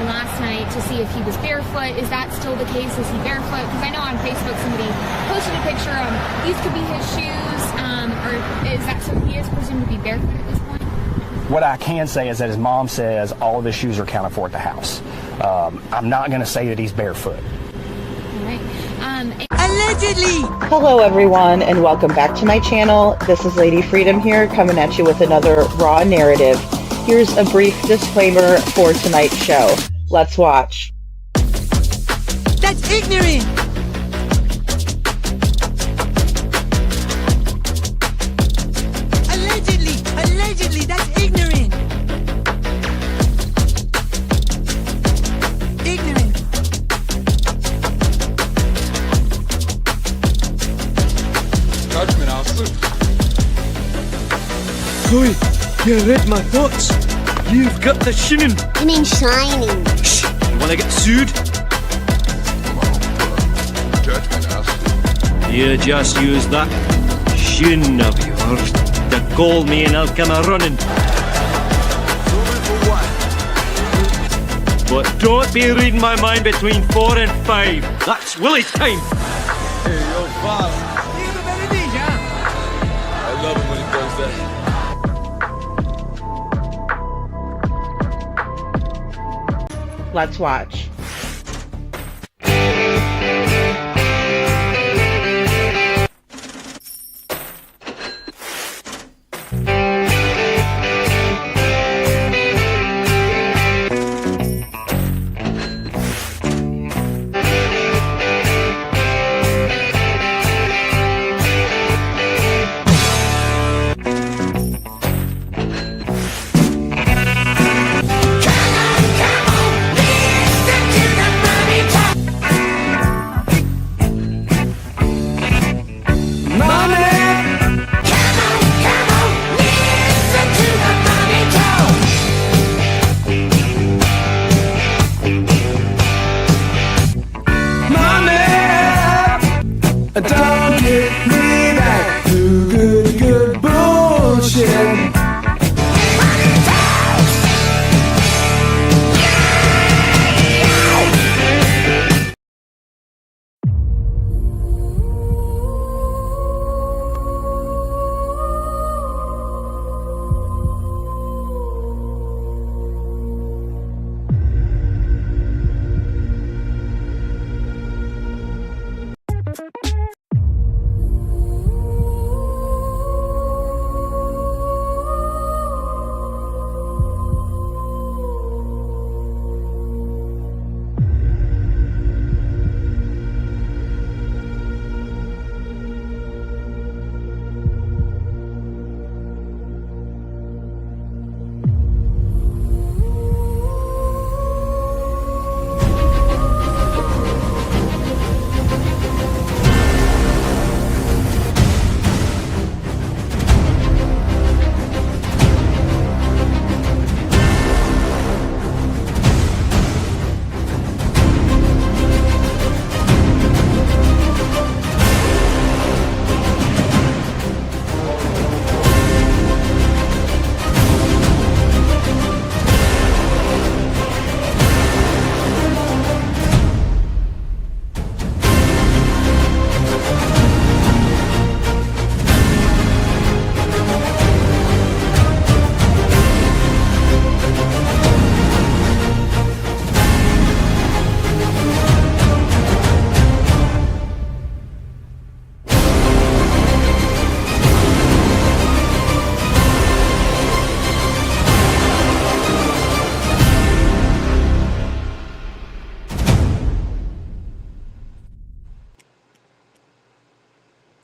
last night to see if he was barefoot. Is that still the case? Is he barefoot? Because I know on Facebook somebody posted a picture of these could be his shoes, or is that so he is presumed to be barefoot at this point? What I can say is that his mom says all of his shoes are accounted for at the house. I'm not going to say that he's barefoot. All right. Allegedly! Hello everyone and welcome back to my channel. This is Lady Freedom here coming at you with another raw narrative. Here's a brief disclaimer for tonight's show. Let's watch. That's ignorant! Allegedly, that's ignorant! Ignorant. Judgment, Arthur. Chloe, you read my thoughts. You've got the shinin. You mean shining? Shh! You wanna get sued? Judgment, Arthur. You just use that shin of yours to call me and I'll come a running. But don't be reading my mind between 4 and 5. That's Willie's time. Hey, yo, Bob. I love it when he does that. Let's watch. Don't get me back to good bullshit.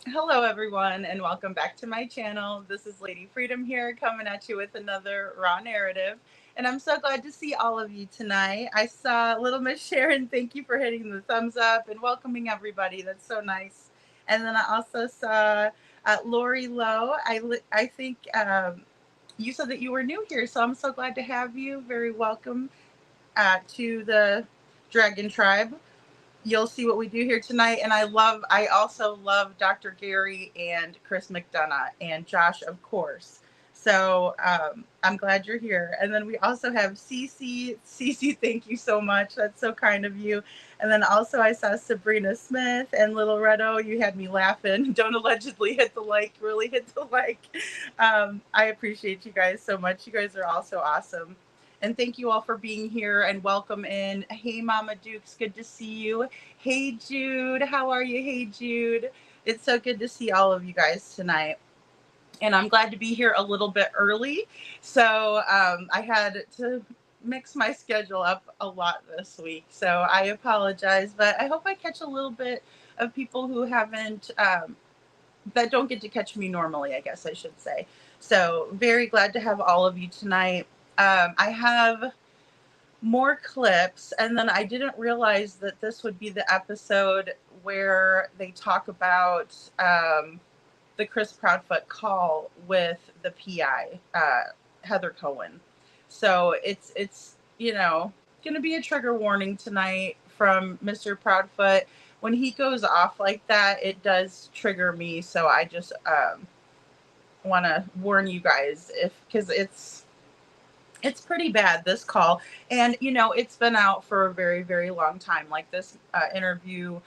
Hello everyone and welcome back to my channel. This is Lady Freedom here coming at you with another raw narrative, and I'm so glad to see all of you tonight. I saw little Miss Sharon, thank you for hitting the thumbs up and welcoming everybody. That's so nice. And then I also saw Lori Lowe. I think you said that you were new here, so I'm so glad to have you. Very welcome to the Dragon Tribe. You'll see what we do here tonight. And I also love Dr. Gary and Chris McDonough and Josh, of course. So I'm glad you're here. And then we also have Cece. Cece, thank you so much. That's so kind of you. And then also I saw Sabrina Smith and Little Redo. You had me laughing. Don't allegedly hit the like. Really hit the like. I appreciate you guys so much. You guys are all so awesome. And thank you all for being here and welcome in. Hey, Mama Dukes, good to see you. Hey, Jude, how are you? Hey, Jude. It's so good to see all of you guys tonight. And I'm glad to be here a little bit early. So I had to mix my schedule up a lot this week. So I apologize, but I hope I catch a little bit of people who haven't, that don't get to catch me normally, I guess I should say. So very glad to have all of you tonight. I have more clips, and then I didn't realize that this would be the episode where they talk about the Chris Proudfoot call with the PI, Heather Cohen. So it's going to be a trigger warning tonight from Mr. Proudfoot. When he goes off like that, it does trigger me. So I just want to warn you guys, because it's pretty bad, this call. And it's been out for a very, very long time. Like this interview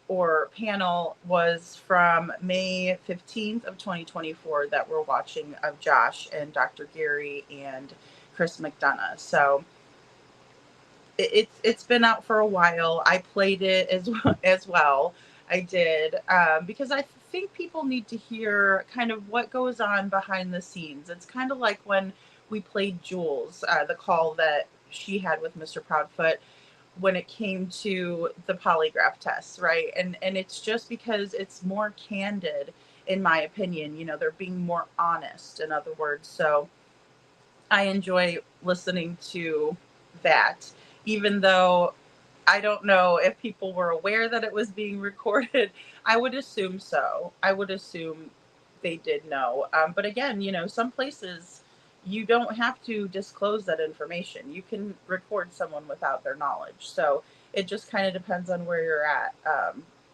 or panel was from May 15th of 2024 that we're watching, of Josh and Dr. Gary and Chris McDonough. So it's been out for a while. I played it as well. I did because I think people need to hear kind of what goes on behind the scenes. It's kind of like when we played Jules, the call that she had with Mr. Proudfoot when it came to the polygraph tests, right? And it's just because it's more candid, in my opinion. They're being more honest, in other words. So I enjoy listening to that, even though I don't know if people were aware that it was being recorded. I would assume so. I would assume they did know. But again, some places you don't have to disclose that information. You can record someone without their knowledge. So it just kind of depends on where you're at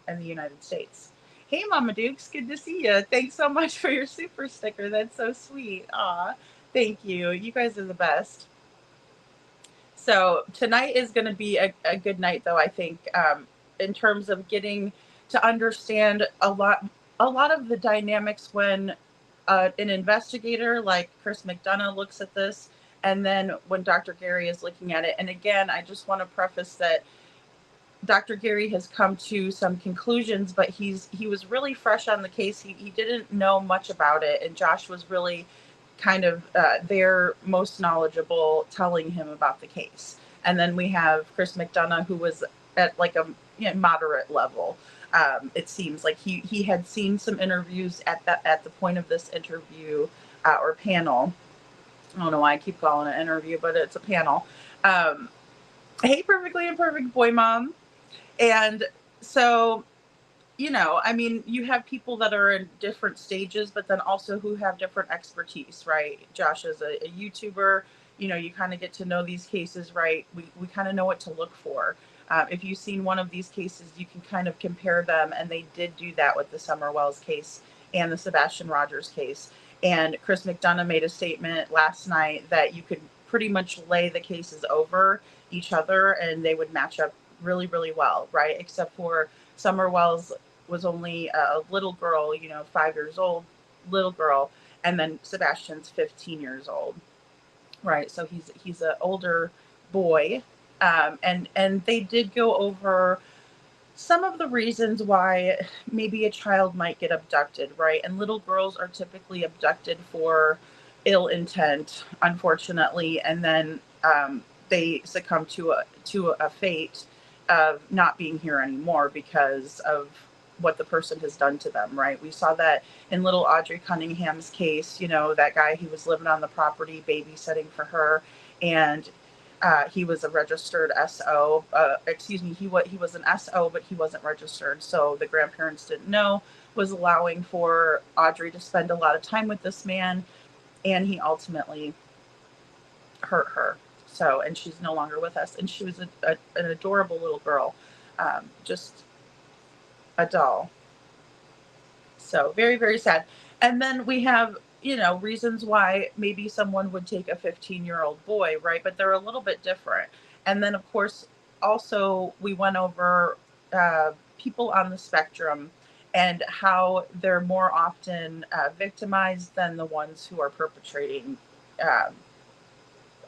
in the United States. Hey, Mama Dukes, good to see you. Thanks so much for your super sticker. That's so sweet. Aw, thank you. You guys are the best. So tonight is going to be a good night, though, I think, in terms of getting to understand a lot of the dynamics when an investigator like Chris McDonough looks at this, and then when Dr. Gary is looking at it. And again, I just want to preface that Dr. Gary has come to some conclusions, but he was really fresh on the case. He didn't know much about it, and Josh was really kind of there, most knowledgeable, telling him about the case. And then we have Chris McDonough, who was at like a moderate level. It seems like he had seen some interviews at the point of this interview or panel. I don't know why I keep calling it an interview, but it's a panel. Hey, Perfectly Imperfect Boy Mom. And so, I mean, you have people that are in different stages, but then also who have different expertise, right? Josh is a YouTuber. You kind of get to know these cases, right? We kind of know what to look for. If you've seen one of these cases, you can kind of compare them. And they did do that with the Summer Wells case and the Sebastian Rogers case. And Chris McDonough made a statement last night that you could pretty much lay the cases over each other and they would match up really, really well, right? Except for Summer Wells was only a little girl, 5 years old, little girl. And then Sebastian's 15 years old, right? So he's an older boy. And they did go over some of the reasons why maybe a child might get abducted, right? And little girls are typically abducted for ill intent, unfortunately, and then they succumb to a fate of not being here anymore because of what the person has done to them, right? We saw that in little Audrey Cunningham's case. That guy, he was living on the property babysitting for her, and he was a registered SO. He was an SO, but he wasn't registered. So the grandparents didn't know, was allowing for Audrey to spend a lot of time with this man, and he ultimately hurt her. So, and she's no longer with us. And she was an adorable little girl, just a doll. So very, very sad. And then we have reasons why maybe someone would take a 15-year-old boy, right? But they're a little bit different. And then, of course, also we went over people on the spectrum and how they're more often victimized than the ones who are perpetrating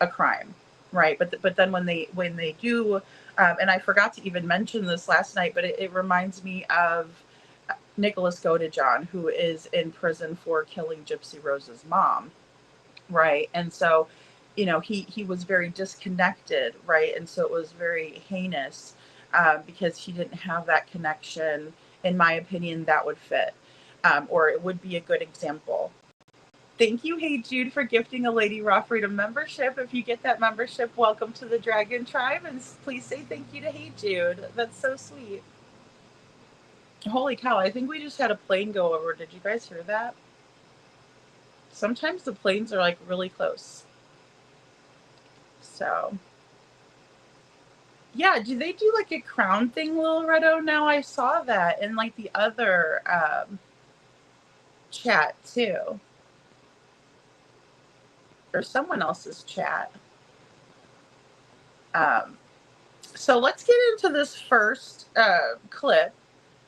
a crime, right? But then when they do, and I forgot to even mention this last night, but it reminds me of Nicholas Godejohn, who is in prison for killing Gypsy Rose's mom, right? And so, he was very disconnected, right? And so it was very heinous because he didn't have that connection. In my opinion, that would fit, or it would be a good example. Thank you, Hey Jude, for gifting a Lady Raw Freedom membership. If you get that membership, welcome to the Dragon Tribe, and please say thank you to Hey Jude. That's so sweet. Holy cow, I think we just had a plane go over. Did you guys hear that? Sometimes the planes are like really close. So, yeah, do they do like a crown thing, Lil Redo? Now I saw that in like the other chat too. Or someone else's chat. So let's get into this first clip.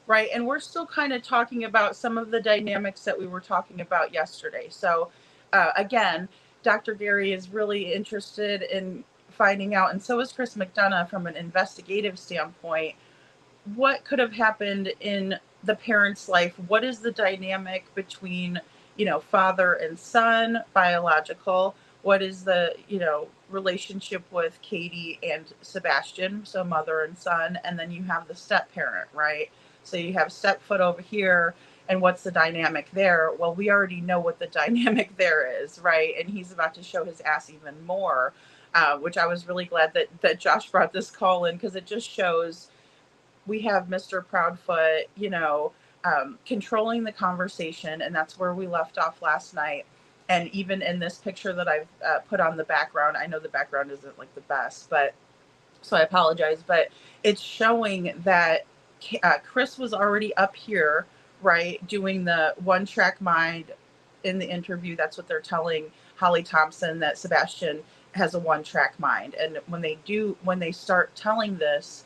Right. And we're still kind of talking about some of the dynamics that we were talking about yesterday. So, again, Dr. Gary is really interested in finding out, and so is Chris McDonough, from an investigative standpoint, what could have happened in the parent's life. What is the dynamic between, father and son, biological? What is the, relationship with Katie and Sebastian, so mother and son? And then you have the step parent, right? So you have stepfoot over here, and what's the dynamic there? Well, we already know what the dynamic there is, right? And he's about to show his ass even more, which I was really glad that Josh brought this call in, because it just shows we have Mr. Proudfoot, controlling the conversation, and that's where we left off last night. And even in this picture that I've put on the background, I know the background isn't like the best, but so I apologize, but it's showing that Chris was already up here, right, doing the one-track mind in the interview. That's what they're telling Holly Thompson, that Sebastian has a one-track mind. And when they start telling this,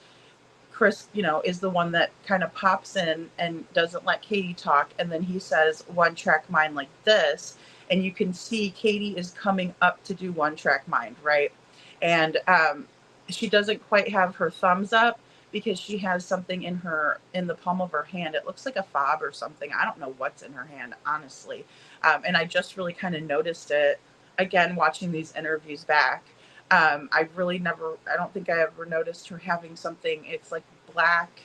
Chris, is the one that kind of pops in and doesn't let Katie talk. And then he says one-track mind like this. And you can see Katie is coming up to do one-track mind, right? And she doesn't quite have her thumbs up, because she has something in the palm of her hand. It looks like a fob or something. I don't know what's in her hand, honestly. And I just really kind of noticed it, again, watching these interviews back. I don't think I ever noticed her having something. It's like black,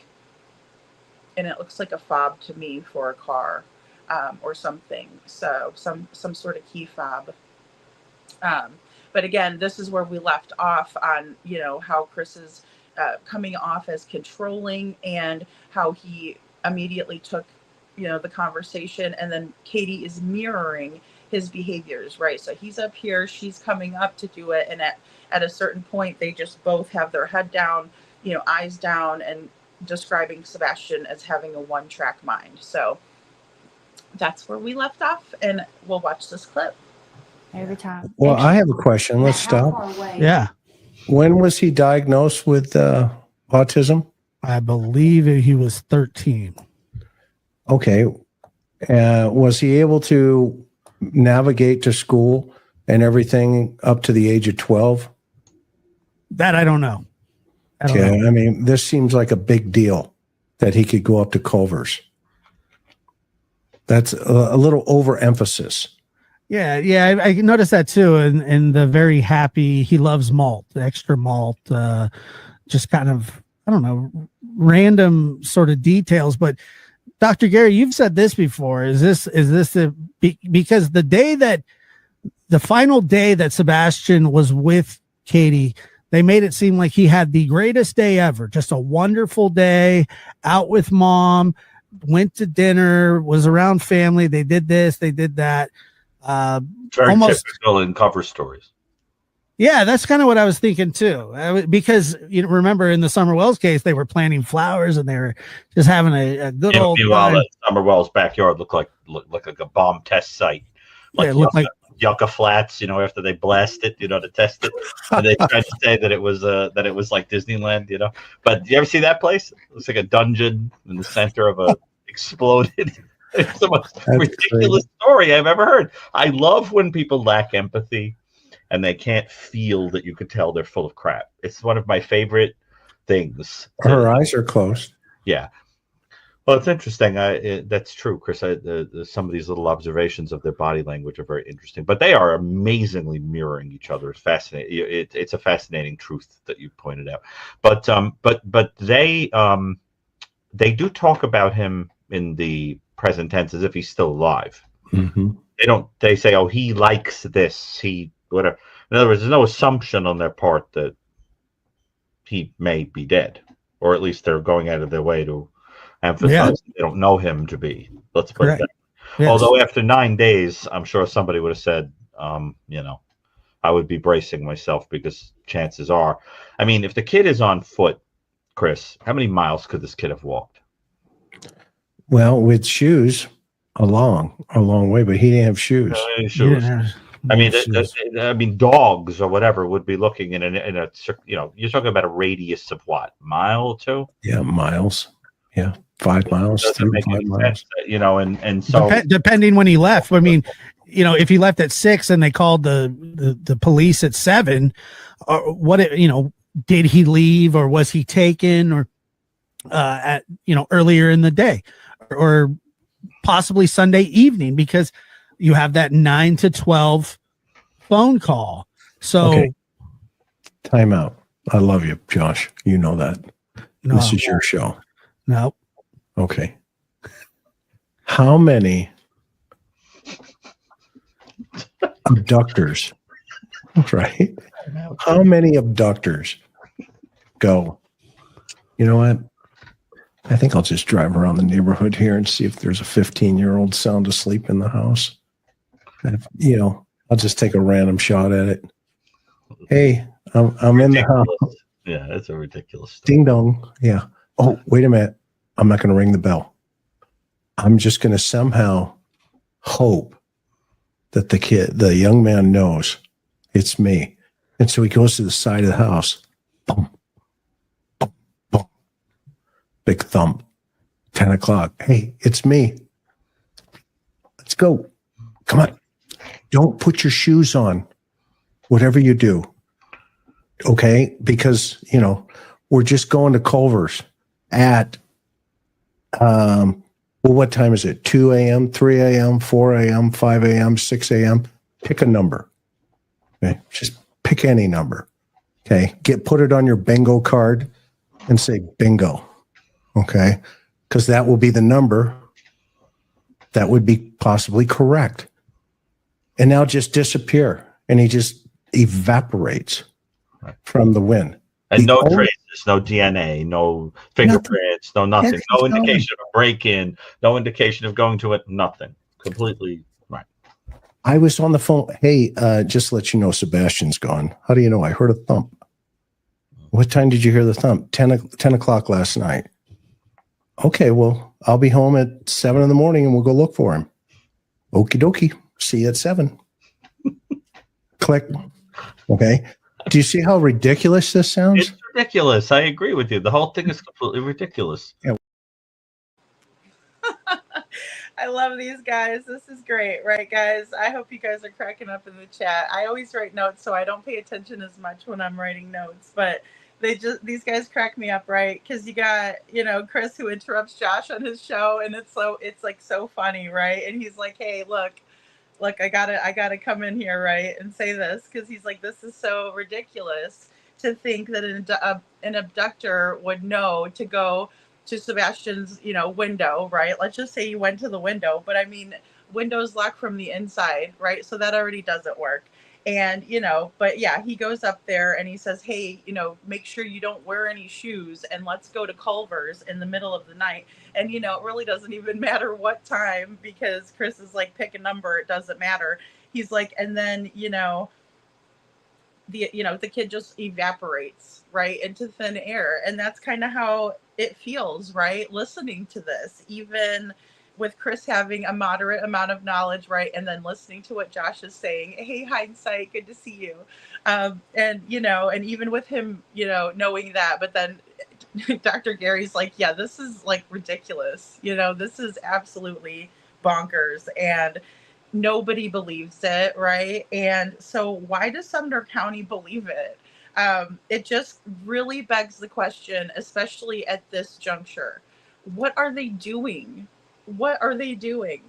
and it looks like a fob to me for a car or something. So some sort of key fob. But again, this is where we left off on, how Chris is coming off as controlling, and how he immediately took, the conversation, and then Katie is mirroring his behaviors, right? So he's up here, she's coming up to do it, and at a certain point, they just both have their head down, eyes down, and describing Sebastian as having a one-track mind. So that's where we left off, and we'll watch this clip. Every time. Well, I have a question. Let's stop. Yeah. When was he diagnosed with autism? I believe he was 13. Okay. Was he able to navigate to school and everything up to the age of 12? That I don't know. I mean, this seems like a big deal that he could go up to Culver's. That's a little overemphasis. Yeah, I noticed that too. And the very happy, he loves malt, the extra malt, just kind of, I don't know, random sort of details. But Dr. Gary, you've said this before. Is this because the final day that Sebastian was with Katie, they made it seem like he had the greatest day ever, just a wonderful day out with mom, went to dinner, was around family. They did this, they did that. Very almost typical in cover stories. Yeah, that's kind of what I was thinking too. Because remember in the Summer Wells case, they were planting flowers and they were just having a good old time. Summer Wells' backyard looked like a bomb test site Yeah, it looked like Yucca Flats, after they blast it, to test it, and they tried to say that it was like Disneyland, But you ever see that place? It looks like a dungeon in the center of a exploded. It's the most ridiculous story I've ever heard. I love when people lack empathy and they can't feel that you could tell they're full of crap. It's one of my favorite things. Her eyes are closed. Yeah. Well, it's interesting. That's true, Chris. Some of these little observations of their body language are very interesting, but they are amazingly mirroring each other. It's fascinating. It's a fascinating truth that you pointed out. But they do talk about him in the present tense as if he's still alive. Mm-hmm. They say, oh, he likes this, he whatever. In other words, there's no assumption on their part that he may be dead, or at least they're going out of their way to emphasize they don't know him to be. Let's put it that way. Yes. Although after 9 days, I'm sure somebody would have said, I would be bracing myself because chances are, if the kid is on foot, Chris, how many miles could this kid have walked? Well, with shoes, a long way, but he didn't have shoes. Dogs or whatever would be looking in a you're talking about a radius of what, mile or two? Yeah, miles. Yeah, 5 miles. 5 miles. And so depending when he left. If he left at 6 and they called the police at 7, or did he leave or was he taken or earlier in the day or possibly Sunday evening, because you have that 9 to 12 phone call. So okay. Time out. I love you, Josh. You know that. No, this is your show. No. Okay. How many abductors, right? How many abductors go, you know what? I think I'll just drive around the neighborhood here and see if there's a 15-year-old sound asleep in the house. I'll just take a random shot at it. Hey, I'm in the house. Yeah, that's a ridiculous story. Ding dong. Yeah. Oh, wait a minute. I'm not going to ring the bell. I'm just going to somehow hope that the young man knows it's me. And so he goes to the side of the house. Boom, boom, boom. Big thump. 10 o'clock. Hey, it's me. Let's go. Come on. Don't put your shoes on. Whatever you do. Okay? Because, we're just going to Culver's at, what time is it? 2 a.m., 3 a.m., 4 a.m., 5 a.m., 6 a.m. Pick a number. Okay? Just pick any number. Okay? Put it on your bingo card and say bingo. Okay? Because that will be the number that would be possibly correct. And now just disappear. And he just evaporates from the wind. And no traces, no DNA, no fingerprints, no nothing. No indication of a break-in, no indication of going to it, nothing. Completely right. I was on the phone. Hey, just to let you know, Sebastian's gone. How do you know? I heard a thump. What time did you hear the thump? 10 o'clock last night. Okay, well, I'll be home at 7 in the morning and we'll go look for him. Okie dokie. See you at 7. Click. Okay. Do you see how ridiculous this sounds? It's ridiculous. I agree with you. The whole thing is completely ridiculous. Yeah. I love these guys. This is great, right, guys? I hope you guys are cracking up in the chat. I always write notes, so I don't pay attention as much when I'm writing notes, but these guys crack me up, right? Because you got, Chris who interrupts Josh on his show, and it's like so funny, right? And he's like, hey, look, I gotta come in here, right, and say this, because he's like, this is so ridiculous to think that an abductor would know to go to Sebastian's, window, right? Let's just say he went to the window, but windows lock from the inside, right? So that already doesn't work. And, but yeah, he goes up there and he says, hey, make sure you don't wear any shoes and let's go to Culver's in the middle of the night. And, it really doesn't even matter what time, because Chris is like, pick a number. It doesn't matter. He's like, and then, the kid just evaporates right into thin air. And that's kind of how it feels, right? Listening to this, even, with Chris having a moderate amount of knowledge, right? And then listening to what Josh is saying. Hey, hindsight, good to see you. And, you know, and even with him, you know, knowing that, but then Dr. Gary's like, yeah, this is like ridiculous. You know, this is absolutely bonkers. And nobody believes it, right? And so why does Sumner County believe it? It just really begs the question, especially at this juncture. What are they doing? What are they doing?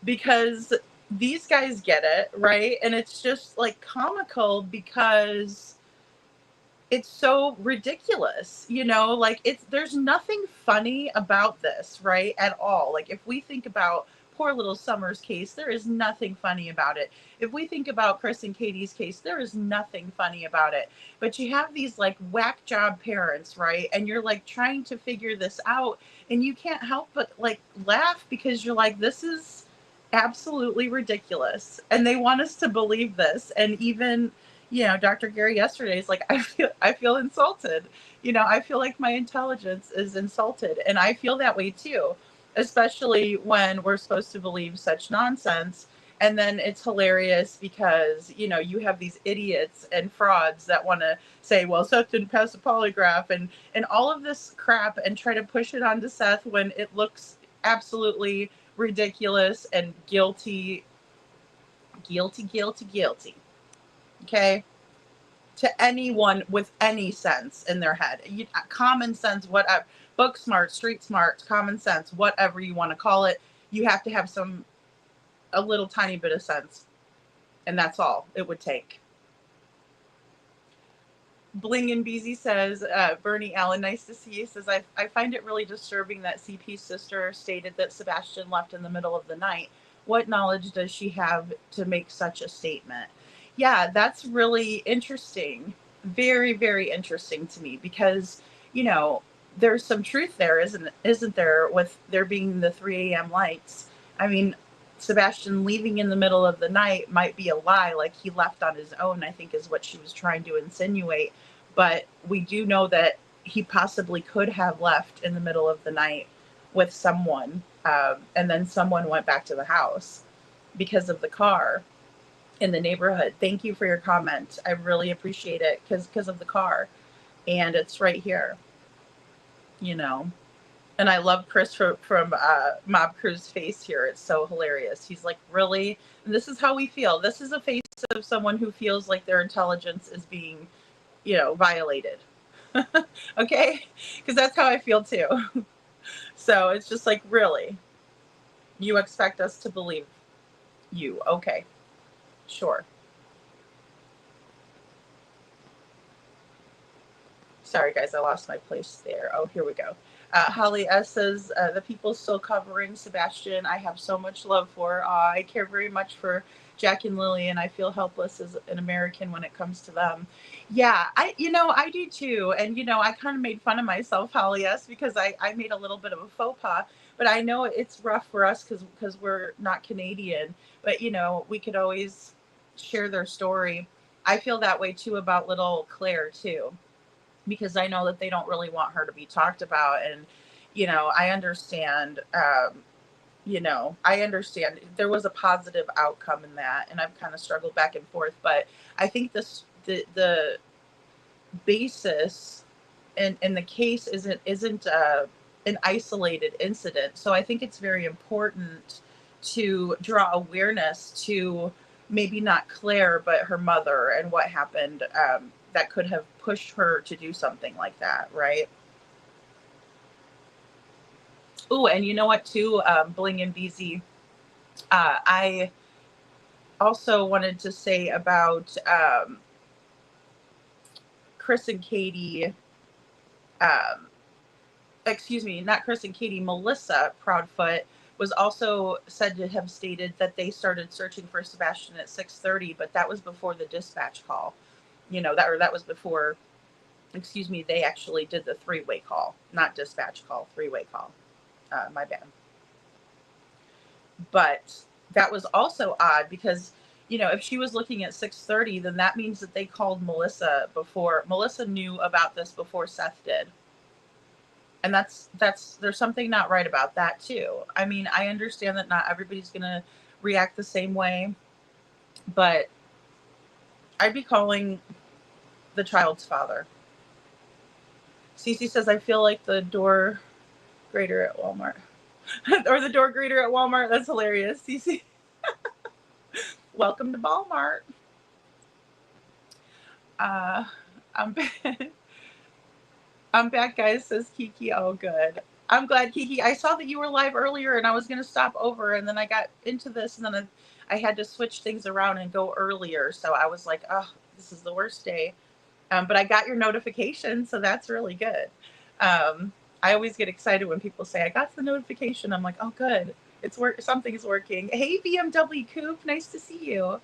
Because these guys get it, right? And it's just like comical because it's so ridiculous, you know, like there's nothing funny about this, right? At all. Like if we think about poor little Summer's case, there is nothing funny about it. If we think about Chris and Katie's case, there is nothing funny about it. But you have these like whack job parents, right? And you're like trying to figure this out and you can't help but like laugh because you're like, this is absolutely ridiculous. And they want us to believe this. And even, you know, Dr. Gary yesterday is like, I feel insulted. You know, I feel like my intelligence is insulted. And I feel that way too, especially when we're supposed to believe such nonsense. And then it's hilarious because, you know, you have these idiots and frauds that want to say, well, Seth didn't pass a polygraph and all of this crap and try to push it onto Seth when it looks absolutely ridiculous and guilty. Okay, to anyone with any sense in their head, common sense, whatever, book smart, street smart, common sense, whatever you want to call it, you have to have a little tiny bit of sense, and that's all it would take. Bling and Beezy says, Bernie Allen, nice to see you, says, I find it really disturbing that CP's sister stated that Sebastian left in the middle of the night. What knowledge does she have to make such a statement? Yeah, that's really interesting. Very, very interesting to me because, you know, there's some truth there, isn't there, with there being the 3 a.m. lights. I mean, Sebastian leaving in the middle of the night might be a lie, like he left on his own, I think is what she was trying to insinuate. But we do know that he possibly could have left in the middle of the night with someone, and then someone went back to the house because of the car in the neighborhood. Thank you for your comment. I really appreciate it because of the car. And it's right here, you know. And I love Chris from Mob Crew's face here. It's so hilarious. He's like, really? And this is how we feel. This is a face of someone who feels like their intelligence is being, you know, violated. Okay? Because that's how I feel too. So it's just like, really? You expect us to believe you? Okay. Sure. Sorry, guys, I lost my place there. Oh, here we go. Holly S says, the people still covering Sebastian. I have so much love for. I care very much for Jack and Lily, and I feel helpless as an American when it comes to them. Yeah, I do too. And, you know, I kind of made fun of myself, Holly S, because I made a little bit of a faux pas. But I know it's rough for us because we're not Canadian. But, you know, we could always share their story. I feel that way too about little Claire too, because I know that they don't really want her to be talked about. And, you know, I understand, I understand there was a positive outcome in that, and I've kind of struggled back and forth, but I think the basis in the case isn't an isolated incident. So I think it's very important to draw awareness to maybe not Claire, but her mother and what happened that could have pushed her to do something like that, right? Oh, and you know what, too, Bling and BZ, I also wanted to say about Chris and Katie, not Chris and Katie, Melissa Proudfoot was also said to have stated that they started searching for Sebastian at 6:30, but that was before the dispatch call. You know, that was before, they actually did the 3-way call, not dispatch call, 3-way call. My bad. But that was also odd because, you know, if she was looking at 6:30, then that means that they called Melissa before. Melissa knew about this before Seth did. And there's something not right about that too. I mean, I understand that not everybody's going to react the same way, but I'd be calling the child's father. Cece says, I feel like the door grater at Walmart. Or the door grater at Walmart. That's hilarious, Cece. Welcome to Walmart. I'm back. I'm back, guys, says Kiki. Oh, good. I'm glad, Kiki. I saw that you were live earlier, and I was going to stop over, and then I got into this, and then I had to switch things around and go earlier. So I was like, oh, this is the worst day. But I got your notification, so that's really good. I always get excited when people say, I got the notification. I'm like, oh, good. Something's working. Hey, BMW Coupe. Nice to see you.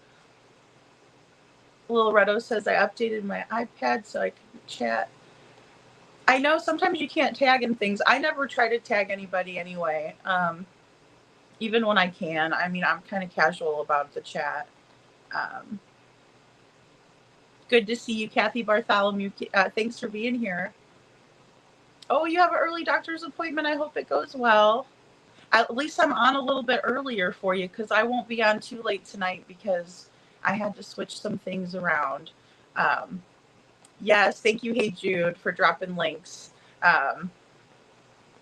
Little Redo says, I updated my iPad so I can chat. I know sometimes you can't tag in things. I never try to tag anybody anyway, even when I can. I mean, I'm kind of casual about the chat. Good to see you, Kathy Bartholomew. Thanks for being here. Oh, you have an early doctor's appointment. I hope it goes well. At least I'm on a little bit earlier for you because I won't be on too late tonight because I had to switch some things around. Yes, thank you, Hey Jude, for dropping links.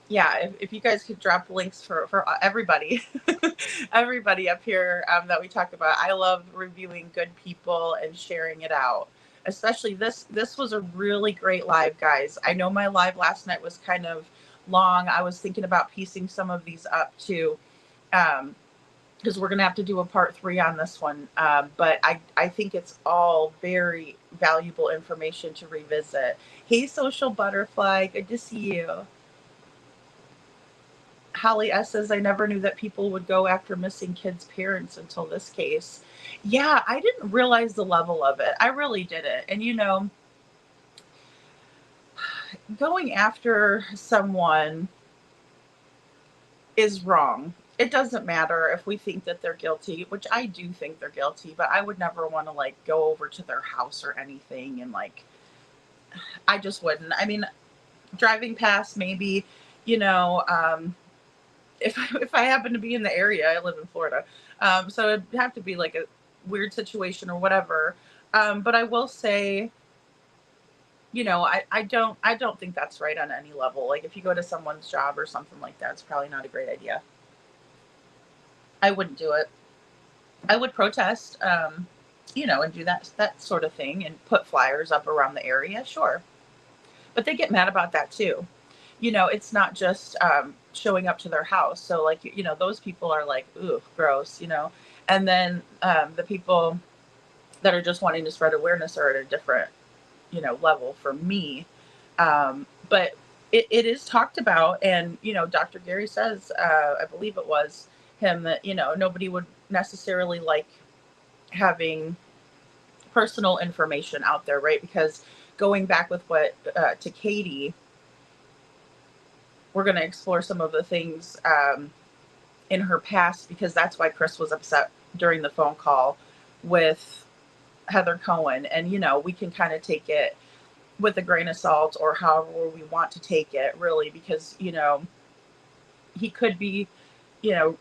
Yeah, if you guys could drop links for everybody, everybody up here that we talk about. I love reviewing good people and sharing it out. Especially this was a really great live, guys. I know my live last night was kind of long. I was thinking about piecing some of these up too. Because we're going to have to do a part 3 on this one. But I think it's all very valuable information to revisit. Hey, Social Butterfly. Good to see you. Holly S. says, I never knew that people would go after missing kids' parents until this case. Yeah, I didn't realize the level of it. I really didn't. And, you know, going after someone is wrong. It doesn't matter if we think that they're guilty, which I do think they're guilty, but I would never want to like go over to their house or anything. And like, I just wouldn't. I mean, driving past, maybe, you know, if I happen to be in the area, I live in Florida. So it'd have to be like a weird situation or whatever. But I will say, you know, I don't think that's right on any level. Like if you go to someone's job or something like that, it's probably not a great idea. I wouldn't do it. I would protest, you know, and do that sort of thing and put flyers up around the area. Sure. But they get mad about that too. You know, it's not just showing up to their house. So like, you know, those people are like, ooh, gross, you know, and then the people that are just wanting to spread awareness are at a different, you know, level for me. But it is talked about. And, you know, Dr. Gary says, I believe it was him, that, you know, nobody would necessarily like having personal information out there, right? Because going back with what to Katie, we're going to explore some of the things in her past, because that's why Chris was upset during the phone call with Heather Cohen. And, you know, we can kind of take it with a grain of salt or however we want to take it, really, because, you know, he could be, you know,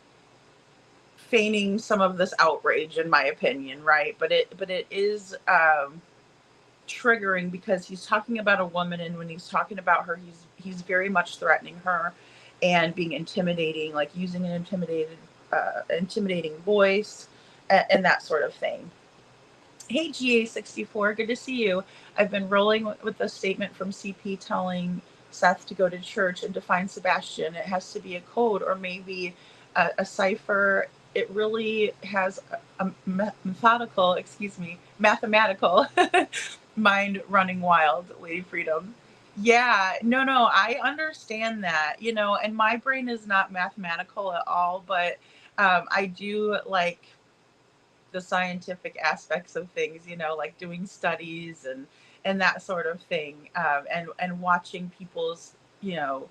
feigning some of this outrage, in my opinion, right? But it is triggering because he's talking about a woman, and when he's talking about her, he's very much threatening her and being intimidating, like using an intimidating voice and that sort of thing. Hey, GA64, good to see you. I've been rolling with the statement from CP telling Seth to go to church and to find Sebastian. It has to be a code or maybe a cipher. It really has a mathematical mind running wild, Lady Freedom. Yeah, no, I understand that, you know, and my brain is not mathematical at all, but I do like the scientific aspects of things, you know, like doing studies and that sort of thing, and watching people's, you know,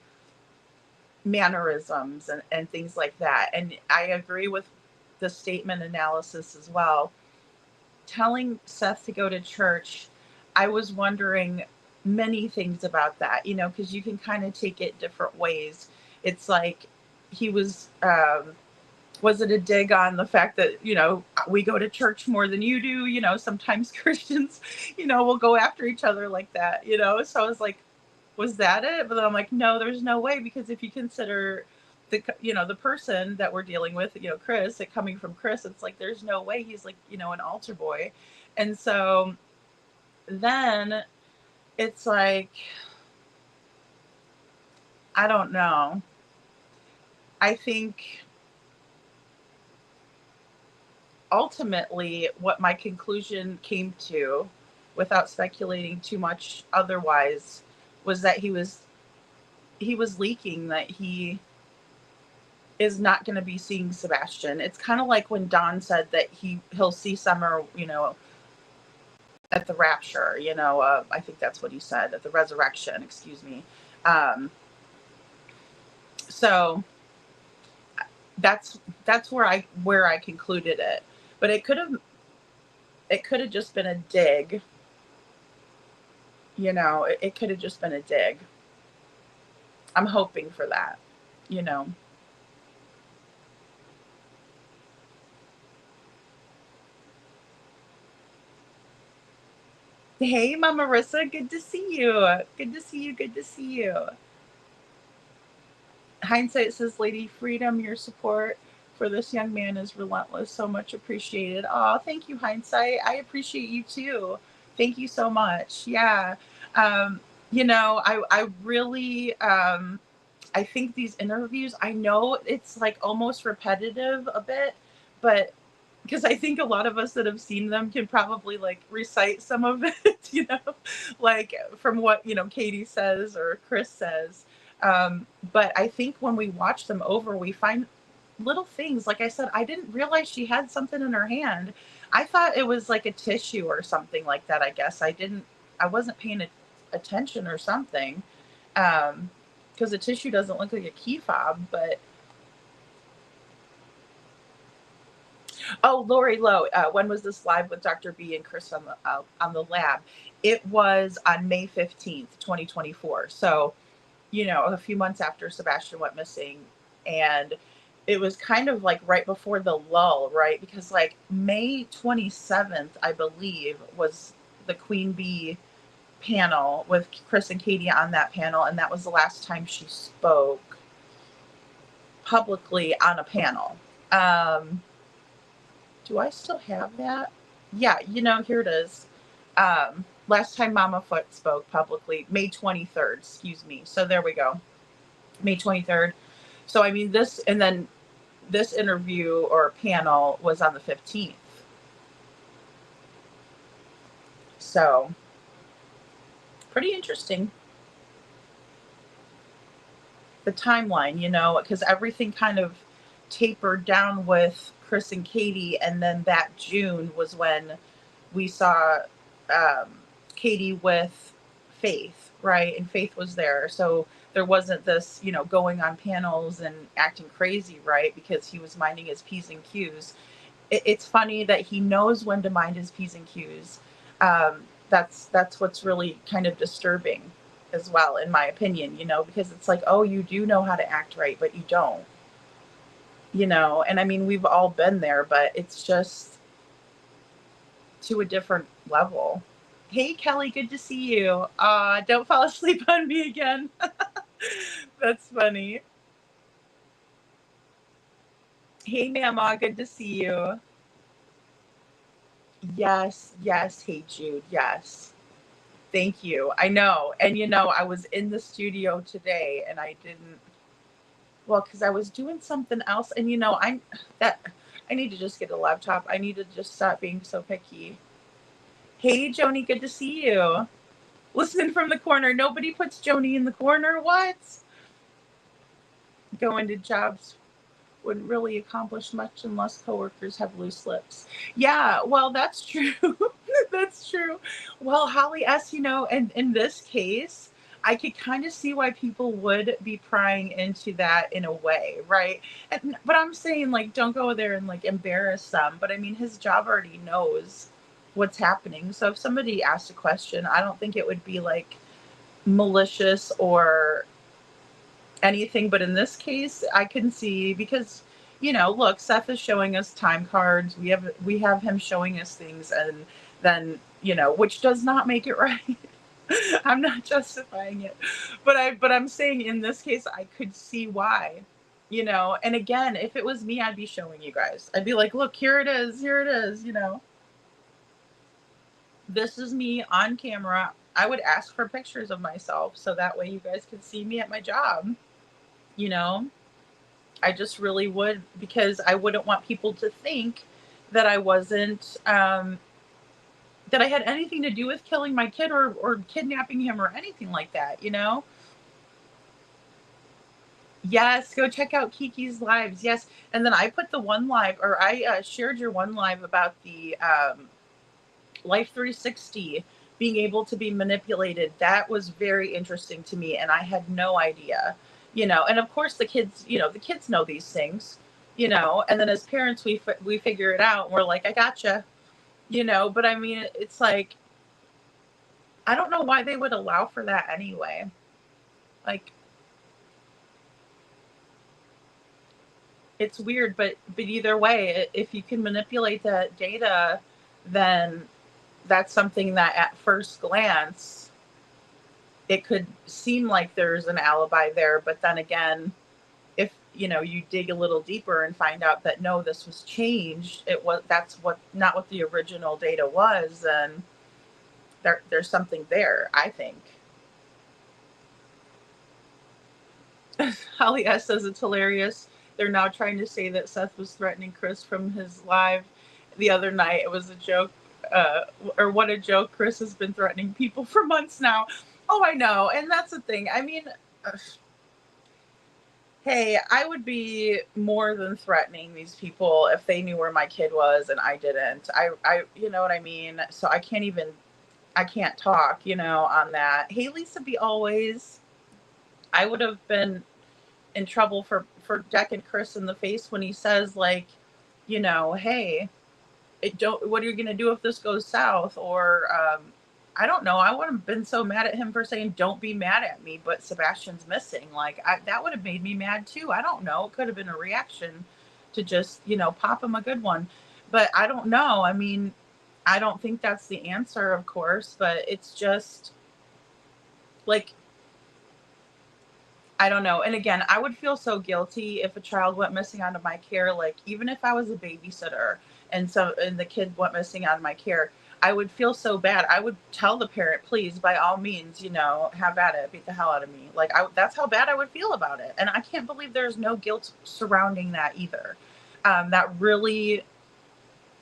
mannerisms and things like that. And I agree with the statement analysis as well. Telling Seth to go to church, I was wondering, many things about that, because you can kind of take it different ways. It's like he was it a dig on the fact that, we go to church more than you do? Sometimes Christians, will go after each other like that, So I was like, was that it? But then I'm like, no, there's no way, because if you consider the person that we're dealing with, Chris, it coming from Chris, it's like, there's no way he's like, an altar boy. And so then it's like, I don't know. I think ultimately what my conclusion came to, without speculating too much otherwise, was that he was leaking that he is not going to be seeing Sebastian. It's kind of like when Don said that he'll see Summer, at the rapture, I think that's what he said, at the resurrection, excuse me. So that's where I concluded it. But it could have just been a dig. It could have just been a dig. I'm hoping for that, Hey, Mama Marissa, good to see you. Good to see you. Good to see you. Hindsight says, Lady Freedom, your support for this young man is relentless. So much appreciated. Oh, thank you, Hindsight. I appreciate you too. Thank you so much. Yeah. I really, I think these interviews, I know it's like almost repetitive a bit, but because I think a lot of us that have seen them can probably like recite some of it, like from what, Katie says or Chris says. But I think when we watch them over, we find little things. Like I said, I didn't realize she had something in her hand. I thought it was like a tissue or something like that. I guess I wasn't paying attention or something. Because the tissue doesn't look like a key fob, but oh, Lori Lowe, when was this live with Dr. B and Chris on the lab? It was on May 15th, 2024. So, a few months after Sebastian went missing. And it was kind of like right before the lull, right? Because like May 27th, I believe, was the Queen Bee panel with Chris and Katie on that panel. And that was the last time she spoke publicly on a panel. Do I still have that? Yeah, here it is. Last time Mama Foot spoke publicly, May 23rd, excuse me. So there we go. May 23rd. So, I mean, this interview or panel was on the 15th. So, pretty interesting. The timeline, because everything kind of tapered down with Chris and Katie, and then that June was when we saw Katie with Faith, right? And Faith was there, so there wasn't this, going on panels and acting crazy, right? Because he was minding his P's and Q's. It's funny that he knows when to mind his P's and Q's. That's what's really kind of disturbing as well, in my opinion, because it's like, oh, you do know how to act right, but you don't. And I mean, we've all been there, but it's just to a different level. Hey, Kelly, good to see you. Don't fall asleep on me again. That's funny. Hey, Mama, good to see you. Yes. Hey, Jude. Yes. Thank you. I know. And, I was in the studio today and I didn't, because I was doing something else. And, I need to just get a laptop. I need to just stop being so picky. Hey, Joni, good to see you. Listening from the corner. Nobody puts Joni in the corner. What? Going to jobs wouldn't really accomplish much unless coworkers have loose lips. Yeah, well, that's true. That's true. Well, Holly S., and in this case, I could kind of see why people would be prying into that in a way, right? But I'm saying, like, don't go there and, like, embarrass them. But, I mean, his job already knows what's happening. So if somebody asked a question, I don't think it would be, like, malicious or anything, but in this case I can see, because look, Seth is showing us time cards, we have him showing us things, and then which does not make it right. I'm not justifying it, but I'm saying in this case I could see why. And again, if it was me, I'd be showing you guys. I'd be like, look, here it is, this is me on camera. I would ask for pictures of myself so that way you guys could see me at my job. I just really would, because I wouldn't want people to think that I wasn't, that I had anything to do with killing my kid or kidnapping him or anything like that, Yes, go check out Kiki's lives. Yes. And then I put the one live, or I shared your one live about the Life 360 being able to be manipulated. That was very interesting to me, and I had no idea. And of course the kids know these things, and then as parents we figure it out, and we're like, I gotcha, but I mean, it's like, I don't know why they would allow for that anyway. Like, it's weird, but either way, if you can manipulate that data, then that's something that at first glance it could seem like there's an alibi there, but then again, if you dig a little deeper and find out that no, this was changed, not what the original data was, then there's something there, I think. Holly S says it's hilarious. They're now trying to say that Seth was threatening Chris from his live the other night. It was a joke, or what a joke. Chris has been threatening people for months now. Oh, I know. And that's the thing. I mean, hey, I would be more than threatening these people if they knew where my kid was and I didn't. I you know what I mean? So I can't talk, on that. Hey, Lisa B. Always. I would have been in trouble for decking Chris in the face when he says, like, hey, what are you going to do if this goes south? Or, I don't know. I wouldn't have been so mad at him for saying, don't be mad at me, but Sebastian's missing. Like, that would have made me mad too. I don't know. It could have been a reaction to just, pop him a good one. But I don't know. I mean, I don't think that's the answer, of course, but it's just like, I don't know. And again, I would feel so guilty if a child went missing out of my care. Like, even if I was a babysitter and the kid went missing out of my care, I would feel so bad. I would tell the parent, please, by all means, have at it, beat the hell out of me. Like, that's how bad I would feel about it. And I can't believe there's no guilt surrounding that either. That really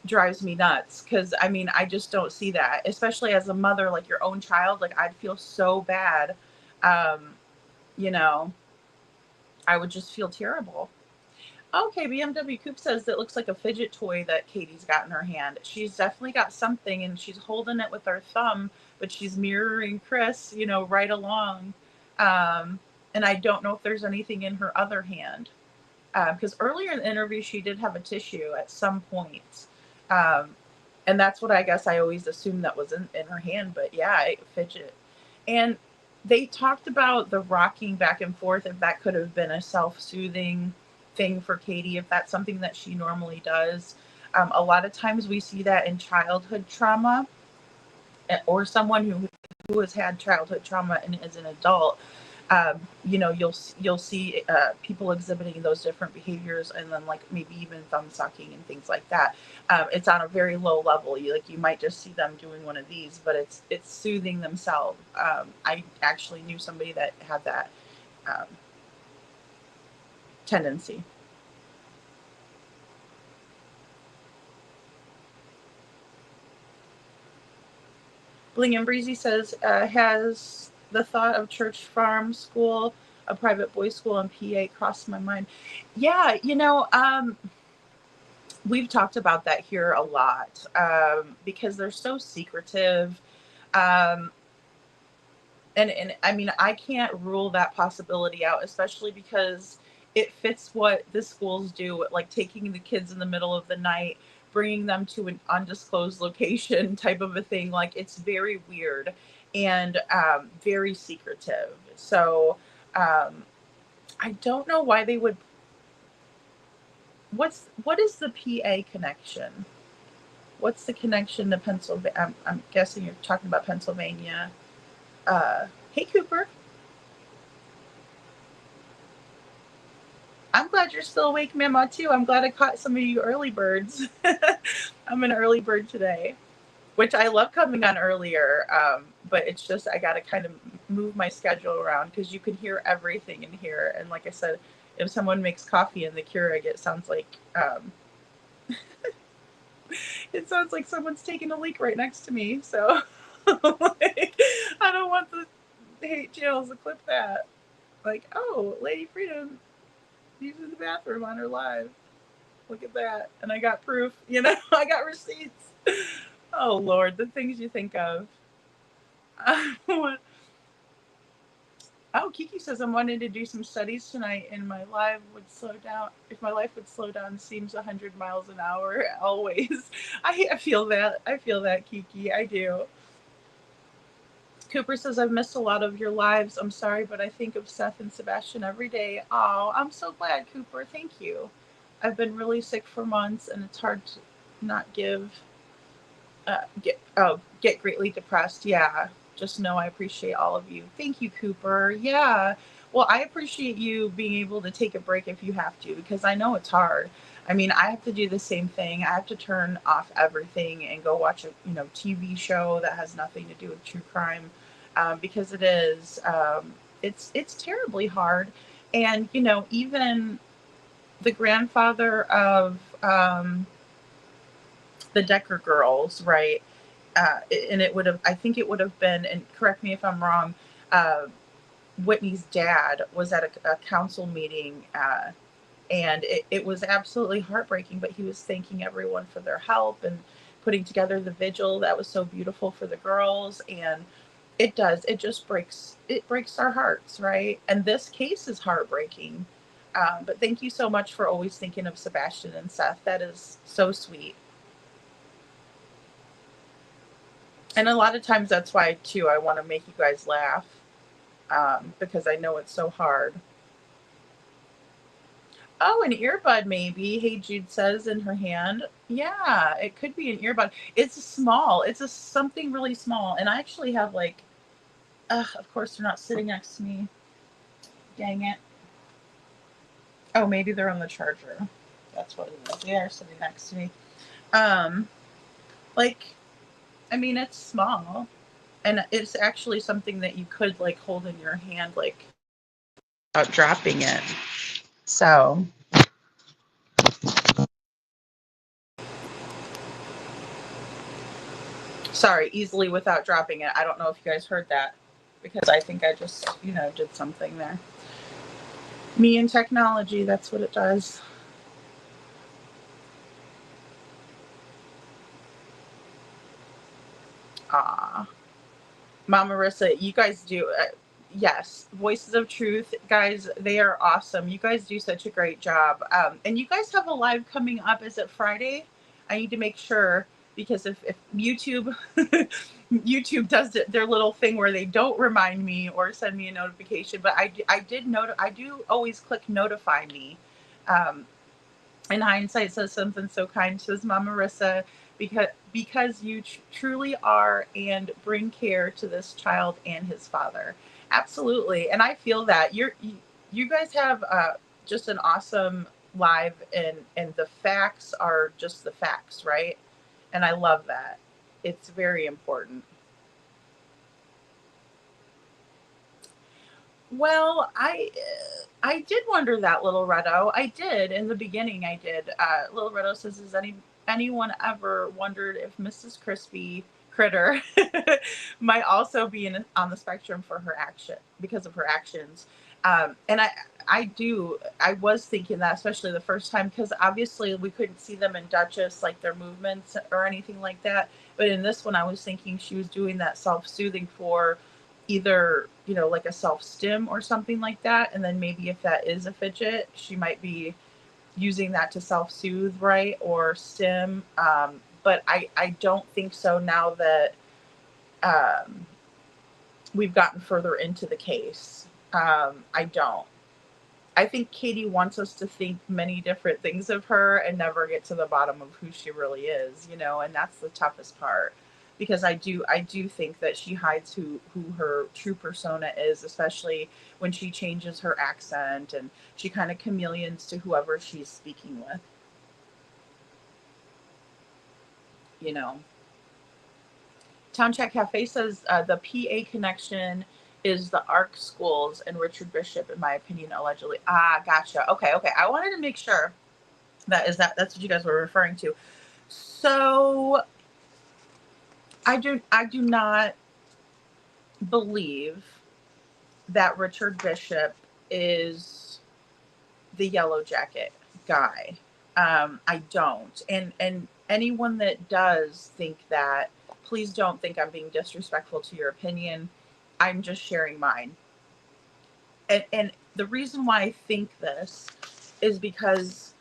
drives me nuts, because I mean, I just don't see that, especially as a mother, like your own child. Like, I'd feel so bad. I would just feel terrible. Okay, BMW Coop says that looks like a fidget toy that Katie's got in her hand. She's definitely got something, and she's holding it with her thumb, but she's mirroring Chris, right along. And I don't know if there's anything in her other hand. Because earlier in the interview, she did have a tissue at some point. And that's what I guess I always assumed that was in her hand. But yeah, fidget. And they talked about the rocking back and forth, if that could have been a self-soothing thing for Katie, if that's something that she normally does. A lot of times we see that in childhood trauma, or someone who has had childhood trauma and is an adult. You'll see people exhibiting those different behaviors, and then like maybe even thumb sucking and things like that. It's on a very low level. You might just see them doing one of these, but it's soothing themselves. I actually knew somebody that had that tendency. Bling and Breezy says, has the thought of church farm school, a private boys school in PA, crossed my mind? Yeah, we've talked about that here a lot, because they're so secretive. And I mean, I can't rule that possibility out, especially because it fits what the schools do, like taking the kids in the middle of the night, bringing them to an undisclosed location type of a thing. Like, it's very weird. and very secretive. So I don't know why they would. What is the PA connection? What's the connection to Pennsylvania? I'm guessing you're talking about Pennsylvania. Hey, Cooper. I'm glad you're still awake, Mama, too. I'm glad I caught some of you early birds. I'm an early bird today, which I love coming on earlier. But it's just I got to kind of move my schedule around because you can hear everything in here. And like I said, if someone makes coffee in the Keurig, it sounds like someone's taking a leak right next to me. So like, I don't want the hate channels to clip that. Like, oh, Lady Freedom using the bathroom on her live. Look at that. And I got proof, I got receipts. Oh, Lord, the things you think of. Oh, Kiki says I'm wanting to do some studies tonight and my life would slow down. If my life would slow down, seems 100 miles an hour always. I feel that. I feel that, Kiki. I do. Cooper says, I've missed a lot of your lives. I'm sorry, but I think of Seth and Sebastian every day. Oh, I'm so glad, Cooper. Thank you. I've been really sick for months, and it's hard to not get greatly depressed. Yeah, just know I appreciate all of you. Thank you, Cooper. Yeah. Well, I appreciate you being able to take a break if you have to, because I know it's hard. I mean, I have to do the same thing. I have to turn off everything and go watch a TV show that has nothing to do with true crime, because it's terribly hard. And even the grandfather of the Decker girls, right? And I think it would have been, and correct me if I'm wrong, Whitney's dad was at a council meeting, and it was absolutely heartbreaking, but he was thanking everyone for their help and putting together the vigil that was so beautiful for the girls. And it just breaks our hearts, right? And this case is heartbreaking. But thank you so much for always thinking of Sebastian and Seth. That is so sweet. And a lot of times that's why, too, I want to make you guys laugh, because I know it's so hard. Oh, an earbud maybe, Hey Jude says in her hand. Yeah, it could be an earbud. It's small. It's something really small. And I actually have of course they're not sitting next to me. Dang it. Oh, maybe they're on the charger. That's what it is. They are sitting next to me. It's small. And it's actually something that you could hold in your hand, without dropping it. So. Sorry, easily without dropping it. I don't know if you guys heard that, because I think I just, did something there. Me and technology, that's what it does. Mama Marissa, you guys do, yes, Voices of Truth, guys, they are awesome. You guys do such a great job. And you guys have a live coming up. Is it Friday? I need to make sure, because if YouTube YouTube does their little thing where they don't remind me or send me a notification, but I do always click notify me. In hindsight, says something so kind, says Mama Marissa, because you truly are and bring care to this child and his father. Absolutely. And I feel that you guys have just an awesome live, and the facts are just the facts, right? And I love that. It's very important. Well, I did wonder that, Little Redo. I did in the beginning. I did. Little Redo says, "Has anyone ever wondered if Mrs. Crispy Critter might also be on the spectrum for her action because of her actions?" And I was thinking that, especially the first time, because obviously we couldn't see them in Duchess, like their movements or anything like that. But in this one, I was thinking she was doing that self-soothing for either like a self-stim or something like that, and then maybe if that is a fidget, she might be using that to self-soothe, right, or stim. But I don't think so now that we've gotten further into the case. I don't. I think Katie wants us to think many different things of her and never get to the bottom of who she really is, and that's the toughest part, because I do think that she hides who her true persona is, especially when she changes her accent and she kind of chameleons to whoever she's speaking with. Town Chat Cafe says the PA connection is the ARC schools and Richard Bishop, in my opinion, allegedly. Gotcha. Okay. I wanted to make sure that's what you guys were referring to. So I do not believe that Richard Bishop is the Yellow Jacket guy. I don't. And anyone that does think that, please don't think I'm being disrespectful to your opinion. I'm just sharing mine. And the reason why I think this is because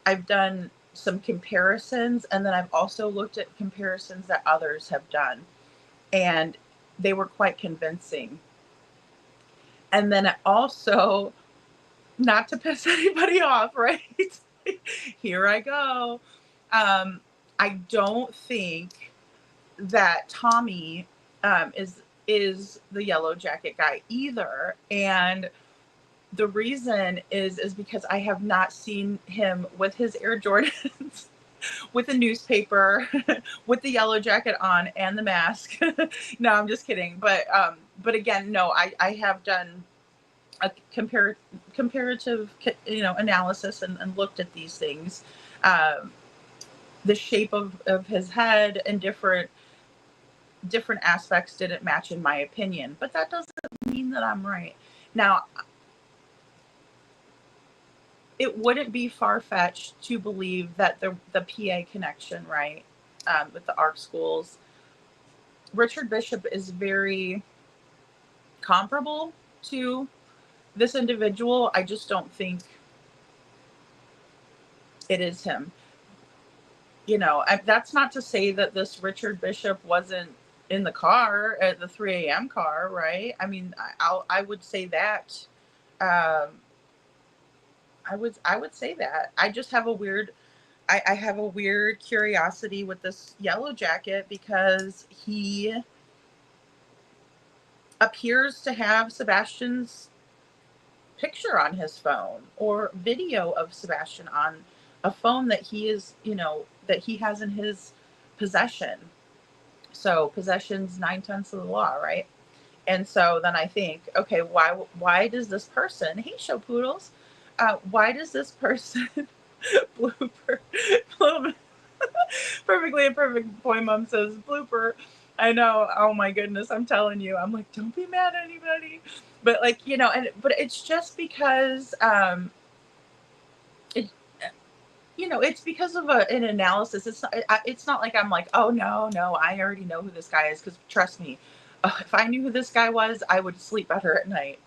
I've done some comparisons, and then I've also looked at comparisons that others have done, and they were quite convincing. And then also, not to piss anybody off, right? Here I go. I don't think that Tommy is the Yellow Jacket guy either. And the reason is because I have not seen him with his Air Jordans, with a newspaper, with the yellow jacket on and the mask. No, I'm just kidding. But again, no, I have done a comparative, analysis and looked at these things. The shape of his head and different aspects didn't match, in my opinion, but that doesn't mean that I'm right. Now, it wouldn't be far-fetched to believe that the PA connection, right, with the ARC schools, Richard Bishop is very comparable to this individual. I just don't think it is him. That's not to say that this Richard Bishop wasn't in the car at the 3 a.m. car, right? I mean, I would say that. I would say that. I just have a weird, I have a weird curiosity with this Yellow Jacket, because he appears to have Sebastian's picture on his phone, or video of Sebastian on a phone that he is, that he has in his possession. So possession's 9/10 of the law, right? And so then I think, okay, why does this person, hey, show poodles, why does this person blooper perfectly imperfect boy mom says blooper. I know, oh my goodness, I'm telling you, I'm like, don't be mad at anybody, but but it's just because it's because of an analysis. It's not like I'm like, oh no, I already know who this guy is, because trust me, if I knew who this guy was, I would sleep better at night.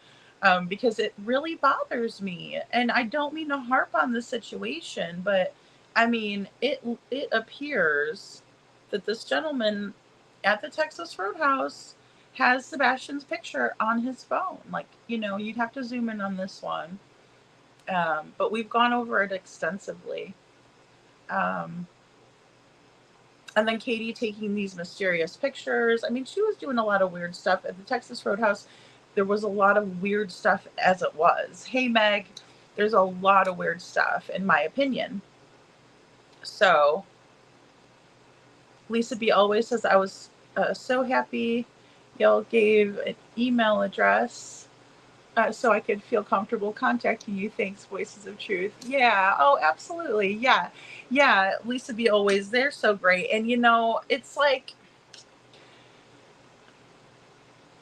Because it really bothers me, and I don't mean to harp on the situation, but I mean, it appears that this gentleman at the Texas Roadhouse has Sebastian's picture on his phone. Like, you'd have to zoom in on this one, but we've gone over it extensively. And then Katie taking these mysterious pictures. I mean, she was doing a lot of weird stuff at the Texas Roadhouse. There was a lot of weird stuff as it was. Hey, Meg, there's a lot of weird stuff, in my opinion. So, Lisa B always says, I was so happy y'all gave an email address so I could feel comfortable contacting you. Thanks, Voices of Truth. Yeah. Oh, absolutely. Yeah. Lisa B always, they're so great. And, it's like,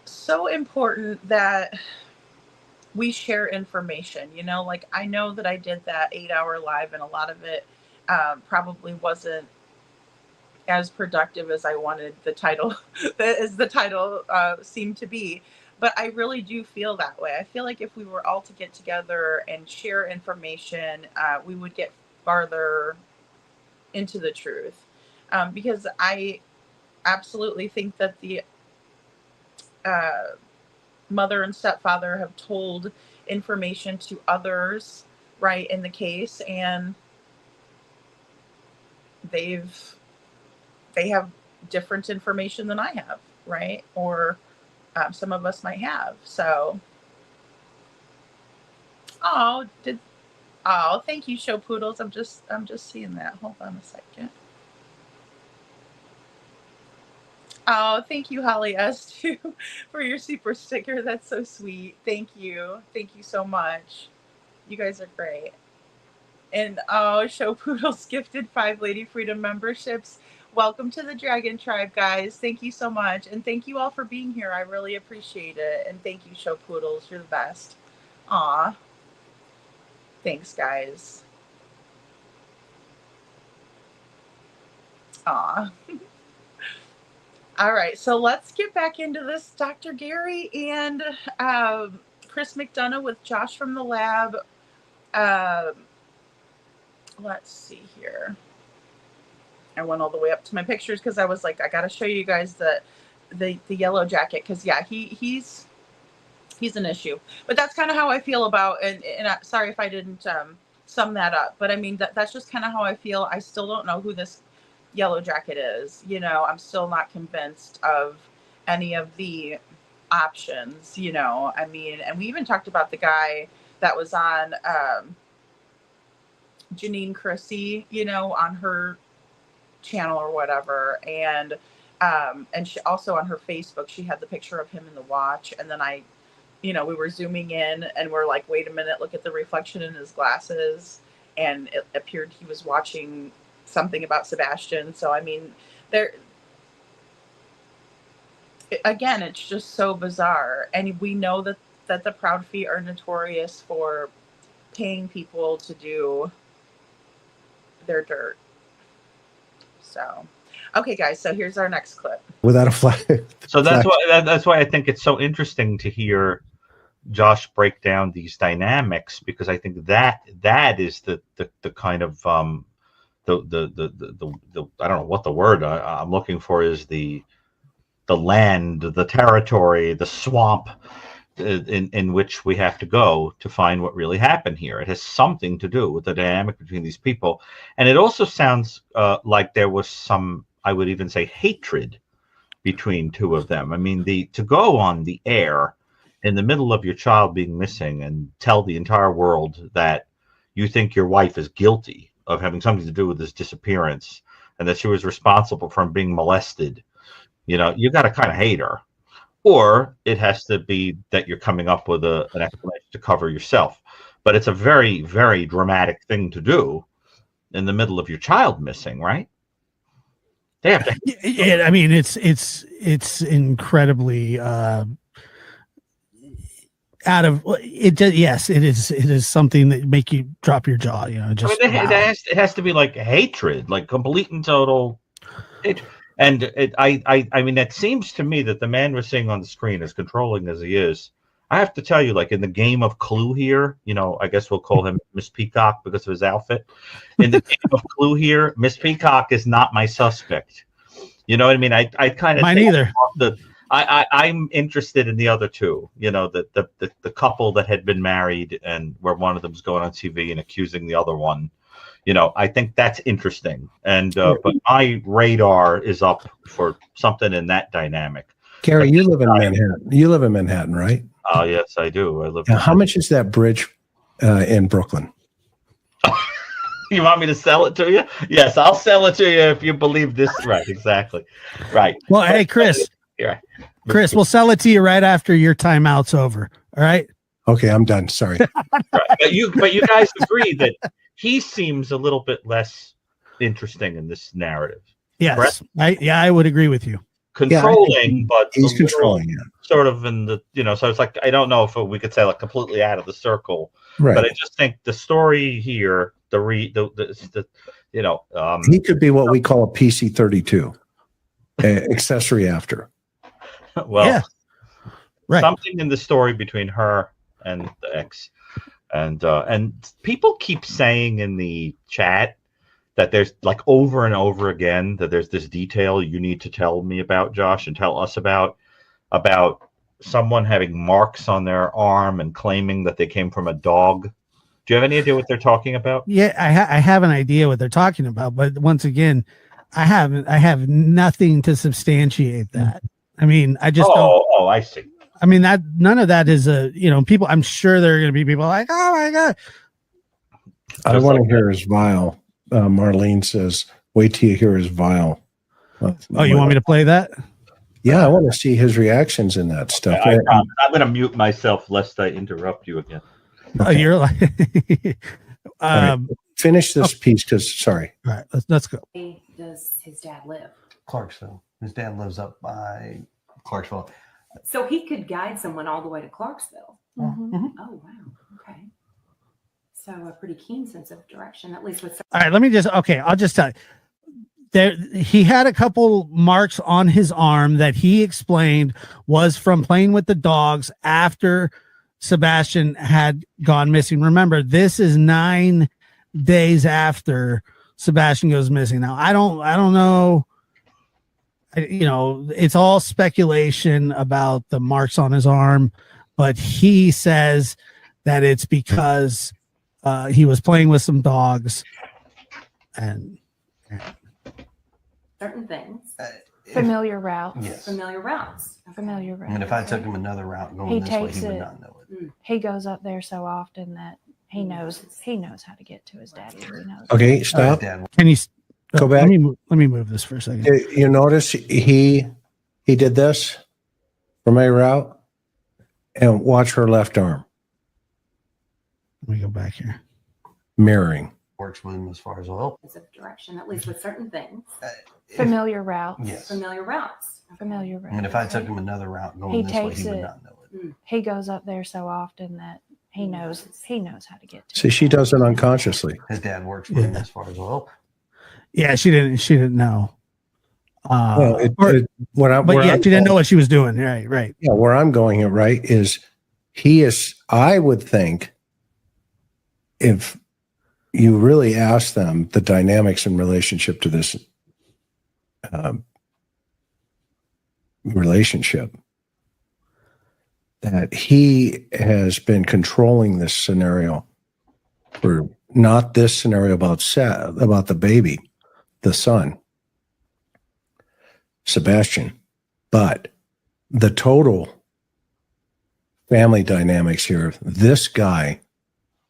so important that we share information, like I know that I did that 8-hour live, and a lot of it probably wasn't as productive as I wanted the title seemed to be, but I really do feel that way. I feel like if we were all to get together and share information, we would get farther into the truth, because I absolutely think that the mother and stepfather have told information to others, right, in the case, and they have different information than I have, right? Or some of us might have. So, thank you, Show Poodles. I'm just seeing that. Hold on a second. Oh, thank you, Holly S, too, for your super sticker. That's so sweet. Thank you. Thank you so much. You guys are great. And Show Poodles gifted 5 Lady Freedom memberships. Welcome to the Dragon Tribe, guys. Thank you so much. And thank you all for being here. I really appreciate it. And thank you, Show Poodles. You're the best. Aw. Thanks, guys. Aw. All right, so let's get back into this. Dr. Gary and Chris McDonough with Josh from the lab. Let's see here. I went all the way up to my pictures because I was like, I got to show you guys the yellow jacket, because yeah, he's an issue. But that's kind of how I feel about, and sorry if I didn't sum that up, but I mean that's just kind of how I feel. I still don't know who this yellow jacket is. You know, I'm still not convinced of any of the options. You know, I mean, and we even talked about the guy that was on Janine Chrissy, you know, on her channel or whatever, and she also on her Facebook, she had the picture of him in the watch, and then we were zooming in and we're like, wait a minute, look at the reflection in his glasses, and it appeared he was watching something about Sebastian. So I mean, again, it's just so bizarre, and we know that the Proud Feet are notorious for paying people to do their dirt. So, okay, guys. So here's our next clip. Without a flag. So that's why I think it's so interesting to hear Josh break down these dynamics, because I think that is the kind of the I don't know what the word I'm looking for is, the land, the territory, the swamp in which we have to go to find what really happened here. It has something to do with the dynamic between these people. And it also sounds like there was some, I would even say, hatred between two of them. I mean, to go on the air in the middle of your child being missing and tell the entire world that you think your wife is guilty of having something to do with his disappearance and that she was responsible for him being molested, you got to kind of hate her. Or it has to be that you're coming up with an explanation to cover yourself. But it's a very, very dramatic thing to do in the middle of your child missing, right? They have to. I mean, it's incredibly out of it. Yes, it is something that make you drop your jaw. Just it has to be like hatred, like complete and total hatred. And I mean, it seems to me that the man we're seeing on the screen, as controlling as he is, I have to tell you, like in the game of Clue here, I guess we'll call him Miss Peacock because of his outfit. In the game of Clue here, Miss Peacock is not my suspect. You know what I mean? I kind of mine either. I'm interested in the other two. The couple that had been married and where one of them's going on TV and accusing the other one. I think that's interesting, and but my radar is up for something in that dynamic. Gary, you live in Manhattan. You live in Manhattan, right? Oh, yes, I do. I live. Now, how much is that bridge in Brooklyn? You want me to sell it to you? Yes, I'll sell it to you if you believe this. Right, exactly. Right. Well, hey, Chris. Yeah. Chris, we'll sell it to you right after your timeout's over. All right. Okay, I'm done. Sorry. Right. But you guys agree that he seems a little bit less interesting in this narrative. Yes, I would agree with you. Controlling, but he's controlling, sort of in the so it's like I don't know if we could say like completely out of the circle, right? But I just think the story here, he could be what we call a PC-32, accessory after. Well, yeah. Right. Something in the story between her and the ex. And people keep saying in the chat that there's like over and over again that there's this detail you need to tell me about, Josh, and tell us about someone having marks on their arm and claiming that they came from a dog. Do you have any idea what they're talking about? Yeah, I have an idea what they're talking about, but once again, I have nothing to substantiate that. I mean, I just don't. Oh, I see. I mean, that none of that is people. I'm sure there are going to be people like, oh my god. I want to hear his vial. Marlene says, "Wait till you hear his vial." Oh, you want me to play that? Yeah, I want to see his reactions in that stuff. I'm going to mute myself lest I interrupt you again. Oh, you're like, right. Finish this piece because sorry. All right, let's go. Where does his dad live? Clarksville. His dad lives up by Clarksville. So he could guide someone all the way to Clarksville. Mm-hmm. Oh wow. Okay. So a pretty keen sense of direction, at least with. All right, I'll just tell you. There, he had a couple marks on his arm that he explained was from playing with the dogs after Sebastian had gone missing. Remember, this is 9 days after Sebastian goes missing. Now, I don't know. It's all speculation about the marks on his arm, but he says that it's because he was playing with some dogs and certain things. Familiar routes. Yes. Familiar routes. Familiar routes. And if I took him another route going He this way, takes he would it. not know it. He goes up there so often that he knows how to get to his daddy. He knows. Okay, stop. Can you Go back. Let me move this for a second. You notice he did this from a route, and watch her left arm Let me go back here. mirroring. Works with him as far as well. Sense of direction, at least with certain things. Familiar routes. Yes. Familiar routes. Familiar routes. And if I took him another route going He this way, takes he would it. not know it. He goes up there so often that he knows how to get to. See, she does it unconsciously. His dad works with him as far as well. Yeah, she didn't know. Well, she didn't know what she was doing. Right. Yeah, where I'm going here, right, is I would think if you really ask them the dynamics in relationship to this relationship, that he has been controlling this scenario for not this scenario about the baby, the son, Sebastian, but the total family dynamics here. This guy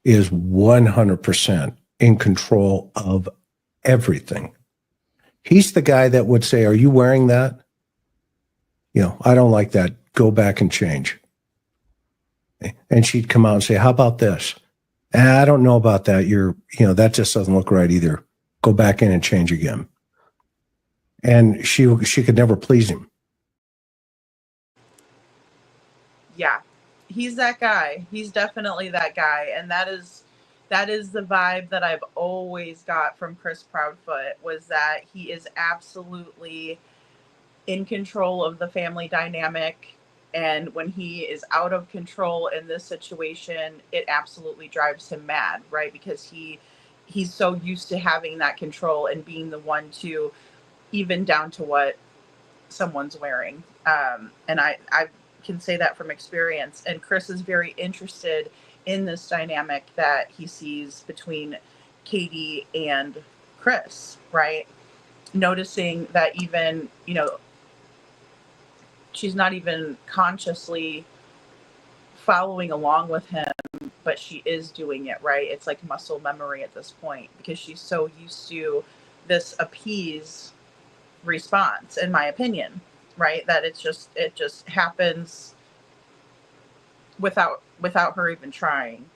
is 100% in control of everything. He's the guy that would say, "Are you wearing that? I don't like that. Go back and change." And she'd come out and say, "How about this? I don't know about that. That just doesn't look right either. Go back in and change again." And she could never please him. Yeah, he's that guy. He's definitely that guy. And that is the vibe that I've always got from Chris Proudfoot, was that he is absolutely in control of the family dynamic. And when he is out of control in this situation, it absolutely drives him mad, right? Because he's so used to having that control and being the one to, even down to what someone's wearing. And I can say that from experience. And Chris is very interested in this dynamic that he sees between Katie and Chris, right? Noticing that even, she's not even consciously following along with him, but she is doing it, right? It's like muscle memory at this point, because she's so used to this appease response, in my opinion, right? That it just happens without her even trying.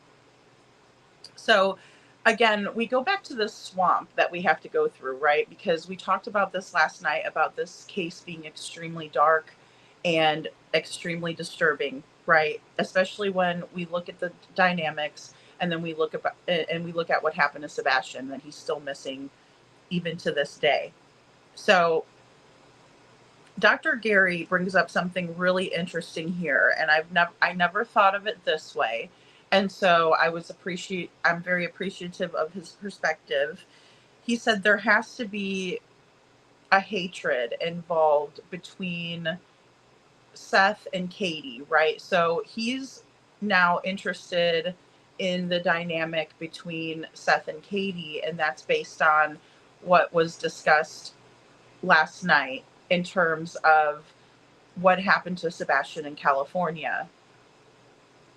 So again, we go back to this swamp that we have to go through, right? Because we talked about this last night, about this case being extremely dark and extremely disturbing, right? Especially when we look at the dynamics, and then we look at what happened to Sebastian, that he's still missing even to this day. So Dr. Gary brings up something really interesting here, and I never thought of it this way. And so I'm very appreciative of his perspective. He said there has to be a hatred involved between Seth and Katie, right? So he's now interested in the dynamic between Seth and Katie, and that's based on what was discussed last night in terms of what happened to Sebastian in California.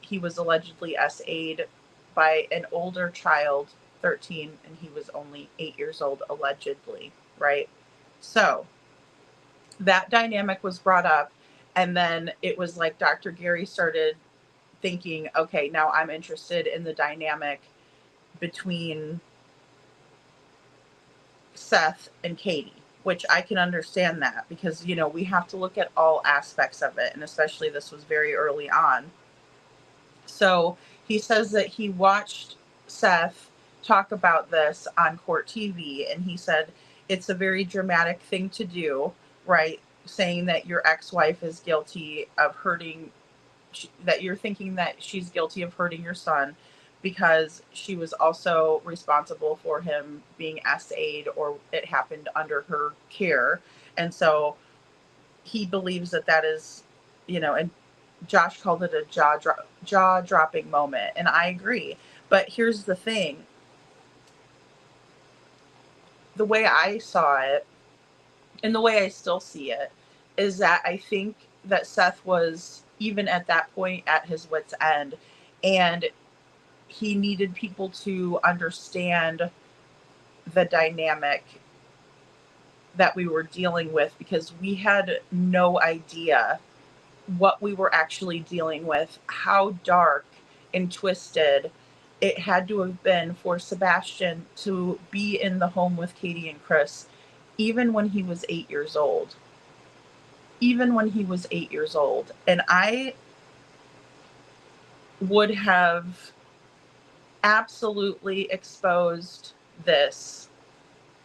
He was allegedly SA'd by an older child, 13, and he was only 8 years old, allegedly, right? So that dynamic was brought up, and then it was like Dr. Gary started thinking, okay, now I'm interested in the dynamic between Seth and Katie, which I can understand that because, you know, we have to look at all aspects of it. And especially this was very early on. So he says that he watched Seth talk about this on Court TV. And he said, it's a very dramatic thing to do, right? Saying that your ex-wife is guilty of hurting, that you're thinking that she's guilty of hurting your son because she was also responsible for him being SA'd, or it happened under her care. And so he believes that that is, you know, and Josh called it a jaw dropping moment. And I agree. But here's the thing. The way I saw it, and the way I still see it, is that I think that Seth was, even at that point, at his wit's end. And he needed people to understand the dynamic that we were dealing with, because we had no idea what we were actually dealing with, how dark and twisted it had to have been for Sebastian to be in the home with Katie and Chris, even when he was 8 years old. Even when he was 8 years old. And I would have absolutely exposed this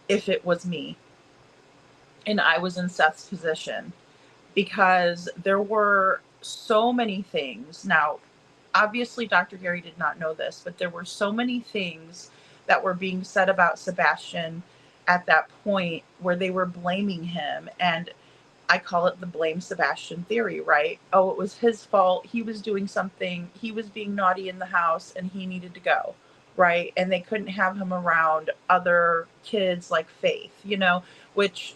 if it was me and I was in Seth's position, because there were so many things. Now, obviously, Dr. Gary did not know this, but there were so many things that were being said about Sebastian at that point where they were blaming him. And I call it the blame Sebastian theory, right? Oh, it was his fault. He was doing something. He was being naughty in the house and he needed to go, right? And they couldn't have him around other kids like Faith, you know, which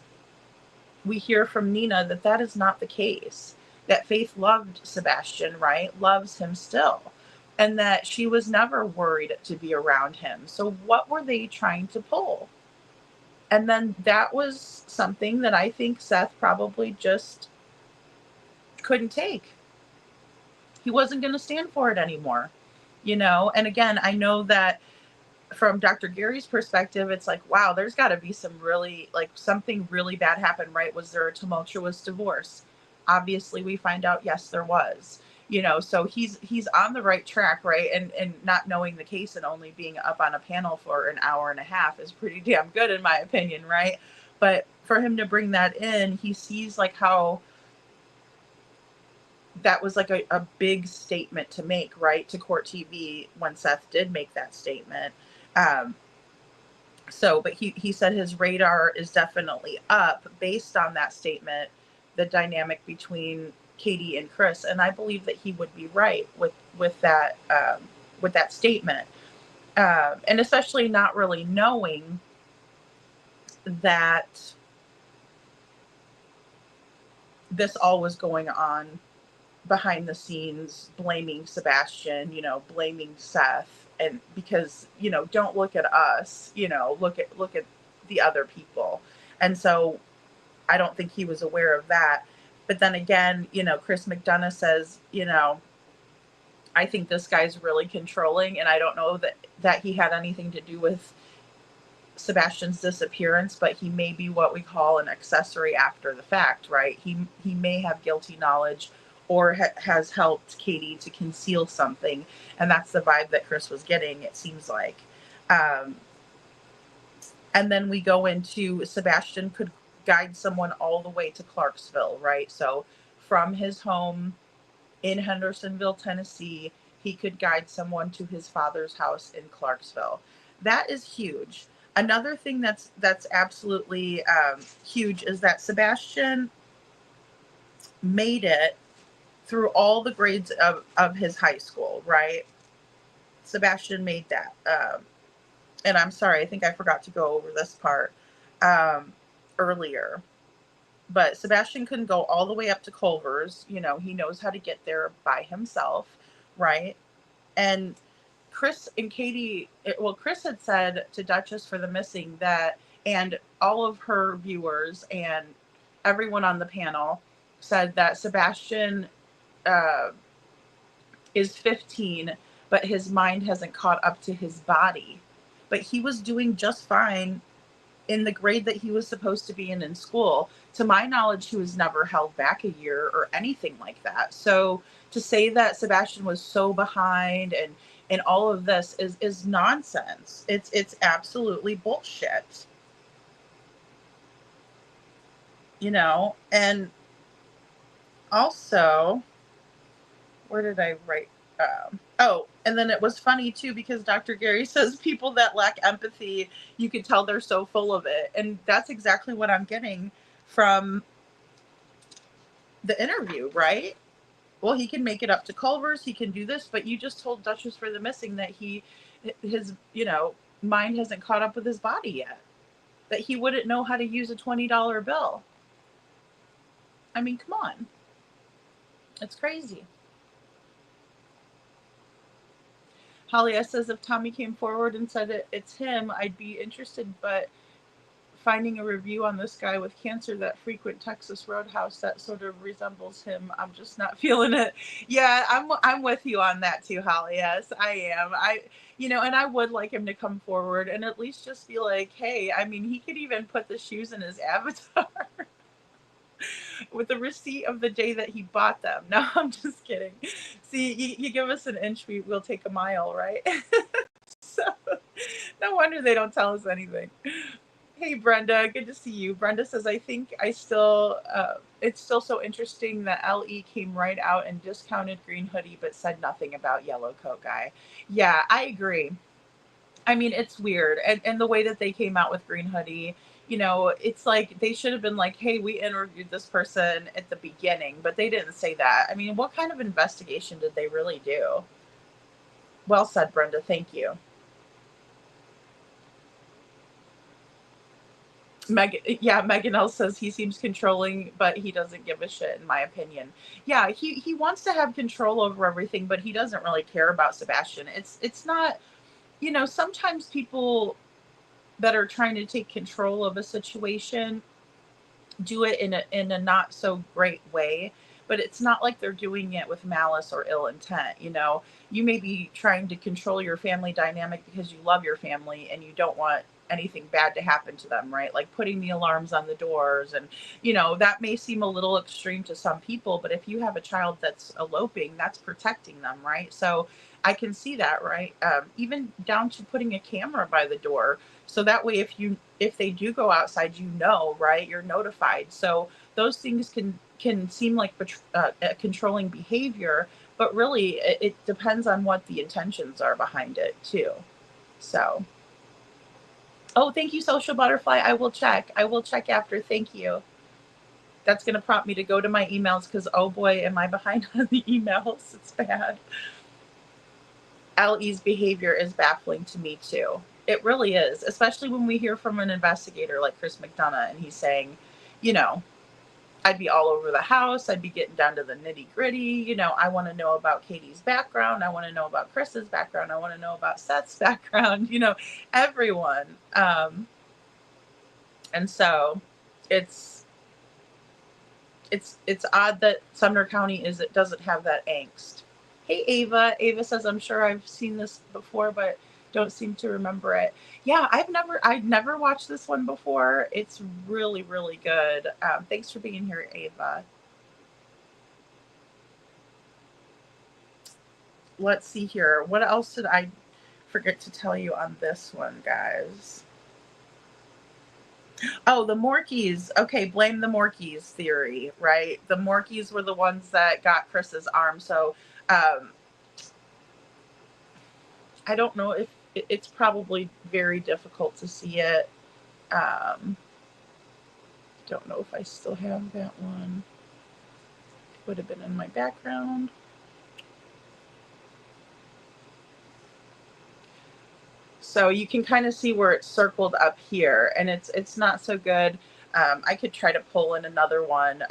we hear from Nina that that is not the case. That Faith loved Sebastian, right? Loves him still. And that she was never worried to be around him. So what were they trying to pull? And then that was something that I think Seth probably just couldn't take. He wasn't going to stand for it anymore, you know? And again, I know that from Dr. Gary's perspective, it's like, wow, there's got to be some really, like, something really bad happened, right? Was there a tumultuous divorce? Obviously, we find out, yes, there was. You know, so he's on the right track, right? And not knowing the case and only being up on a panel for an hour and a half is pretty damn good, in my opinion, right? But for him to bring that in, he sees like how that was like a big statement to make, right? To Court TV when Seth did make that statement. But he said his radar is definitely up based on that statement, the dynamic between Katie and Chris, and I believe that he would be right with that statement, and especially not really knowing that this all was going on behind the scenes, blaming Sebastian, you know, blaming Seth, and because, you know, don't look at us, you know, look at the other people, and so I don't think he was aware of that. But then again, you know, Chris McDonough says, you know, I think this guy's really controlling, and I don't know that he had anything to do with Sebastian's disappearance, but he may be what we call an accessory after the fact, right? He may have guilty knowledge or has helped Katie to conceal something, and that's the vibe that Chris was getting, it seems like. And then we go into Sebastian could guide someone all the way to Clarksville, right? So from his home in Hendersonville, Tennessee, he could guide someone to his father's house in Clarksville. That is huge. Another thing that's absolutely huge is that Sebastian made it through all the grades of his high school, right? Sebastian made that. And I'm sorry, I think I forgot to go over this part earlier. But Sebastian couldn't go all the way up to Culver's. You know, he knows how to get there by himself, right? And Chris and Katie, Chris had said to Duchess for the Missing that, and all of her viewers and everyone on the panel said that Sebastian is 15, but his mind hasn't caught up to his body. But he was doing just fine in the grade that he was supposed to be in school. To my knowledge, he was never held back a year or anything like that. So to say that Sebastian was so behind and all of this is nonsense. It's absolutely bullshit. You know, and also, where did I write? And then it was funny too, because Dr. Gary says people that lack empathy, you can tell they're so full of it. And that's exactly what I'm getting from the interview, right? Well, he can make it up to Culver's, he can do this, but you just told Duchess for the Missing that his mind hasn't caught up with his body yet. That he wouldn't know how to use a $20 bill. I mean, come on. It's crazy. Holly S. says, if Tommy came forward and said it's him, I'd be interested, but finding a review on this guy with cancer that frequent Texas Roadhouse that sort of resembles him, I'm just not feeling it. Yeah, I'm with you on that too, Holly. Yes, I am. And I would like him to come forward and at least just be like, hey, I mean, he could even put the shoes in his avatar. With the receipt of the day that he bought them. No, I'm just kidding. See, you give us an inch, we'll take a mile, right? So, no wonder they don't tell us anything. Hey, Brenda, good to see you. Brenda says, I think it's still so interesting that LE came right out and discounted Green Hoodie, but said nothing about Yellow Coat Guy. Yeah, I agree. I mean, it's weird. And the way that they came out with Green Hoodie, it's like they should have been like, hey, we interviewed this person at the beginning, but they didn't say that. I mean, what kind of investigation did they really do? Well said, Brenda. Thank you. Megan L says he seems controlling, but he doesn't give a shit, in my opinion. Yeah, he wants to have control over everything, but he doesn't really care about Sebastian. It's not, sometimes people that are trying to take control of a situation do it in a not so great way, but it's not like they're doing it with malice or ill intent. You may be trying to control your family dynamic because you love your family and you don't want anything bad to happen to them, right? Like putting the alarms on the doors, and that may seem a little extreme to some people, but if you have a child that's eloping, that's protecting them, right? So I can see that, right? Even down to putting a camera by the door, so that way if they do go outside, right, you're notified. So those things can seem like a controlling behavior, but really it depends on what the intentions are behind it too. So, oh, thank you, Social Butterfly. I will check after. Thank you. That's going to prompt me to go to my emails because, oh boy, am I behind on the emails. It's bad. LE's behavior is baffling to me too. It really is, especially when we hear from an investigator like Chris McDonough and he's saying, I'd be all over the house. I'd be getting down to the nitty gritty. I want to know about Katie's background. I want to know about Chris's background. I want to know about Seth's background, everyone. And so it's odd that Sumner County doesn't have that angst. Hey, Ava. Ava says, I'm sure I've seen this before, but don't seem to remember it. Yeah, I'd never watched this one before. It's really, really good. Thanks for being here, Ava. Let's see here. What else did I forget to tell you on this one, guys? Oh, the Morkies. Okay, blame the Morkies theory, right? The Morkies were the ones that got Chris's arm. So I don't know if it's probably very difficult to see it. Don't know if I still have that one. would have been in my background. So you can kind of see where it's circled up here, and it's not so good. I could try to pull in another one.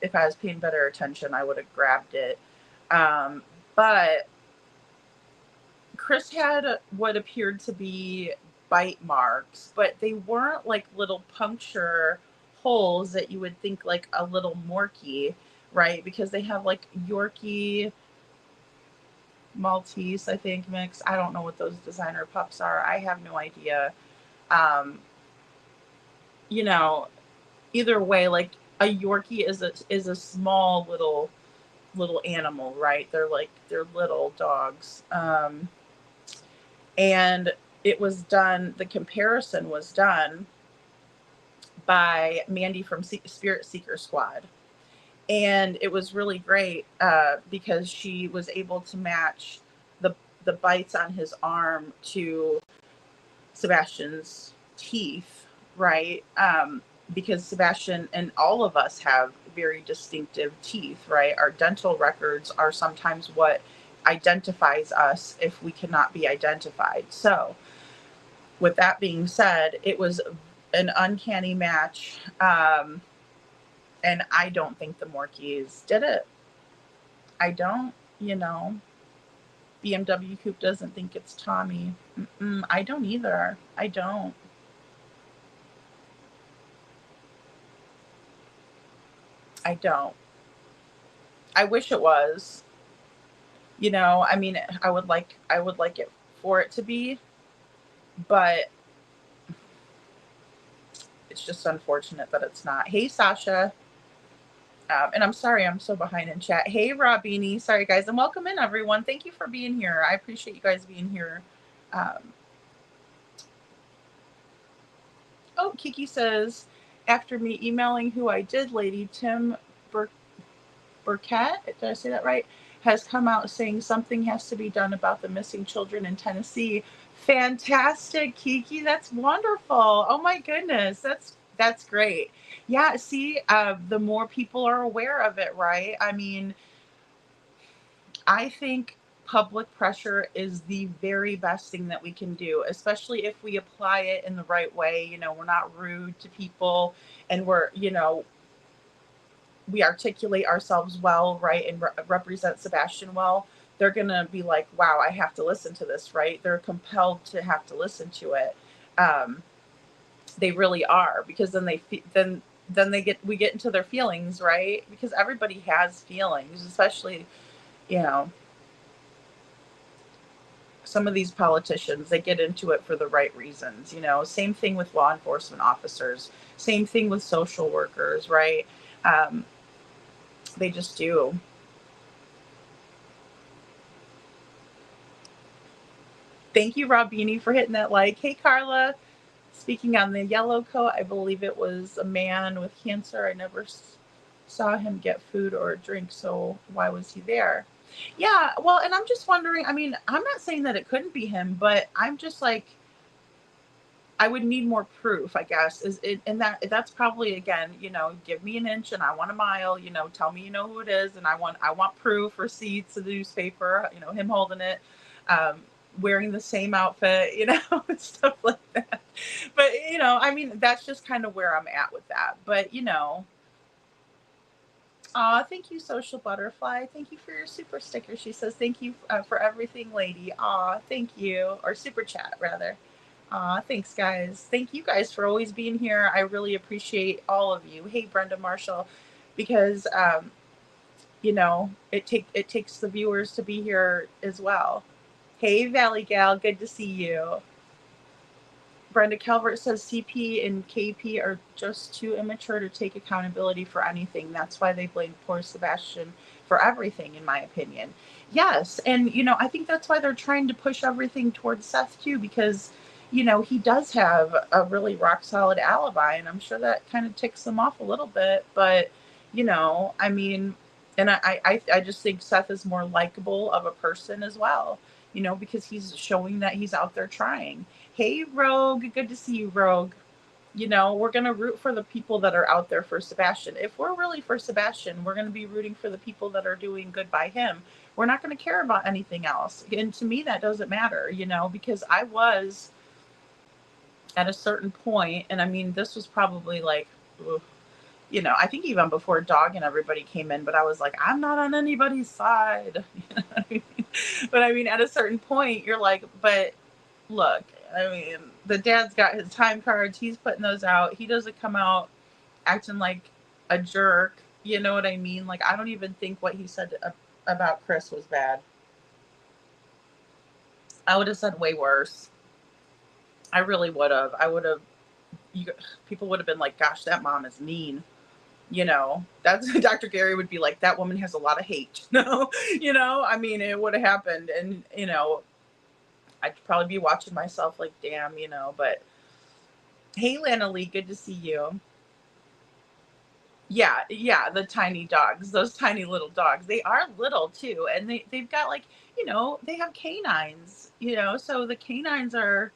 If I was paying better attention, I would have grabbed it. But Chris had what appeared to be bite marks, but they weren't like little puncture holes that you would think like a little Morkie, right? Because they have like Yorkie, Maltese, I think, mix. I don't know what those designer pups are. I have no idea. You know, either way, like a Yorkie is a small little animal, right? They're little dogs. And it was done, the comparison was done by Mandy from Spirit Seeker Squad. And it was really great because she was able to match the bites on his arm to Sebastian's teeth, right? Because Sebastian and all of us have very distinctive teeth, right? Our dental records are sometimes what identifies us if we cannot be identified. So, with that being said, it was an uncanny match. And I don't think the Morkies did it. I don't, BMW Coupe doesn't think it's Tommy. I don't either. I don't. I don't. I wish it was. I mean, I would like it for it to be, but it's just unfortunate that it's not. Hey, Sasha. And I'm sorry I'm so behind in chat. Hey, Robini. Sorry, guys. And welcome in, everyone. Thank you for being here. I appreciate you guys being here. Oh, Kiki says, after me emailing who I did, Lady Tim Burkett, did I say that right, has come out saying something has to be done about the missing children in Tennessee. Fantastic, Kiki. That's wonderful. Oh, my goodness. That's great. Yeah, see, the more people are aware of it, right? I mean, I think public pressure is the very best thing that we can do, especially if we apply it in the right way. We're not rude to people, and we articulate ourselves well, right? And represent Sebastian well. They're going to be like, wow, I have to listen to this, right? They're compelled to have to listen to it. They really are, because then we get into their feelings, right? Because everybody has feelings, especially, some of these politicians, they get into it for the right reasons. Same thing with law enforcement officers, same thing with social workers, right? They just do. Thank you, Robini, for hitting that like. Hey, Carla. Speaking on the yellow coat, I believe it was a man with cancer. I never saw him get food or a drink, so why was he there? Yeah, well, and I'm just wondering, I mean, I'm not saying that it couldn't be him, but I'm just like, I would need more proof, I guess. And that's probably, again, give me an inch and I want a mile, tell me who it is, and I want proof, receipts, the newspaper, him holding it, wearing the same outfit, stuff like that. But, I mean, that's just kind of where I'm at with that. But, thank you, Social Butterfly. Thank you for your super sticker. She says, thank you for everything, lady. Thank you. Or super chat, rather. Thanks, guys. Thank you guys for always being here. I really appreciate all of you. Hey, Brenda Marshall, because, it takes the viewers to be here as well. Hey, Valley Gal, good to see you. Brenda Calvert says CP and KP are just too immature to take accountability for anything. That's why they blame poor Sebastian for everything, in my opinion. Yes, and, I think that's why they're trying to push everything towards Seth, too, because, he does have a really rock-solid alibi, and I'm sure that kind of ticks them off a little bit. But, I mean, and I just think Seth is more likable of a person as well, because he's showing that he's out there trying. Hey, Rogue. Good to see you, Rogue. You know, we're going to root for the people that are out there for Sebastian. If we're really for Sebastian, we're going to be rooting for the people that are doing good by him. We're not going to care about anything else. And to me, that doesn't matter, you know, because I was at a certain point, and I mean, this was probably like, you know, I think even before Dog and everybody came in, but I was like, I'm not on anybody's side. You know what I mean? But I mean, at a certain point, you're like, but look, I mean, the dad's got his time cards. He's putting those out. He doesn't come out acting like a jerk. You know what I mean? Like, I don't even think what he said about Chris was bad. I would have said way worse. I really would have. I would have, people would have been like, gosh, that mom is mean. You know, that's Dr. Gary would be like, that woman has a lot of hate. No, you know, I mean, it would have happened. And, you know, I'd probably be watching myself like, damn, you know, but hey, Lana Lee, good to see you. Yeah, yeah, the tiny dogs, those tiny little dogs. They are little too. And they've got like, you know, they have canines, you know, so the canines are,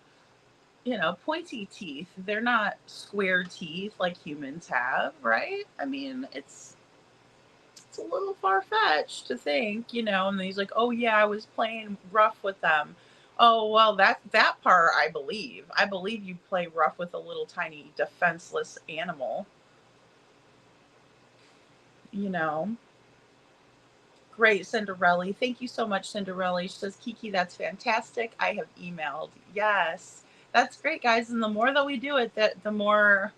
you know, pointy teeth. They're not square teeth like humans have, right? I mean, it's a little far-fetched to think, you know, and he's like, oh yeah, I was playing rough with them. Oh, well, that part I believe. I believe you play rough with a little tiny defenseless animal. You know. Great, Cinderella. Thank you so much, Cinderella. She says, Kiki, that's fantastic. I have emailed. Yes. That's great, guys. And the more that we do it, the more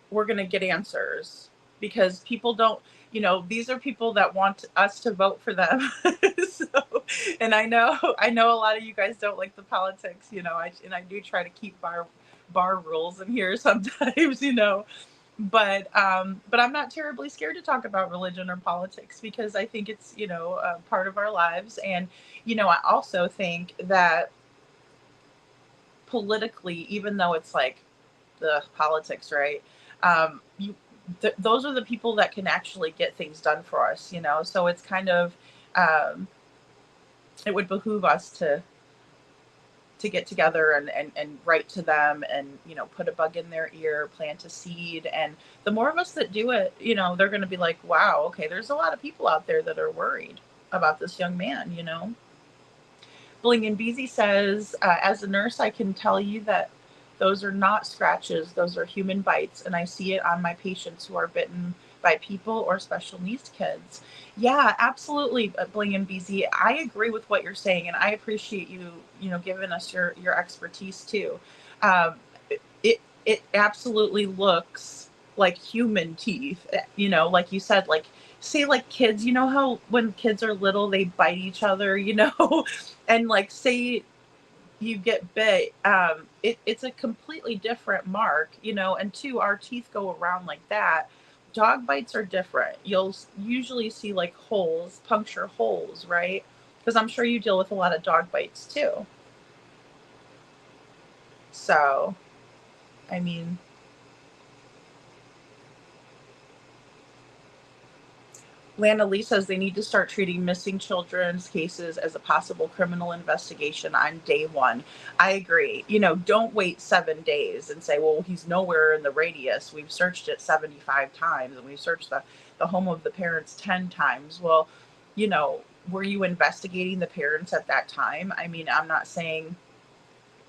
we're going to get answers, because people don't, you know, these are people that want us to vote for them. So, and I know a lot of you guys don't like the politics, you know, I do try to keep bar rules in here sometimes, you know, but I'm not terribly scared to talk about religion or politics, because I think it's, you know, part of our lives. And, you know, I also think that politically, even though it's like the politics, right? Those are the people that can actually get things done for us, you know? So it's kind of, it would behoove us to get together and write to them and, you know, put a bug in their ear, plant a seed. And the more of us that do it, you know, they're going to be like, wow, okay, there's a lot of people out there that are worried about this young man, you know? Bling and Beezy says, as a nurse, I can tell you that those are not scratches. Those are human bites. And I see it on my patients who are bitten by people or special needs kids. Yeah, absolutely, Bling and Beezy. I agree with what you're saying. And I appreciate you, you know, giving us your expertise too. It absolutely looks like human teeth, you know, like you said, like, say like kids, you know how when kids are little, they bite each other, you know, and like, say you get bit, it's a completely different mark, you know, and two, our teeth go around like that. Dog bites are different. You'll usually see like holes, puncture holes, right? Because I'm sure you deal with a lot of dog bites too. So, I mean, Lana Lee says they need to start treating missing children's cases as a possible criminal investigation on day one. I agree. You know, don't wait 7 days and say, well, he's nowhere in the radius. We've searched it 75 times and we've searched the home of the parents 10 times. Well, you know, were you investigating the parents at that time? I mean, I'm not saying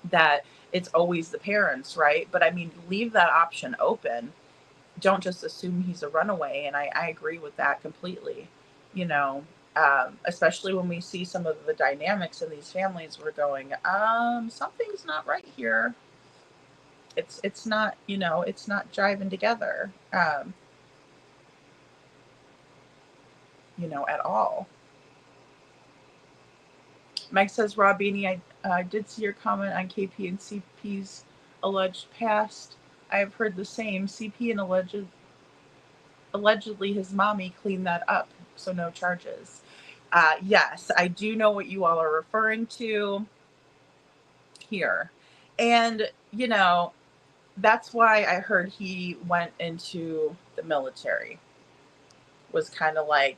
that it's always the parents, right? But I mean, leave that option open. Don't just assume he's a runaway. And I agree with that completely, you know, especially when we see some of the dynamics in these families, we're going, something's not right here. It's not, you know, it's not jiving together, you know, at all. Mike says, Rob Beanie, I did see your comment on KP and CP's alleged past. I have heard the same. CP and allegedly his mommy cleaned that up, so no charges. Yes, I do know what you all are referring to here. And, you know, that's why I heard he went into the military. Was kind of like,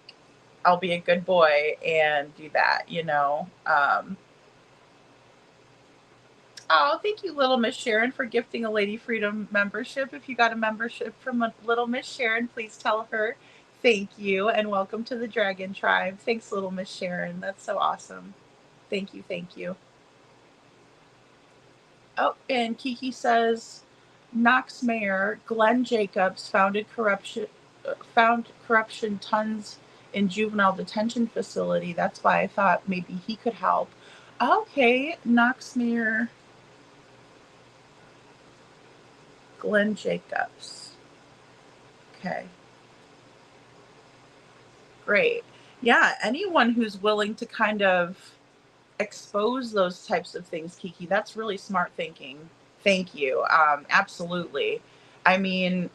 I'll be a good boy and do that, you know. Oh, thank you, Little Miss Sharon, for gifting a Lady Freedom membership. If you got a membership from Little Miss Sharon, please tell her thank you and welcome to the Dragon Tribe. Thanks, Little Miss Sharon. That's so awesome. Thank you, thank you. Oh, and Kiki says, Knox Mayor Glenn Jacobs found corruption tons in juvenile detention facility. That's why I thought maybe he could help. Okay, Knox Mayor Glenn Jacobs. Okay. Great. Yeah, anyone who's willing to kind of expose those types of things, Kiki, that's really smart thinking. Thank you. Absolutely. I mean,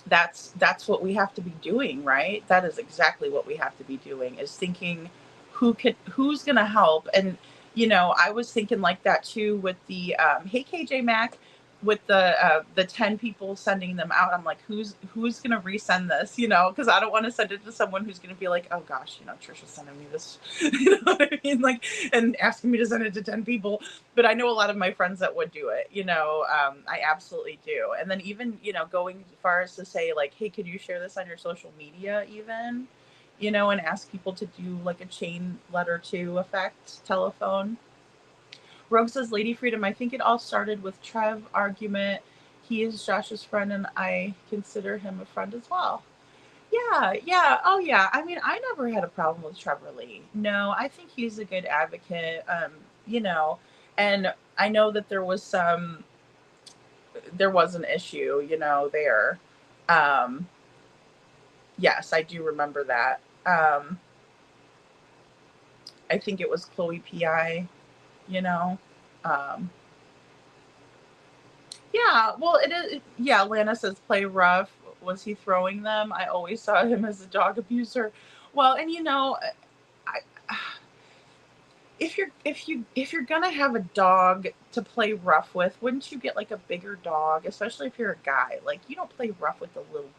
that's what we have to be doing, right? That is exactly what we have to be doing, is thinking who's going to help. And I was thinking like that too with the hey KJ Mac, with the 10 people sending them out. I'm like, who's going to resend this, because I don't want to send it to someone who's going to be like, oh gosh, Trisha's sending me this, you know what I mean, like, and asking me to send it to 10 people. But I know a lot of my friends that would do it, I absolutely do. And then even going as far as to say like, hey, could you share this on your social media even, and ask people to do like a chain letter to effect telephone. Rogue says, Lady Freedom, I think it all started with Trev argument. He is Josh's friend, and I consider him a friend as well. Yeah. Oh, yeah. I mean, I never had a problem with Trevor Lee. No, I think he's a good advocate, and I know that there was an issue, there. Yes, I do remember that. I think it was Chloe P.I., yeah, well, it is. Yeah, Lana says play rough. Was he throwing them? I always saw him as a dog abuser. Well, and if you're gonna have a dog to play rough with, wouldn't you get like a bigger dog? Especially if you're a guy, like you don't play rough with the little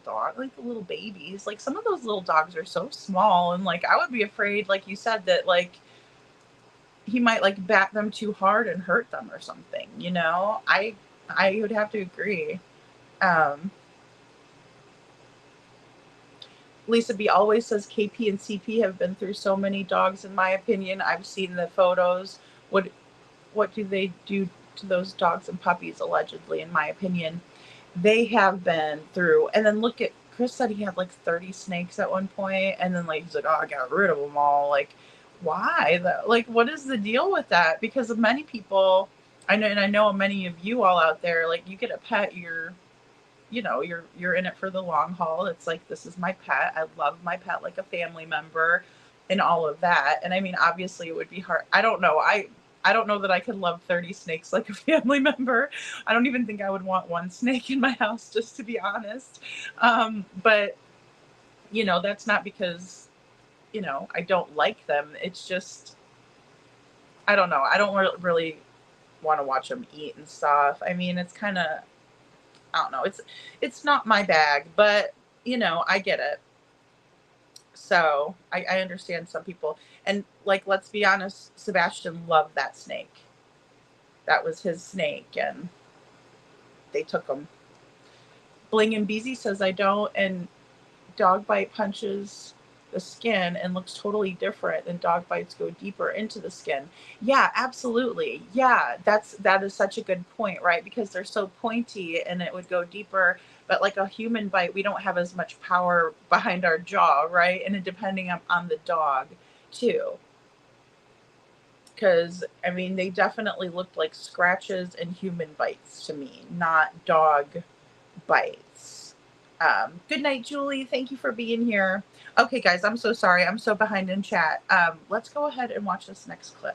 dog, like the little babies. Like some of those little dogs are so small, and like I would be afraid, like you said, that like he might like bat them too hard and hurt them or something, I would have to agree. Lisa B always says KP and CP have been through so many dogs, in my opinion. I've seen the photos. What do they do to those dogs and puppies, allegedly, in my opinion? They have been through. And then look at, Chris said he had like 30 snakes at one point, and then like he's like, oh, I got rid of them all. Like, why? Like, what is the deal with that? Because of many people, I know many of you all out there, like you get a pet, you're in it for the long haul. It's like, this is my pet. I love my pet like a family member and all of that. And I mean, obviously it would be hard. I don't know. I don't know that I could love 30 snakes like a family member. I don't even think I would want one snake in my house, just to be honest. But that's not because, I don't like them. It's just, I don't know. I don't really want to watch them eat and stuff. I mean, it's kind of, I don't know. It's not my bag, but I get it. So I understand some people, and like, let's be honest, Sebastian loved that snake. That was his snake, and they took him. Bling and Beezy says, I don't, and dog bite punches the skin and looks totally different, and dog bites go deeper into the skin. Yeah, absolutely. Yeah, that is such a good point, right? Because they're so pointy and it would go deeper. But like a human bite, we don't have as much power behind our jaw, right? And depending on the dog too. Because I mean, they definitely looked like scratches and human bites to me, not dog bites. Good night, Julie. Thank you for being here. Okay, guys, I'm so sorry. I'm so behind in chat. Let's go ahead and watch this next clip.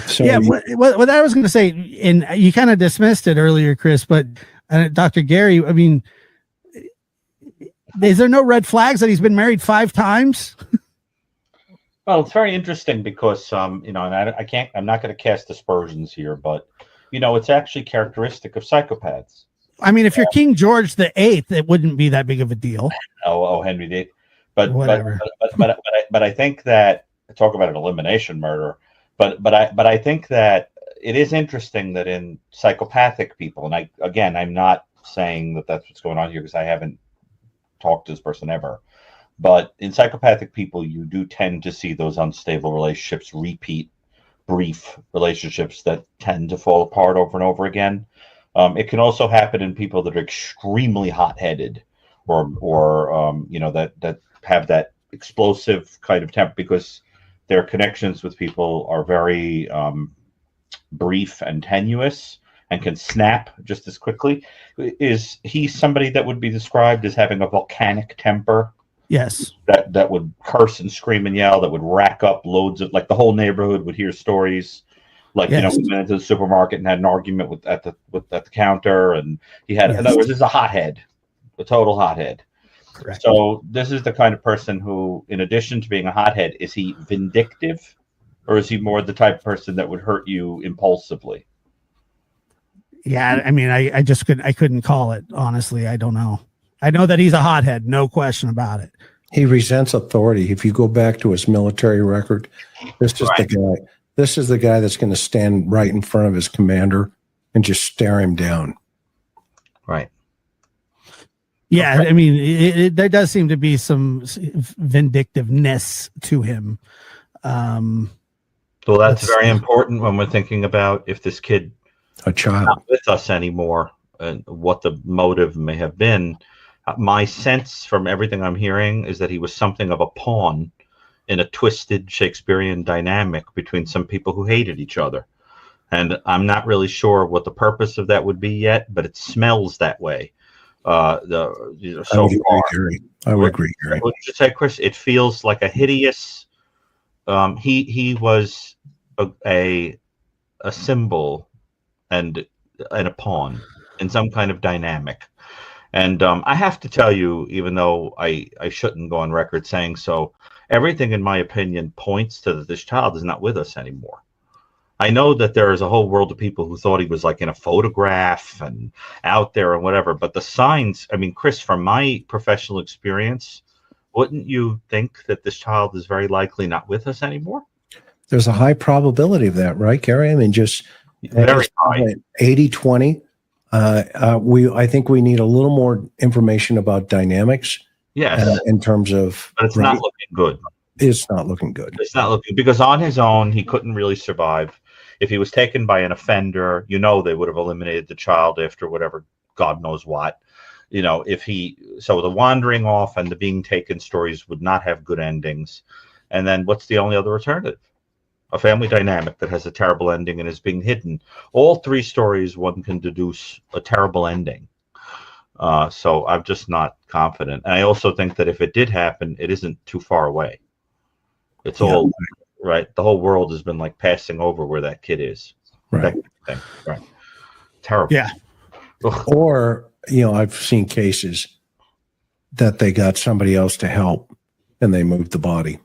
So yeah, what I was going to say, and you kind of dismissed it earlier, Chris, but Dr. Gary, I mean, is there no red flags that he's been married 5 times? Well, it's very interesting because, and I'm not going to cast aspersions here, but, it's actually characteristic of psychopaths. I mean, if you're King George VIII, it wouldn't be that big of a deal. Oh, Henry VIII. whatever. But I think that talk about an elimination murder. But I think that it is interesting that in psychopathic people, and I'm not saying that that's what's going on here because I haven't talked to this person ever. But in psychopathic people, you do tend to see those unstable relationships repeat, brief relationships that tend to fall apart over and over again. It can also happen in people that are extremely hot-headed, or that have that explosive kind of temper because their connections with people are very brief and tenuous and can snap just as quickly. Is he somebody that would be described as having a volcanic temper? Yes. That would curse and scream and yell, that would rack up loads of, like, the whole neighborhood would hear stories. Like, Yes. we went into the supermarket and had an argument at the counter, and he had, in other words, this is a hothead, a total hothead. Correct. So this is the kind of person who, in addition to being a hothead, is he vindictive, or is he more the type of person that would hurt you impulsively? Yeah, I mean, I couldn't call it, honestly. I don't know. I know that he's a hothead, no question about it. He resents authority. If you go back to his military record, this is the guy. This is the guy that's going to stand right in front of his commander and just stare him down. Right. Yeah, I mean, there does seem to be some vindictiveness to him. So that's very important when we're thinking about if this kid a child not with us anymore and what the motive may have been. My sense from everything I'm hearing is that he was something of a pawn in a twisted Shakespearean dynamic between some people who hated each other. And I'm not really sure what the purpose of that would be yet, but it smells that way. I would agree, Gary. What did you say, Chris? It feels like a hideous. He was a symbol and a pawn in some kind of dynamic. And I have to tell you, even though I shouldn't go on record saying so, everything in my opinion points to that this child is not with us anymore. I know that there is a whole world of people who thought he was like in a photograph and out there and whatever, but the signs, I mean, Chris, from my professional experience, wouldn't you think that this child is very likely not with us anymore? There's a high probability of that, right, Gary? I mean, just very high. 80-20. I think we need a little more information about dynamics. Yes. In terms of, but it's not looking good. It's not looking good. It's not looking, because on his own, he couldn't really survive. If he was taken by an offender, they would have eliminated the child after whatever, God knows what. So the wandering off and the being taken stories would not have good endings. And then what's the only other alternative? A family dynamic that has a terrible ending and is being hidden. All three stories, one can deduce a terrible ending. So I'm just not confident. And I also think that if it did happen, it isn't too far away. It's all right. The whole world has been like passing over where that kid is. Right. Right. Terrible. Yeah. Or, I've seen cases that they got somebody else to help and they moved the body.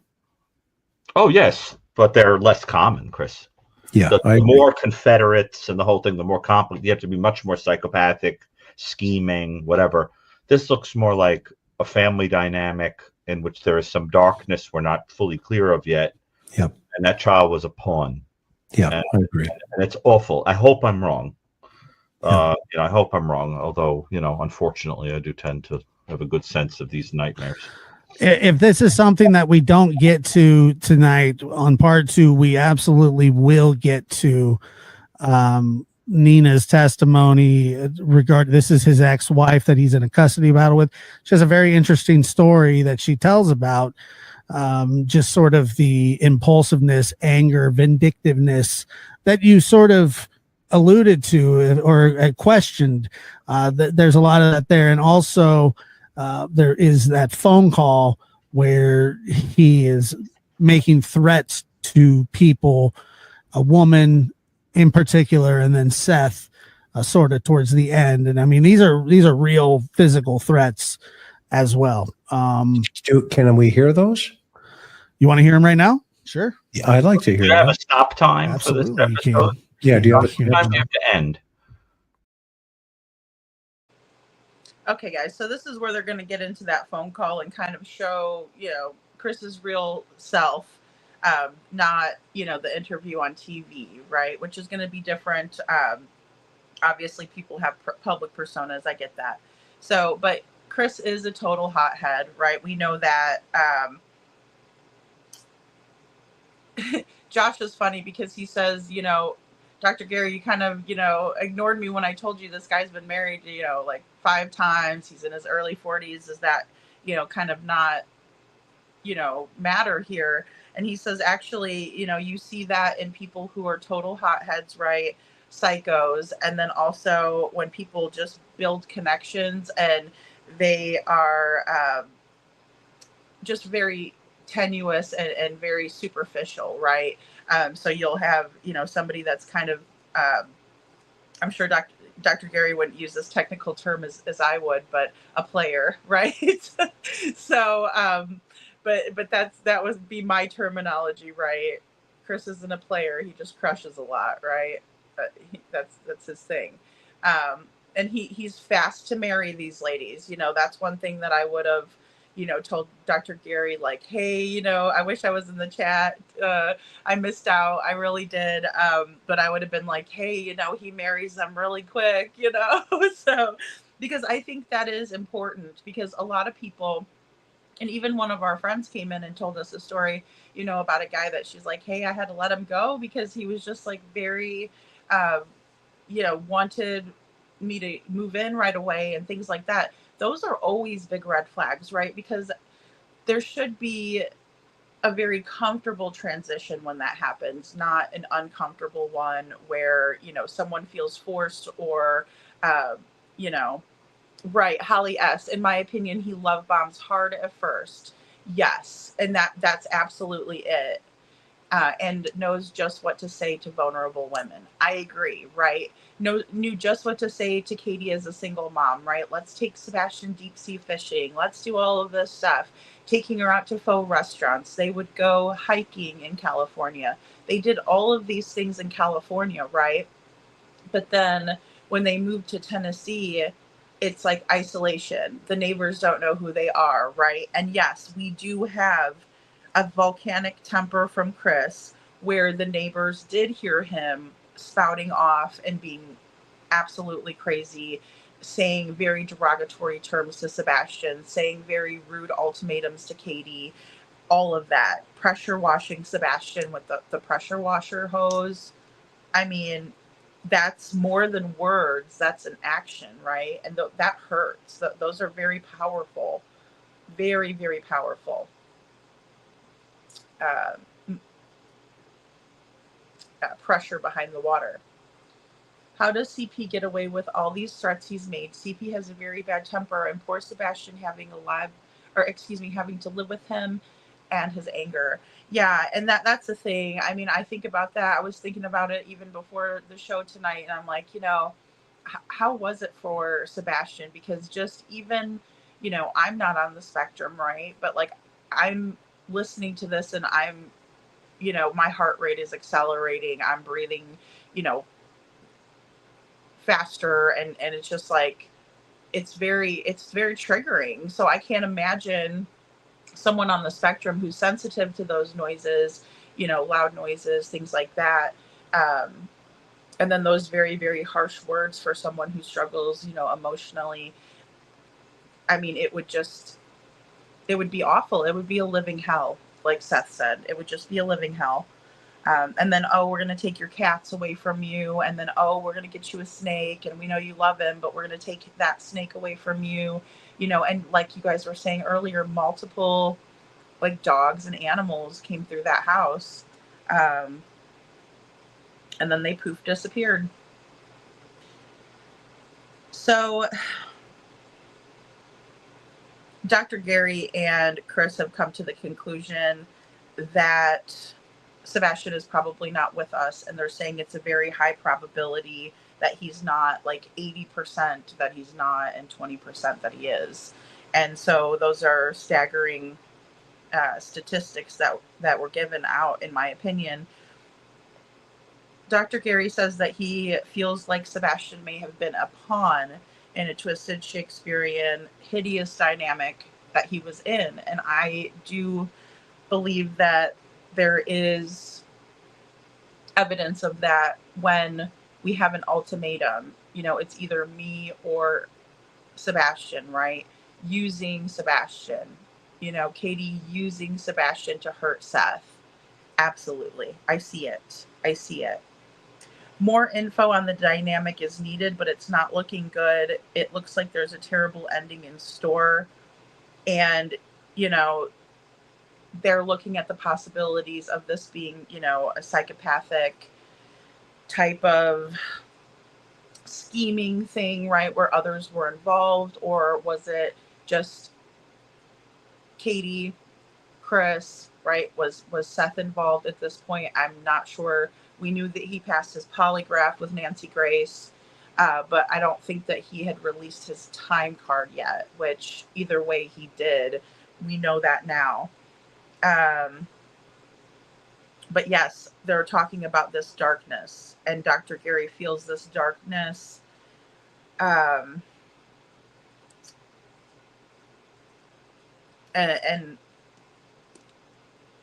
Oh, yes. But they're less common, Chris. Yeah. The more Confederates and the whole thing, the more complicated. You have to be much more psychopathic, scheming, whatever. This looks more like a family dynamic in which there is some darkness we're not fully clear of yet. Yep. And that child was a pawn. Yeah, I agree. And it's awful. I hope I'm wrong. I hope I'm wrong. Although, unfortunately, I do tend to have a good sense of these nightmares. If this is something that we don't get to tonight on part 2, we absolutely will get to Nina's testimony this is his ex-wife that he's in a custody battle with. She has a very interesting story that she tells about just sort of the impulsiveness, anger, vindictiveness that you sort of alluded to or questioned. There's a lot of that there. And also there is that phone call where he is making threats to people, a woman in particular, and then Seth sort of towards the end. And I mean, these are real physical threats as well. Can we hear those? You want to hear them right now? Sure. Yeah, I'd like to hear. Do you have a stop time Absolutely, for this episode? Yeah. Do you have a time you have to end? Okay, guys, so this is where they're going to get into that phone call and kind of show, Chris's real self, not, the interview on TV, right? Which is going to be different. Obviously, people have public personas. I get that. So, but Chris is a total hothead, right? We know that. Josh is funny because he says, Dr. Gary, you kind of, ignored me when I told you this guy's been married, like 5 times. He's in his early 40s. Is that, kind of not, matter here? And he says, actually, you see that in people who are total hotheads, right? Psychos. And then also when people just build connections and they are just very tenuous and very superficial, right? So you'll have, somebody that's kind of, I'm sure Dr. Gary wouldn't use this technical term as I would, but a player, right? So, but that would be my terminology, right? Chris isn't a player; he just crushes a lot, right? That's his thing, and he's fast to marry these ladies. That's one thing that I would have, told Dr. Gary, like, hey, I wish I was in the chat. I missed out. I really did. But I would have been like, hey, he marries them really quick, so because I think that is important because a lot of people, and even one of our friends came in and told us a story, about a guy that she's like, hey, I had to let him go because he was just like very, wanted me to move in right away and things like that. Those are always big red flags, right? Because there should be a very comfortable transition when that happens, not an uncomfortable one where, someone feels forced or, uh, you know, right. Holly S. In my opinion, he love bombs hard at first. Yes. And that's absolutely it. And knows just what to say to vulnerable women. I agree, right? Knew just what to say to Katie as a single mom, right? Let's take Sebastian deep sea fishing. Let's do all of this stuff. Taking her out to faux restaurants. They would go hiking in California. They did all of these things in California, right? But then when they moved to Tennessee, it's like isolation. The neighbors don't know who they are, right? And yes, we do have a volcanic temper from Chris where the neighbors did hear him spouting off and being absolutely crazy, saying very derogatory terms to Sebastian, saying very rude ultimatums to Katie, all of that. Pressure washing Sebastian with the pressure washer hose. I mean, that's more than words. That's an action, right? And that hurts. Those are very powerful. Very, very powerful. Uh, Pressure behind the water. How does CP get away with all these threats he's made? CP has a very bad temper, and poor Sebastian having to live with him and his anger. Yeah, and that's the thing. I mean, I think about that. I was thinking about it even before the show tonight, and I'm like, how was it for Sebastian? Because just even, I'm not on the spectrum, right? But like, I'm listening to this and I'm, my heart rate is accelerating. I'm breathing, faster, and it's just like, it's very triggering. So I can't imagine someone on the spectrum who's sensitive to those noises, loud noises, things like that. And then those very, very harsh words for someone who struggles, emotionally. I mean, it would be awful. It would be a living hell. Like Seth said, it would just be a living hell. And then, oh, we're going to take your cats away from you. And then, oh, we're going to get you a snake. And we know you love him, but we're going to take that snake away from you. And like you guys were saying earlier, multiple like dogs and animals came through that house. And then they poof disappeared. So Dr. Gary and Chris have come to the conclusion that Sebastian is probably not with us, and they're saying it's a very high probability that he's not, like 80% that he's not and 20% that he is. And so those are staggering statistics that were given out, in my opinion. Dr. Gary says that he feels like Sebastian may have been a pawn in a twisted Shakespearean, hideous dynamic that he was in. And I do believe that there is evidence of that when we have an ultimatum. You know, it's either me or Sebastian, right? Using Sebastian. You know, Katie using Sebastian to hurt Seth. Absolutely. I see it. I see it. More info on the dynamic is needed, but it's not looking good. It looks like there's a terrible ending in store. And, you know, they're looking at the possibilities of this being, you know, a psychopathic type of scheming thing, right? Where others were involved, or was it just Katie, Chris, right? Was Seth involved at this point? I'm not sure. We knew that he passed his polygraph with Nancy Grace, but I don't think that he had released his time card yet, which either way he did. We know that now. But yes, they're talking about this darkness, and Dr. Gary feels this darkness. And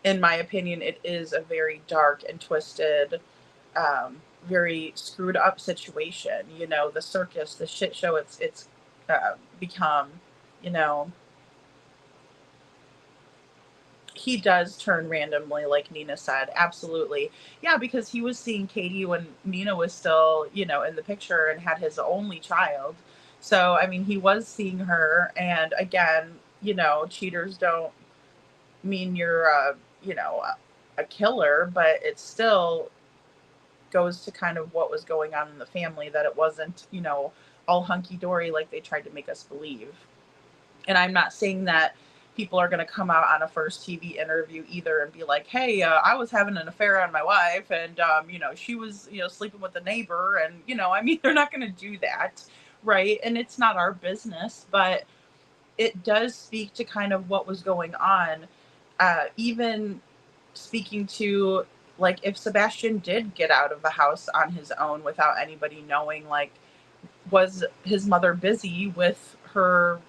in my opinion, it is a very dark and twisted, very screwed up situation. You know, the circus, the shit show it's become, you know. He does turn randomly, like Nina said. Absolutely. Yeah, because he was seeing Katie when Nina was still, you know, in the picture and had his only child. So, I mean, he was seeing her. And again, you know, cheaters don't mean you're, you know, a killer, but it still goes to kind of what was going on in the family, that it wasn't, you know, all hunky-dory like they tried to make us believe. And I'm not saying that people are going to come out on a first TV interview either and be like, hey, I was having an affair on my wife, and, you know, she was, you know, sleeping with the neighbor. And, you know, I mean, they're not going to do that. Right. And it's not our business, but it does speak to kind of what was going on. Even speaking to, like, if Sebastian did get out of the house on his own without anybody knowing, like, was his mother busy with her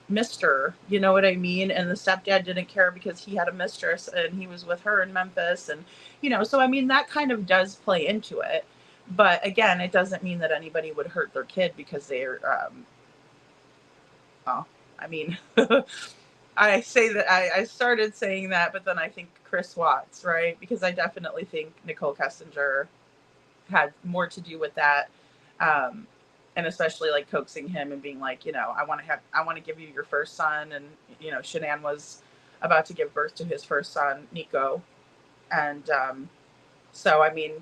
mister, you know what I mean? And the stepdad didn't care because he had a mistress and he was with her in Memphis. And, you know, so I mean, that kind of does play into it. But again, it doesn't mean that anybody would hurt their kid because they're, well, I mean, I say that I started saying that, but then I think Chris Watts, right? Because I definitely think Nicole Kessinger had more to do with that. And especially like coaxing him and being like, you know, I want to give you your first son. And, you know, Shanann was about to give birth to his first son, Nico. And so, I mean,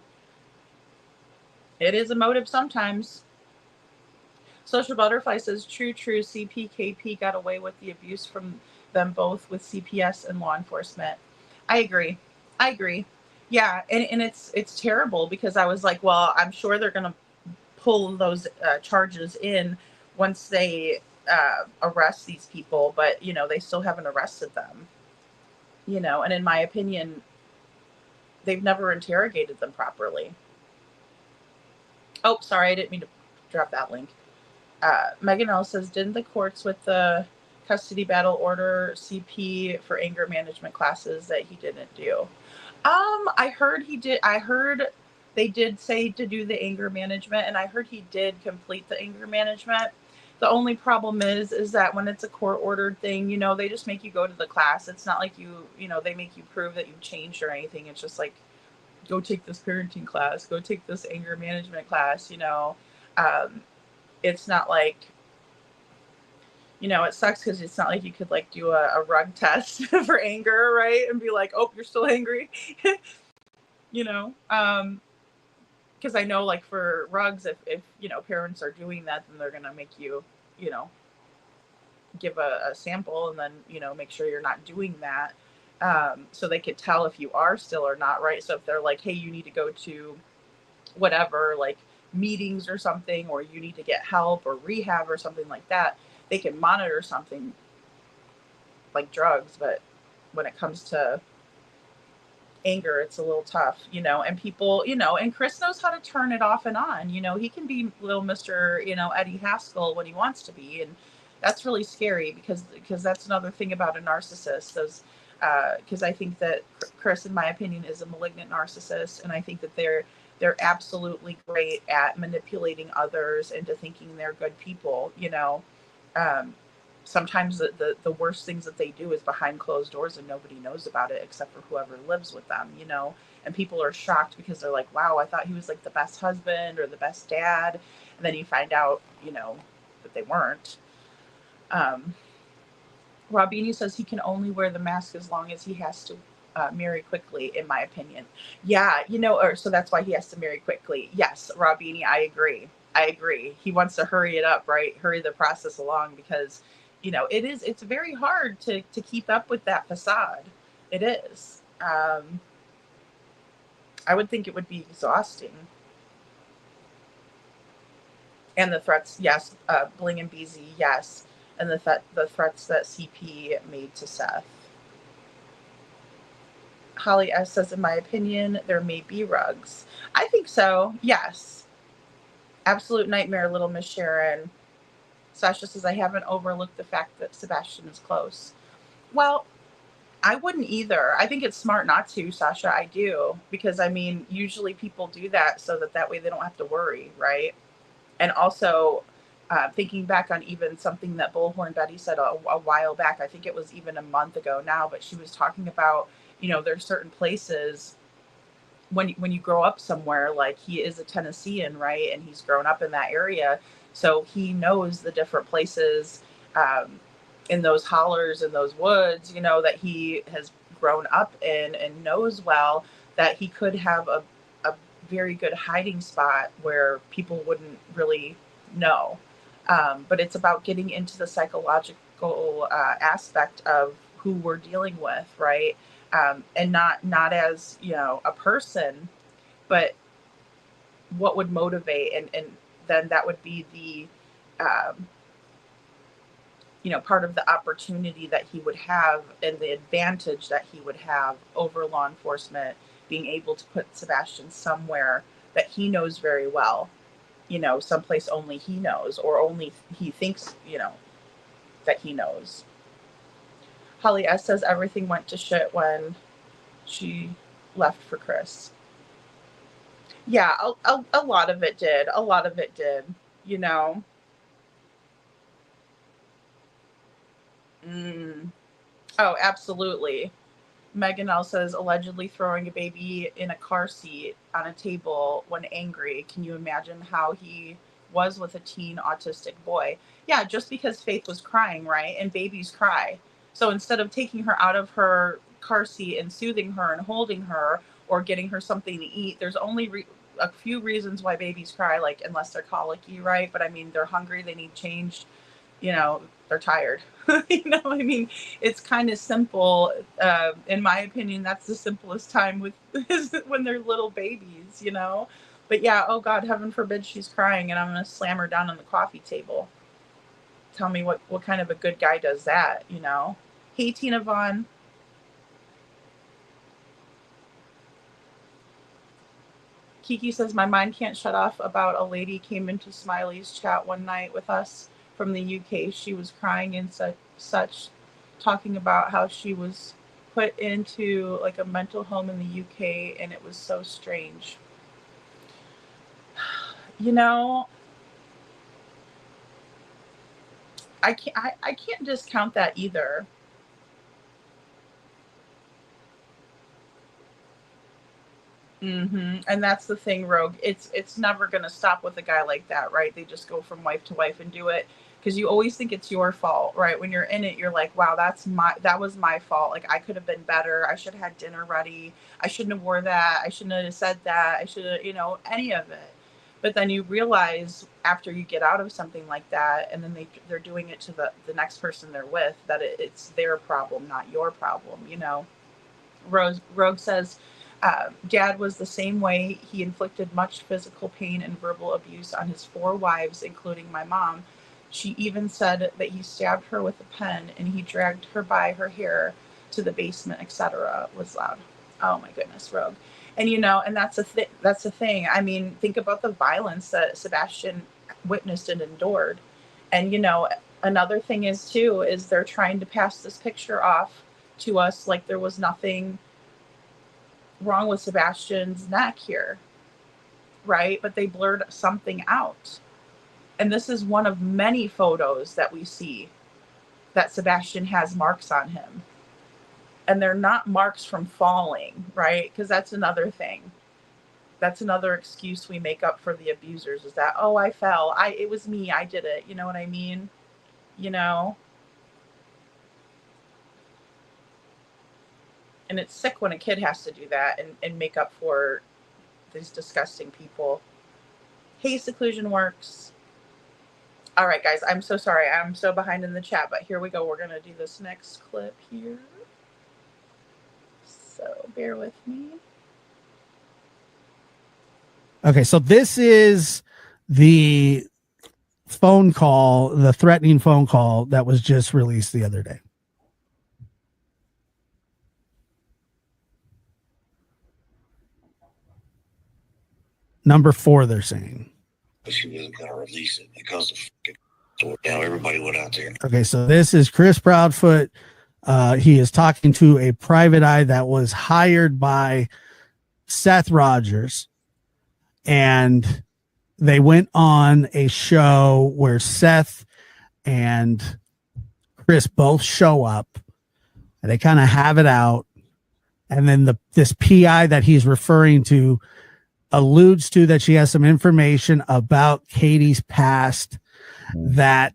it is a motive sometimes. Social Butterfly says, true, CPKP got away with the abuse from them both with CPS and law enforcement. I agree. Yeah. And it's terrible because I was like, well, I'm sure they're going to pull those charges in once they arrest these people, but, you know, they still haven't arrested them, you know, and in my opinion, they've never interrogated them properly. Oh, sorry, I didn't mean to drop that link. Megan L says, didn't the courts with the custody battle order CP for anger management classes that he didn't do? I heard he did. I heard they did say to do the anger management, and I heard he did complete the anger management. The only problem is that when it's a court ordered thing, you know, they just make you go to the class. It's not like you know, they make you prove that you've changed or anything. It's just like, go take this parenting class, go take this anger management class, you know. It's not like, you know, it sucks because it's not like you could like do a rug test for anger, right? And be like, oh, you're still angry, you know? Because I know, like, for rugs, if you know, parents are doing that, then they're gonna make you, you know, give a sample and then, you know, make sure you're not doing that, so they could tell if you are still or not, right? So if they're like, hey, you need to go to whatever, like meetings or something, or you need to get help or rehab or something like that, they can monitor something like drugs. But when it comes to anger, it's a little tough, you know, and people, you know, and Chris knows how to turn it off and on. You know, he can be little Mr., you know, Eddie Haskell when he wants to be. And that's really scary because that's another thing about a narcissist. Those, because I think that Chris, in my opinion, is a malignant narcissist. And I think that they're absolutely great at manipulating others into thinking they're good people, you know. Sometimes the worst things that they do is behind closed doors and nobody knows about it except for whoever lives with them, you know. And people are shocked because they're like, wow, I thought he was like the best husband or the best dad. And then you find out, you know, that they weren't. Robini says he can only wear the mask as long as he has to marry quickly, in my opinion. Yeah, you know, or so that's why he has to marry quickly. Yes, Robini, I agree. I agree. He wants to hurry it up, right? Hurry the process along because, you know, it's very hard to keep up with that facade. It is. I would think it would be exhausting. And the threats, yes, Bling and BZ, yes. And the threats that CP made to Seth. Holly S says, in my opinion, there may be rugs. I think so, yes. Absolute nightmare, little Miss Sharon. Sasha says, I haven't overlooked the fact that Sebastian is close. Well, I wouldn't either. I think it's smart not to, Sasha. I do. Because, I mean, usually people do that so that way they don't have to worry, right? And also, thinking back on even something that Bullhorn Betty said a while back, I think it was even a month ago now, but she was talking about, you know, there's certain places when you grow up somewhere, like he is a Tennessean, right? And he's grown up in that area. So he knows the different places in those hollers, in those woods, you know, that he has grown up in and knows well that he could have a very good hiding spot where people wouldn't really know. But it's about getting into the psychological aspect of who we're dealing with, right? And not as, you know, a person, but what would motivate, and then that would be the you know, part of the opportunity that he would have and the advantage that he would have over law enforcement, being able to put Sebastian somewhere that he knows very well, you know, someplace only he knows, or only he thinks, you know, that he knows. Holly S says everything went to shit when she left for Chris. Yeah, a lot of it did. A lot of it did, you know. Oh, absolutely. Megan L says allegedly throwing a baby in a car seat on a table when angry. Can you imagine how he was with a teen autistic boy? Yeah, just because Faith was crying, right? And babies cry. So instead of taking her out of her car seat and soothing her and holding her or getting her something to eat, there's only a few reasons why babies cry, like unless they're colicky, right? But I mean, they're hungry, they need change, you know, they're tired. You know, I mean, it's kind of simple. In my opinion, that's the simplest time with when they're little babies, you know. But yeah, oh God, heaven forbid she's crying and I'm gonna slam her down on the coffee table. Tell me what kind of a good guy does that, you know? Hey, Tina Vaughn. Kiki says, my mind can't shut off about a lady came into Smiley's chat one night with us from the UK. She was crying and such, talking about how she was put into like a mental home in the UK, and it was so strange. You know, I can't discount that either. And that's the thing, Rogue. It's never going to stop with a guy like that, right? They just go from wife to wife and do it because you always think it's your fault, right? When you're in it, you're like, wow, that was my fault. Like I could have been better. I should have had dinner ready. I shouldn't have wore that. I shouldn't have said that. I should have, you know, any of it. But then you realize after you get out of something like that, and then they're doing it to the next person they're with, that it's their problem, not your problem, you know. Rogue says, Dad was the same way. He inflicted much physical pain and verbal abuse on his 4 wives, including my mom. She even said that he stabbed her with a pen and he dragged her by her hair to the basement, etc. Was loud. Oh my goodness, Rogue. And and that's the thing. I mean, think about the violence that Sebastian witnessed and endured. And another thing is they're trying to pass this picture off to us like there was nothing wrong with Sebastian's neck here, right? But they blurred something out. And this is one of many photos that we see that Sebastian has marks on him. And they're not marks from falling, right? Because that's another thing. That's another excuse we make up for the abusers, is that, oh, I fell. It was me. I did it. You know what I mean? And it's sick when a kid has to do that and make up for these disgusting people. Hey, Seclusion Works. All right, guys, I'm so sorry. I'm so behind in the chat, but here we go. We're going to do this next clip here. So bear with me. Okay, so this is the phone call, the threatening phone call that was just released the other day. Number 4, they're saying. She wasn't going to release it because the fucking door down. Everybody went out there. Okay, so this is Chris Proudfoot. He is talking to a private eye that was hired by Seth Rogers. And they went on a show where Seth and Chris both show up. And they kind of have it out. And then this PI that he's referring to alludes to that she has some information about Katie's past that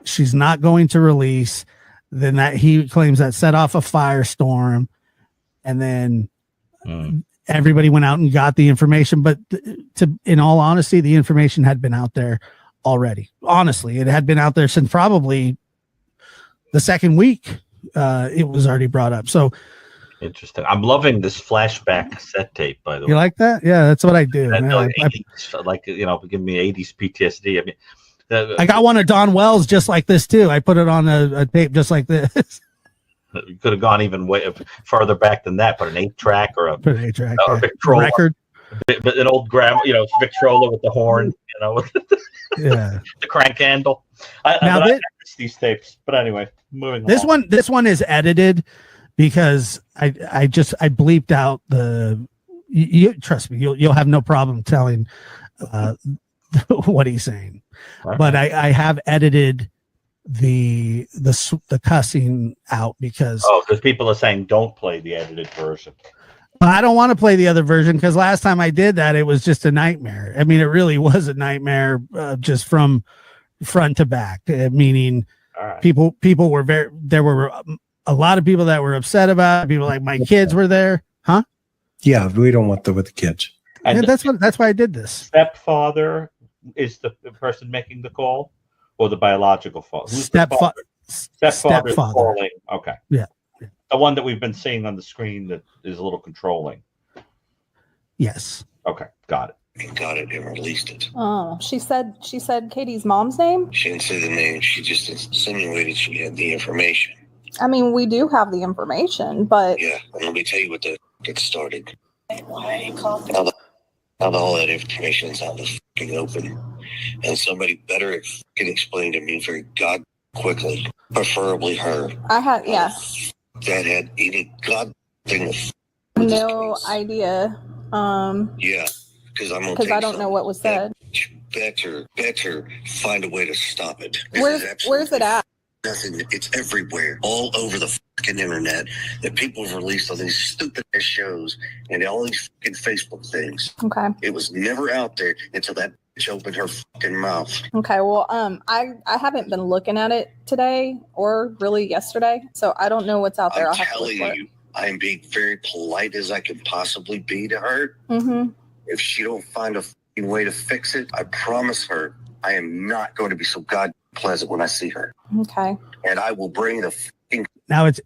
she's not going to release. Then that he claims that set off a firestorm, and then everybody went out and got the information. But in all honesty, the information had been out there already. Honestly, it had been out there since probably the second week. It was already brought up. So interesting. I'm loving this flashback cassette tape, by the way. You like that? Yeah, that's what I do. Give me 80s PTSD. I mean, I got one of Don Wells just like this too. I put it on a tape just like this. You could have gone even way farther back than that. Put an 8-track or a Victrola record, an old Victrola with the horn, yeah, the crank handle. I miss these tapes, but anyway, moving. This one is edited because I bleeped out the. You trust me, you'll have no problem telling what he's saying. Right. But I have edited the cussing out because people are saying don't play the edited version. I don't want to play the other version because last time I did that it was just a nightmare. I mean, it really was a nightmare just from front to back. Meaning, people were there were a lot of people that were upset about it. People like my kids were there, huh? Yeah, we don't want with the kids. And that's why I did this. Stepfather is the person making the call, or the biological father? Stepfather is calling. Okay. Yeah. The one that we've been seeing on the screen that is a little controlling. Yes. Okay. Got it. And got it and released it. Oh, she said Katie's mom's name? She didn't say the name. She just insinuated she had the information. I mean, we do have the information, but... Yeah, and let me tell you what it started. Now all that information is out in the fucking open. And somebody better can explain to me very god quickly, preferably her. Yeah. That had any god thing of no idea. Yeah, because I don't know what was said. Better find a way to stop it. Where's it at? Nothing. It's everywhere, all over the fucking internet, that people have released on these stupid ass shows and all these fucking Facebook things. Okay. It was never out there until that bitch opened her fucking mouth. Okay. Well, I haven't been looking at it today or really yesterday, so I don't know what's out there. I'm telling you, I am being very polite as I can possibly be to her. Mm-hmm. If she don't find a fucking way to fix it, I promise her I am not going to be so god pleasant when I see her. Okay. And I will bring the fucking... Now it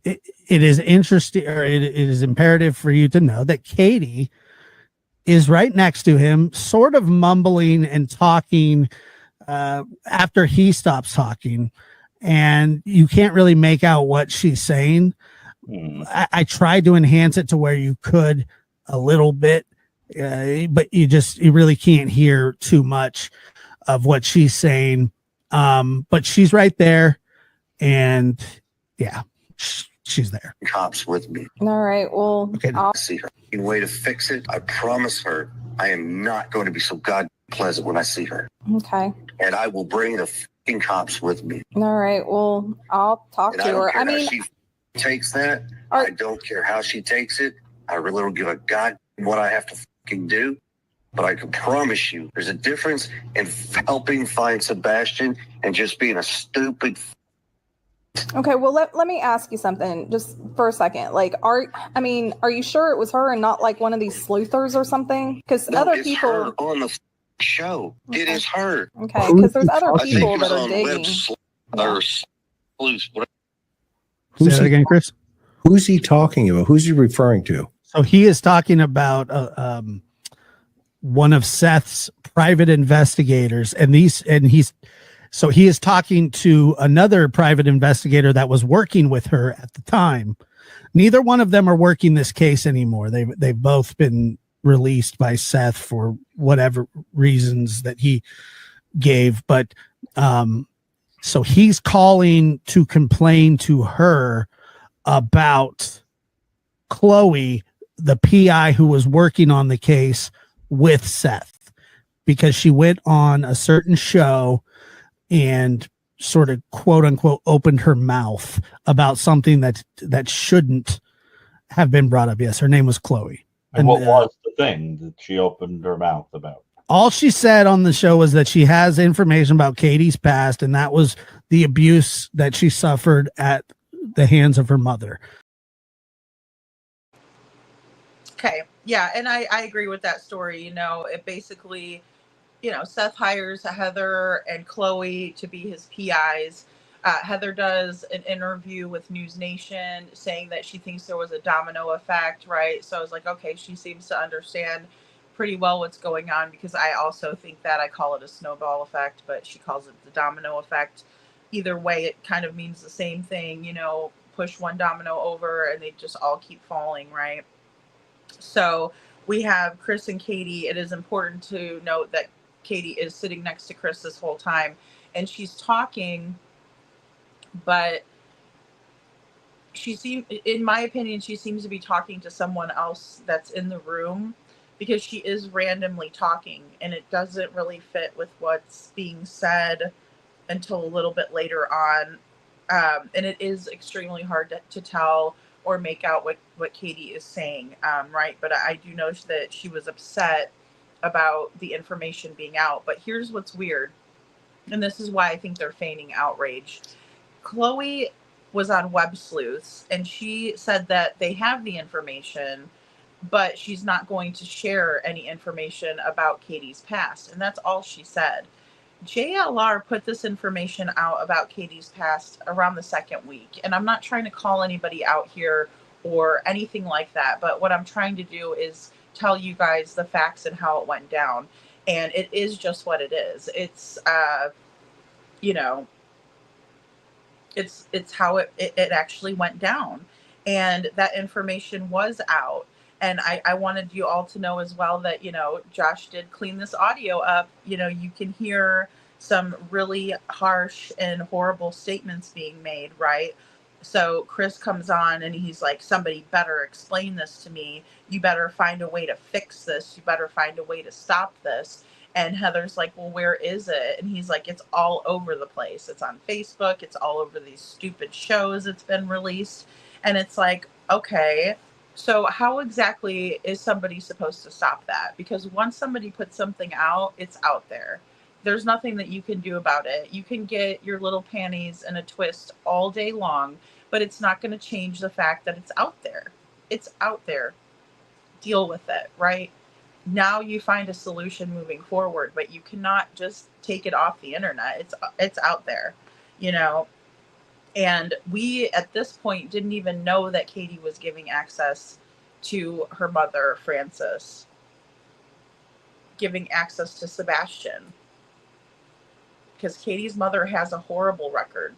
is interesting, or it is imperative for you to know that Katie is right next to him, sort of mumbling and talking after he stops talking, and you can't really make out what she's saying, I tried to enhance it to where you could a little bit, but you really can't hear too much of what she's saying. But she's right there, and yeah, she's there. Cops with me. All right. Well, I'll See her. Any way to fix it? I promise her I am not going to be so god pleasant when I see her. Okay. And I will bring the fucking cops with me. All right. Well, I'll talk And to I don't her. care I how mean, she takes that. I don't care how she takes it. I really don't give a god what I have to fucking do. But I can promise you, there's a difference in helping find Sebastian and just being a stupid. okay. Well, let me ask you something just for a second. Like, are you sure it was her and not like one of these sleuthers or something? Because No, other it's people her on the show. Okay. It is her. Okay, because there's other I think people it was that are on digging. or sleuths, whatever. Say that again, Chris. Who's he talking about? Who's he referring to? So he is talking about one of Seth's private investigators, and he is talking to another private investigator that was working with her at the time. Neither one of them are working this case anymore. They've both been released by Seth for whatever reasons that he gave. But so he's calling to complain to her about Chloe, the PI who was working on the case with Seth, because she went on a certain show and sort of quote unquote opened her mouth about something that shouldn't have been brought up. Yes, her name was Chloe. And what was the thing that she opened her mouth about? All she said on the show was that she has information about Katie's past, and that was the abuse that she suffered at the hands of her mother. Okay. Yeah. And I agree with that story. You know, it basically, you know, Seth hires Heather and Chloe to be his PIs. Heather does an interview with News Nation saying that she thinks there was a domino effect, right? So I was like, okay, she seems to understand pretty well what's going on, because I also think that. I call it a snowball effect, but she calls it the domino effect. Either way, it kind of means the same thing, you know, push one domino over and they just all keep falling, right? So we have Chris and Katie. It is important to note that Katie is sitting next to Chris this whole time, and she's talking, but in my opinion, she seems to be talking to someone else that's in the room, because she is randomly talking, and it doesn't really fit with what's being said until a little bit later on. And it is extremely hard to tell or make out what Katie is saying, right? But I do notice that she was upset about the information being out. But here's what's weird, and this is why I think they're feigning outrage. Chloe was on Web Sleuths, and she said that they have the information, but she's not going to share any information about Katie's past. And that's all she said. JLR put this information out about Katie's past around the second week. And I'm not trying to call anybody out here or anything like that, but what I'm trying to do is tell you guys the facts and how it went down. And it is just what it is. It's, you know, it's how it actually went down. And that information was out. And I wanted you all to know as well that, you know, Josh did clean this audio up. You know, you can hear some really harsh and horrible statements being made, right? So Chris comes on and he's like, somebody better explain this to me. You better find a way to fix this. You better find a way to stop this. And Heather's like, well, where is it? And he's like, it's all over the place. It's on Facebook. It's all over these stupid shows. It's been released. And it's like, okay, so how exactly is somebody supposed to stop that? Because once somebody puts something out, it's out there. There's nothing that you can do about it. You can get your little panties in a twist all day long, but it's not going to change the fact that it's out there. It's out there. Deal with it, right? Now you find a solution moving forward, but you cannot just take it off the internet. It's out there, you know. And we, at this point, didn't even know that Katie was giving access to her mother, Frances, giving access to Sebastian, because Katie's mother has a horrible record.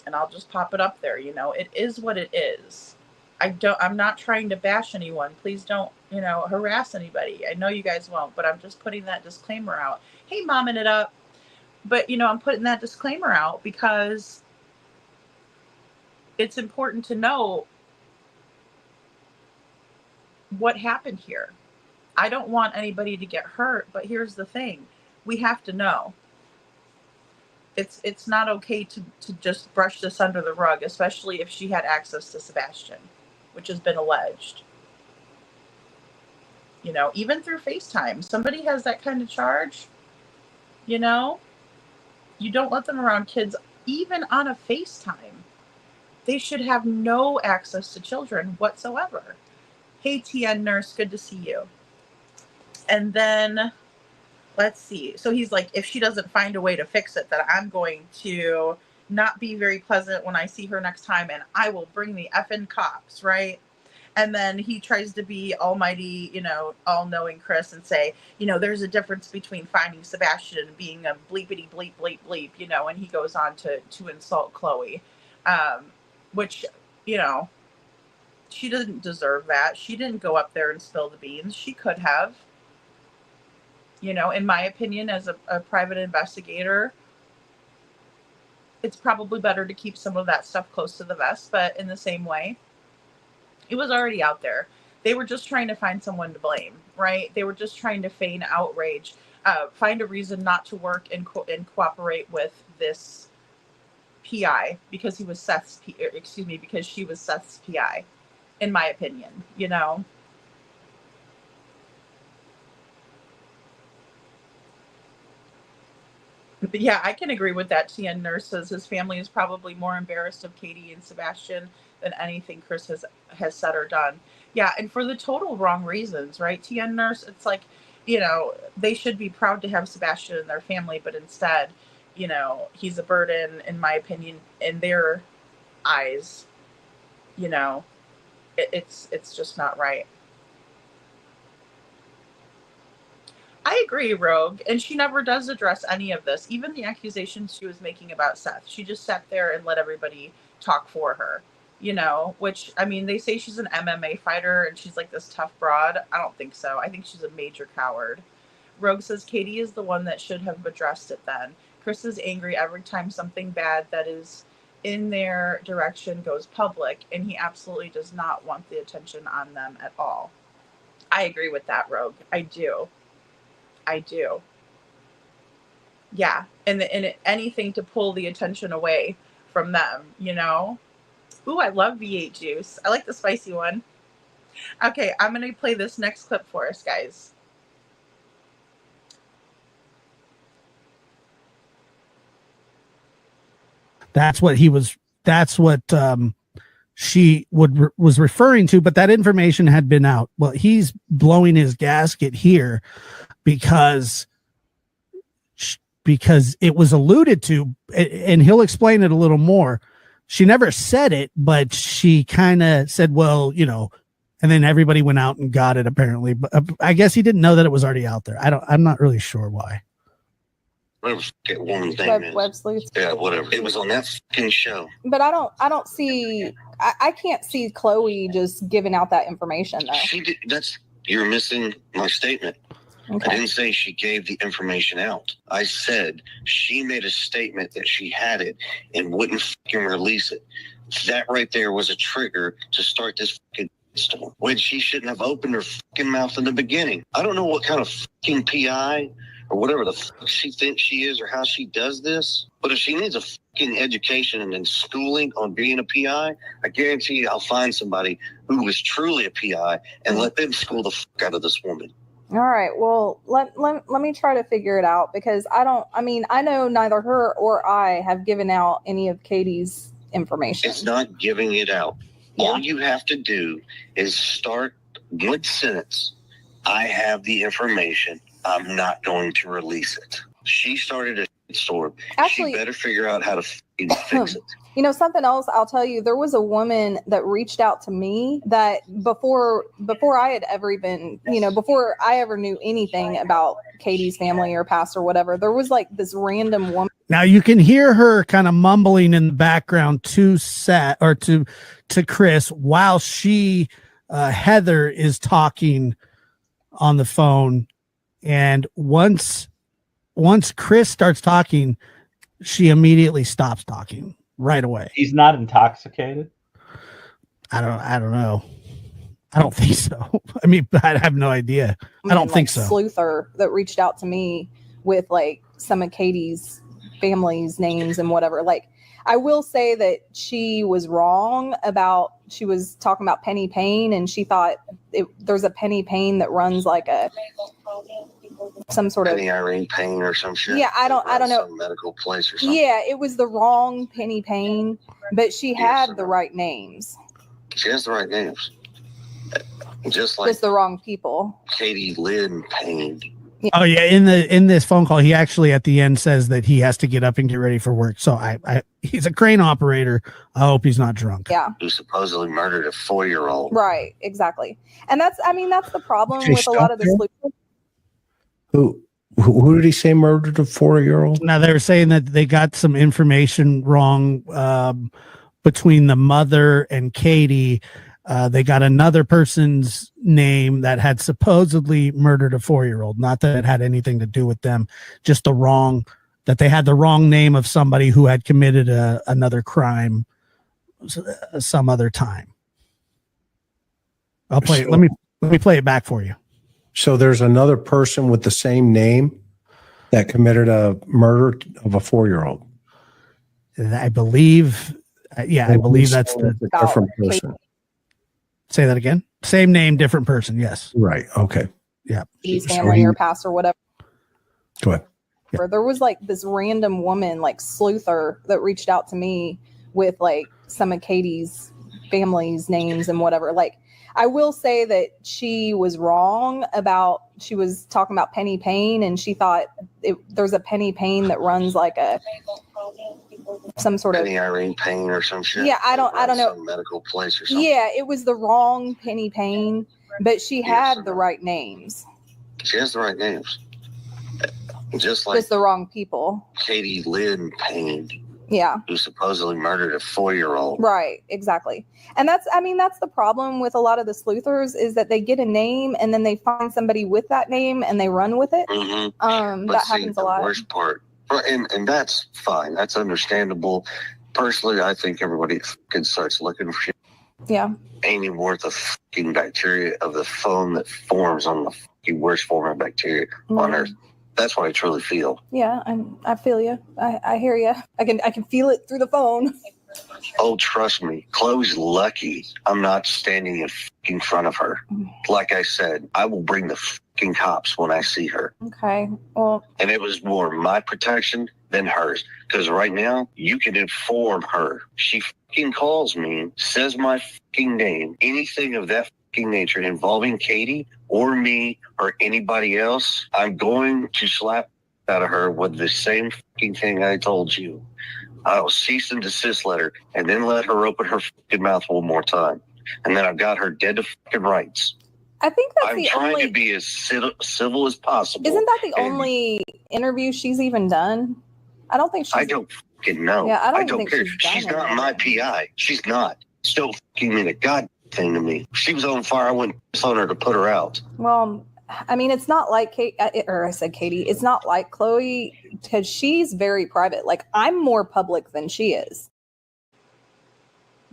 and I'll just pop it up there. It is what it is. I'm not trying to bash anyone. Please don't, harass anybody. I know you guys won't, but I'm just putting that disclaimer out. Hey, momming it up. But, I'm putting that disclaimer out because it's important to know what happened here. I don't want anybody to get hurt, but here's the thing. We have to know. It's not okay to just brush this under the rug, especially if she had access to Sebastian, which has been alleged. Even through FaceTime, somebody has that kind of charge, you don't let them around kids, even on a FaceTime. They should have no access to children whatsoever. Hey, TN nurse, good to see you. And then, let's see. So he's like, if she doesn't find a way to fix it, then I'm going to not be very pleasant when I see her next time, and I will bring the effing cops, right? And then he tries to be almighty, all-knowing Chris and say, there's a difference between finding Sebastian and being a bleepity bleep bleep bleep, and he goes on to insult Chloe, which, she doesn't deserve that. She didn't go up there and spill the beans. She could have. In my opinion, as a private investigator, it's probably better to keep some of that stuff close to the vest. But in the same way, it was already out there. They were just trying to find someone to blame, right? They were just trying to feign outrage, find a reason not to work and cooperate with this PI because he was because she was Seth's PI, in my opinion, But yeah, I can agree with that. TN nurse says his family is probably more embarrassed of Katie and Sebastian than anything Chris has said or done. Yeah, and for the total wrong reasons, right? TN nurse, it's like, they should be proud to have Sebastian in their family, but instead, he's a burden, in my opinion, in their eyes. It's just not right. I agree, Rogue. And she never does address any of this. Even the accusations she was making about Seth. She just sat there and let everybody talk for her, which, they say she's an MMA fighter and she's like this tough broad. I don't think so. I think she's a major coward. Rogue says Katie is the one that should have addressed it then. Chris is angry every time something bad that is in their direction goes public, and he absolutely does not want the attention on them at all. I agree with that, Rogue. I do. Yeah. And anything to pull the attention away from them, Ooh, I love V8 juice. I like the spicy one. Okay, I'm going to play this next clip for us, guys. That's what she was referring to, but that information had been out. Well, he's blowing his gasket here because it was alluded to, and he'll explain it a little more. She never said it, but she kind of said, well, and then everybody went out and got it apparently. But I guess he didn't know that it was already out there. I'm not really sure why. Whatever that woman's name is. Web sleuth. Yeah, whatever. It was on that fucking show. But I don't see. I can't see Chloe just giving out that information though. She did. You're missing my statement. Okay. I didn't say she gave the information out. I said she made a statement that she had it and wouldn't fucking release it. That right there was a trigger to start this fucking storm. When she shouldn't have opened her fucking mouth in the beginning. I don't know what kind of fucking PI or whatever the fuck she thinks she is or how she does this. But if she needs a fucking education and schooling on being a PI, I guarantee you I'll find somebody who is truly a PI and let them school the fuck out of this woman. All right. Well, let me try to figure it out because I know neither her or I have given out any of Katie's information. It's not giving it out. Yeah. All you have to do is start one sentence. I have the information. I'm not going to release it. She started a storm. Actually, she better figure out how to fix it. You know, something else I'll tell you, there was a woman that reached out to me that before I had ever even, before I ever knew anything about Katie's family or past or whatever, there was like this random woman. Now you can hear her kind of mumbling in the background to Chris while Heather is talking on the phone. And once Chris starts talking, she immediately stops talking right away. He's not intoxicated. I don't know. I don't think so. I mean, I have no idea. I don't think so. Sleuther that reached out to me with like some of Katie's family's names and whatever. Like, I will say that she was wrong about, she was talking about Penny Payne, and she thought there's a Penny Payne that runs like some sort of Penny Irene Payne or some shit. Yeah, I don't know. Some medical place or something. Yeah, it was the wrong Penny Payne, but she had the right names. She has the right names. Just like the wrong people. Katie Lynn Payne. Yeah. Oh yeah, in this phone call, he actually at the end says that he has to get up and get ready for work. So he's a crane operator. I hope he's not drunk. Yeah. Who supposedly murdered a 4-year-old. Right, exactly. And that's the problem with a lot of the sleepers. Who did he say murdered a 4-year-old? Now they were saying that they got some information wrong between the mother and Katie. They got another person's name that had supposedly murdered a 4-year-old. Not that it had anything to do with them, just that they had the wrong name of somebody who had committed another crime some other time. I'll play it. Let me play it back for you. So there's another person with the same name that committed a murder of a 4-year-old. I believe, I believe that's the different person. Say that again. Same name, different person. Yes. Right. Okay. Yeah. His family or past or whatever. Go ahead. Yeah. There was like this random woman, like Sleuther, that reached out to me with like some of Katie's family's names and whatever. Like, I will say that she was wrong about, she was talking about Penny Payne, and she thought there's a Penny Payne that runs like some sort of Penny Irene Payne or some shit. Yeah, I don't know. Some medical place or something. Yeah, it was the wrong Penny Payne, but she had the right names. She has the right names. Just like the wrong people. Katie Lynn Payne. Yeah. Who supposedly murdered a 4-year-old. Right, exactly. And that's the problem with a lot of the sleuthers, is that they get a name and then they find somebody with that name and they run with it. Mm-hmm. That happens a lot. The worst part, and that's fine. That's understandable. Personally, I think everybody starts looking for shit. Yeah. Ain't even worth the fucking bacteria of the foam that forms on the fucking worst form of bacteria on Earth. That's what I truly feel. Yeah, I feel you. I hear you. I can feel it through the phone. Oh, trust me. Chloe's lucky I'm not standing in front of her. Like I said, I will bring the fucking cops when I see her. Okay, well. And it was more my protection than hers. Because right now, you can inform her. She fucking calls me, says my fucking name, anything of that fucking nature involving Katie or me or anybody else, I'm going to slap out of her with the same fucking thing I told you. I'll cease and desist letter and then let her open her fucking mouth one more time. And then I've got her dead to fucking rights. I think that's I'm trying to be as civil as possible. Isn't that the only interview she's even done? I don't think she's. I don't fucking know. Yeah, I don't think care. She's not my PI. She's not. Still fucking mean a god thing to me. She was on fire. I wouldn't piss on her to put her out. Well, I mean, it's not like Katie, or I said Katie. It's not like Chloe, because she's very private. Like, I'm more public than she is.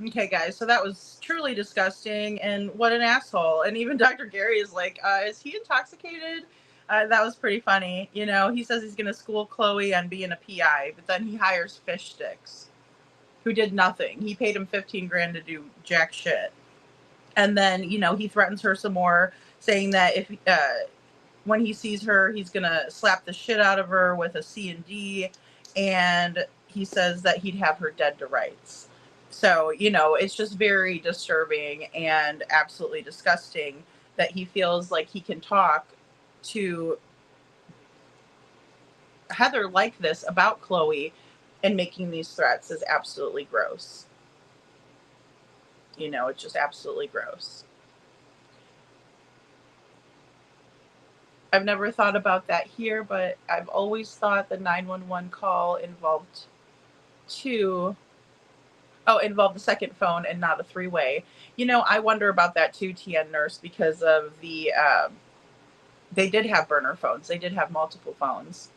Okay, guys, so that was truly disgusting, and what an asshole. And even Dr. Gary is like, is he intoxicated? That was pretty funny. You know, he says he's going to school Chloe on being a PI, but then he hires Fish Sticks, who did nothing. He paid him $15,000 to do jack shit. And then, you know, he threatens her some more, saying that if when he sees her, he's going to slap the shit out of her with a C&D, and he says that he'd have her dead to rights. So, you know, it's just very disturbing and absolutely disgusting that he feels like he can talk to Heather like this about Chloe and making these threats is absolutely gross. You know, it's just absolutely gross. I've never thought about that here, but I've always thought the 911 call involved the second phone and not a three-way. You know, I wonder about that too, TN Nurse, because of the, they did have burner phones. They did have multiple phones,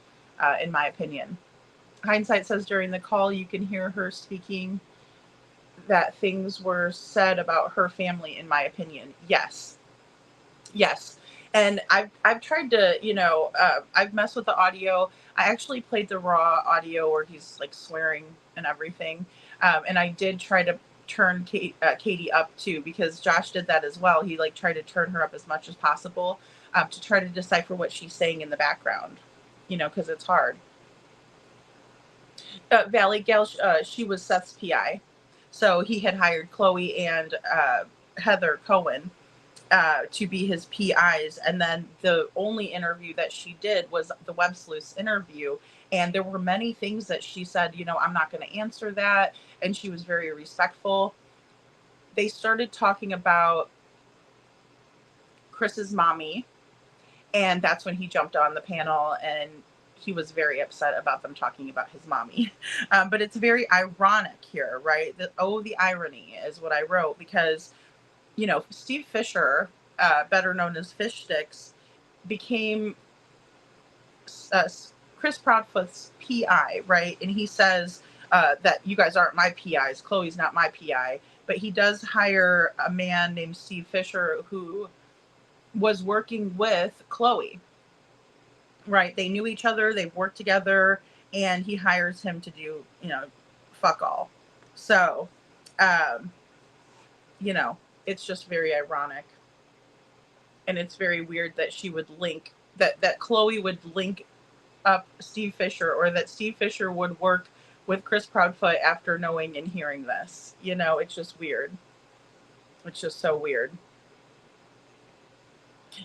in my opinion. Hindsight says during the call, you can hear her speaking that things were said about her family, in my opinion. Yes. And I've tried to, you know, I've messed with the audio. I actually played the raw audio where he's like swearing and everything. And I did try to turn Katie up too, because Josh did that as well. He like tried to turn her up as much as possible to try to decipher what she's saying in the background, you know, because it's hard. Valley Gal, she was Seth's PI. So he had hired Chloe and Heather Cohen to be his PIs. And then the only interview that she did was the Web Sleuths interview. And there were many things that she said, you know, I'm not going to answer that. And she was very respectful. They started talking about Chris's mommy. And that's when he jumped on the panel and he was very upset about them talking about his mommy. But it's very ironic here, right? The irony is what I wrote, because, you know, Steve Fisher, better known as Fish Sticks, became Chris Proudfoot's PI, right? And he says that you guys aren't my PIs. Chloe's not my PI. But he does hire a man named Steve Fisher who was working with Chloe, right? They knew each other. They've worked together. And he hires him to do, you know, fuck all. So, you know, it's just very ironic. And it's very weird that she would link, that Chloe would link up Steve Fisher, or that Steve Fisher would work with Chris Proudfoot after knowing and hearing this. You know, it's just weird. It's just so weird.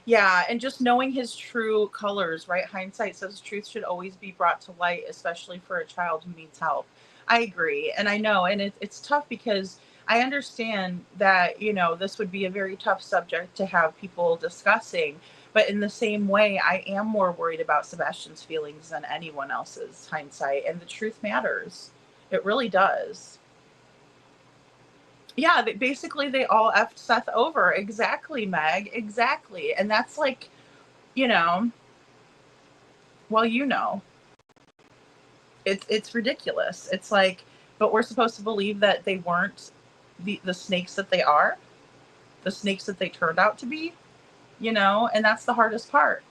Yeah, and just knowing his true colors, right? Hindsight says truth should always be brought to light, especially for a child who needs help. I agree. And I know, and it's tough because I understand that, you know, this would be a very tough subject to have people discussing. But in the same way, I am more worried about Sebastian's feelings than anyone else's, Hindsight. And the truth matters. It really does. Yeah, basically they all effed Seth over. Exactly, Meg. Exactly. And that's like, you know, well, you know, it's ridiculous. It's like, but we're supposed to believe that they weren't the snakes that they are, the snakes that they turned out to be, you know, and that's the hardest part.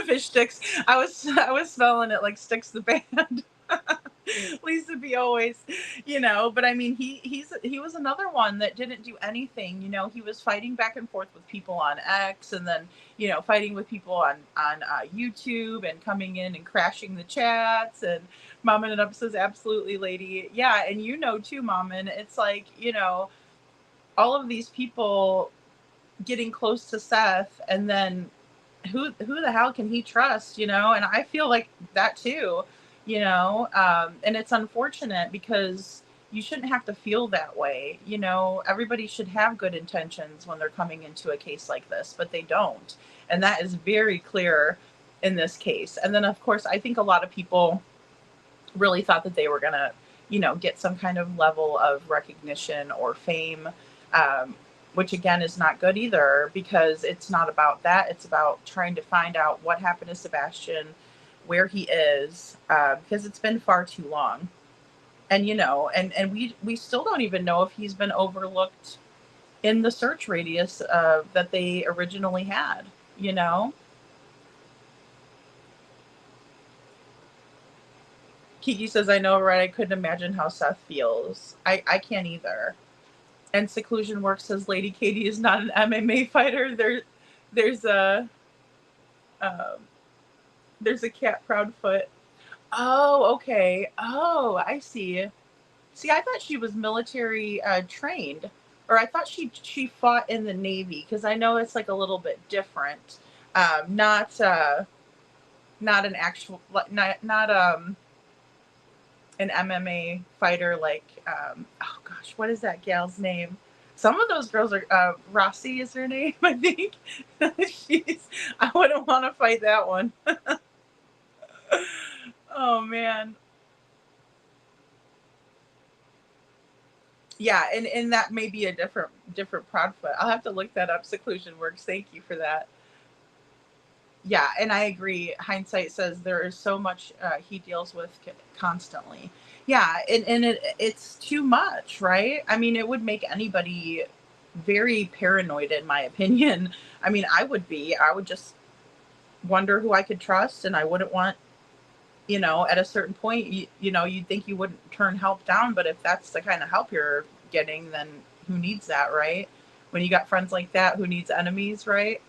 Fish Sticks. I was smelling it like Sticks the band. Lisa B always, you know, but I mean, he was another one that didn't do anything. You know, he was fighting back and forth with people on X, and then, you know, fighting with people on YouTube, and coming in and crashing the chats. And Maman and Up says, absolutely, lady. Yeah, and you know too, Maman, it's like, you know, all of these people getting close to Seth, and then who the hell can he trust, you know? And I feel like that too. You know, and it's unfortunate because you shouldn't have to feel that way. You know, everybody should have good intentions when they're coming into a case like this, but they don't. And that is very clear in this case. And then, of course, I think a lot of people really thought that they were going to, you know, get some kind of level of recognition or fame, which again is not good either, because it's not about that. It's about trying to find out what happened to Sebastian, where he is, because it's been far too long. And, you know, and we still don't even know if he's been overlooked in the search radius that they originally had, you know? Kiki says, I know, right? I couldn't imagine how Seth feels. I can't either. And Seclusion Works says, Lady Katie is not an MMA fighter. There's a Cat Proudfoot. Oh, okay. Oh, I see. See, I thought she was military trained, or I thought she fought in the Navy, because I know it's like a little bit different. Not an actual, not an MMA fighter like, oh gosh, what is that gal's name? Some of those girls are, Rossi is her name, I think. I wouldn't want to fight that one. Oh man. Yeah, and that may be a different Proudfoot. I'll have to look that up. Seclusion Works. Thank you for that. Yeah, and I agree. Hindsight says there is so much he deals with constantly. Yeah, and it's too much, right? I mean, it would make anybody very paranoid, in my opinion. I mean, I would just wonder who I could trust, and I wouldn't want, at a certain point, you'd think you wouldn't turn help down, but if that's the kind of help you're getting, then who needs that, right? When you got friends like that, who needs enemies, right?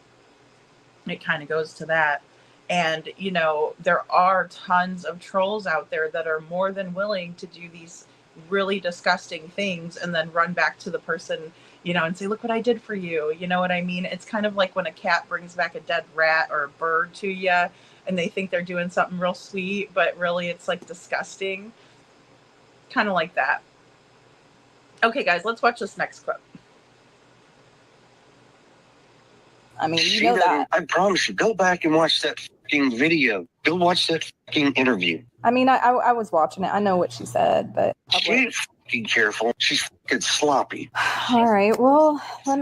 It kind of goes to that. And, there are tons of trolls out there that are more than willing to do these really disgusting things and then run back to the person, and say, look what I did for you. You know what I mean? It's kind of like when a cat brings back a dead rat or a bird to you and they think they're doing something real sweet, but really it's like disgusting. Kind of like that. Okay, guys, let's watch this next clip. I mean, you know that. I promise you, go back and watch that fucking video. Go watch that fucking interview. I mean, I was watching it. I know what she said, but She ain't fucking careful. She's fucking sloppy. all right. Well, let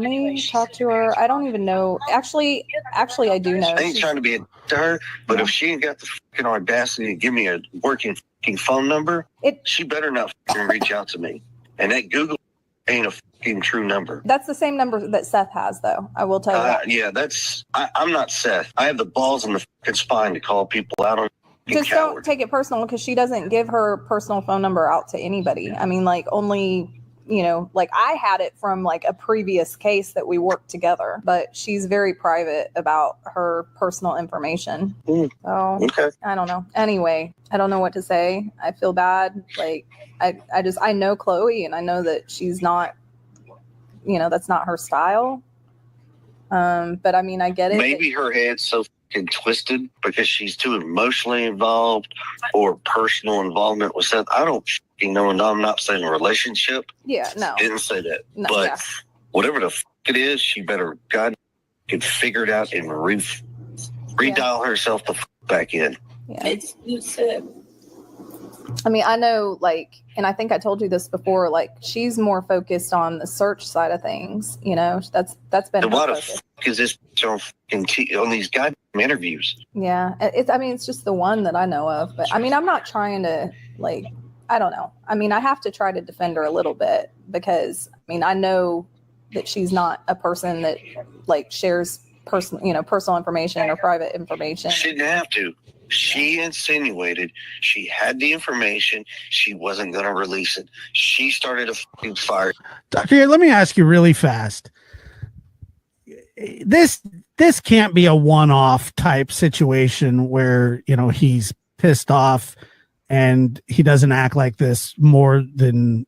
me talk to her. I don't even know. Actually, I do know. I ain't trying to be a to her, but if she ain't got the fucking audacity to give me a working fucking phone number, she better not fucking reach out to me. And that Google ain't a fucking true number. That's the same number that Seth has, though. I will tell you that. Yeah, I'm not Seth. I have the balls and the fucking spine to call people out on. Just don't take it personal, because she doesn't give her personal phone number out to anybody. I mean, like, only, like I had it from like a previous case that we worked together, but she's very private about her personal information. So okay. I don't know. Anyway, I don't know what to say. I feel bad. Like, I know Chloe, and I know that she's not, that's not her style. But I mean, I get it. Maybe her head's so fucking twisted because she's too emotionally involved or personal involvement with Seth. I don't fucking know, and I'm not saying a relationship. Yeah, no. Didn't say that. No, but yeah. whatever the fuck it is, she better can figure it out and redial herself the fuck back in. Yeah. I mean, I know, like, and I think I told you this before, like, she's more focused on the search side of things, that's been And her what the focus. fuck is this on these goddamn interviews? Yeah, it's just the one that I know of, but I mean, I'm not trying to, like, I don't know. I mean, I have to try to defend her a little bit, because I mean, I know that she's not a person that like shares personal information or private information. She didn't have to. She insinuated she had the information. She wasn't going to release it. She started a fucking fire. Doctor, let me ask you really fast. This can't be a one-off type situation where, he's pissed off and he doesn't act like this more than,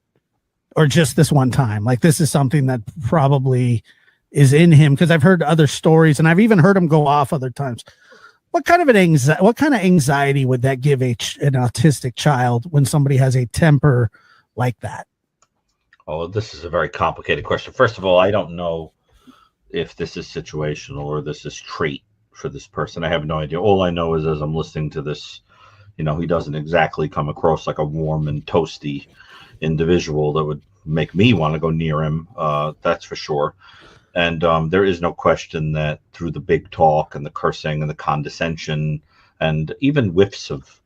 or just this one time. Like, this is something that probably is in him, because I've heard other stories and I've even heard him go off other times. What kind of anxiety would that give an autistic child when somebody has a temper like that? Oh, this is a very complicated question. First of all, I don't know if this is situational or this is trait for this person. I have no idea. All I know is, as I'm listening to this, he doesn't exactly come across like a warm and toasty individual that would make me want to go near him. That's for sure. And there is no question that through the big talk and the cursing and the condescension and even whiffs of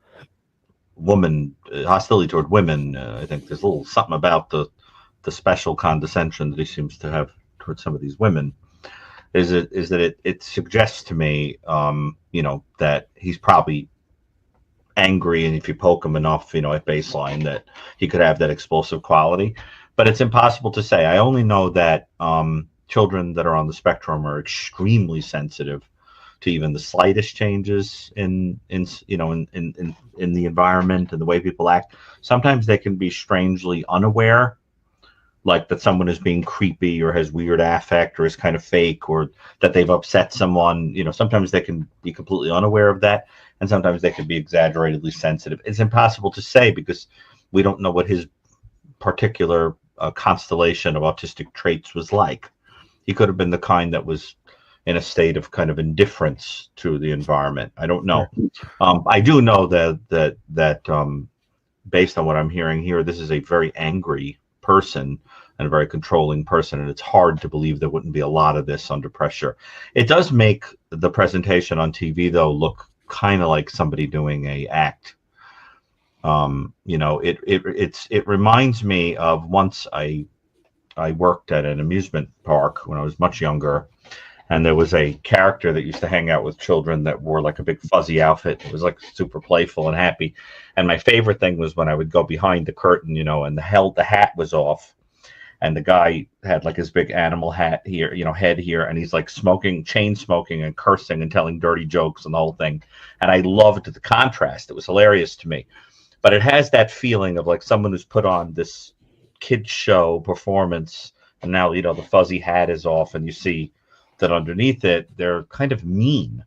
hostility toward women, I think there's a little something about the special condescension that he seems to have towards some of these women. Is that it suggests to me, that he's probably angry, and if you poke him enough, at baseline, that he could have that explosive quality. But it's impossible to say. I only know that children that are on the spectrum are extremely sensitive to even the slightest changes in the environment and the way people act. Sometimes they can be strangely unaware, like that someone is being creepy or has weird affect or is kind of fake, or that they've upset someone. Sometimes they can be completely unaware of that. and sometimes they could be exaggeratedly sensitive. It's impossible to say because we don't know what his particular constellation of autistic traits was like. He could have been the kind that was in a state of kind of indifference to the environment. I don't know. I do know that based on what I'm hearing here, this is a very angry person and a very controlling person, and it's hard to believe there wouldn't be a lot of this under pressure. It does make the presentation on TV, though, look kind of like somebody doing a act. It reminds me of once I worked at an amusement park when I was much younger, and there was a character that used to hang out with children that wore like a big fuzzy outfit. It was like super playful and happy. And my favorite thing was when I would go behind the curtain, and the hat was off, and the guy had like his big animal hat here, head here, and he's like chain smoking and cursing and telling dirty jokes and the whole thing. And I loved the contrast. It was hilarious to me. But it has that feeling of like someone who's put on this kid show performance, and now the fuzzy hat is off, and you see that underneath it they're kind of mean.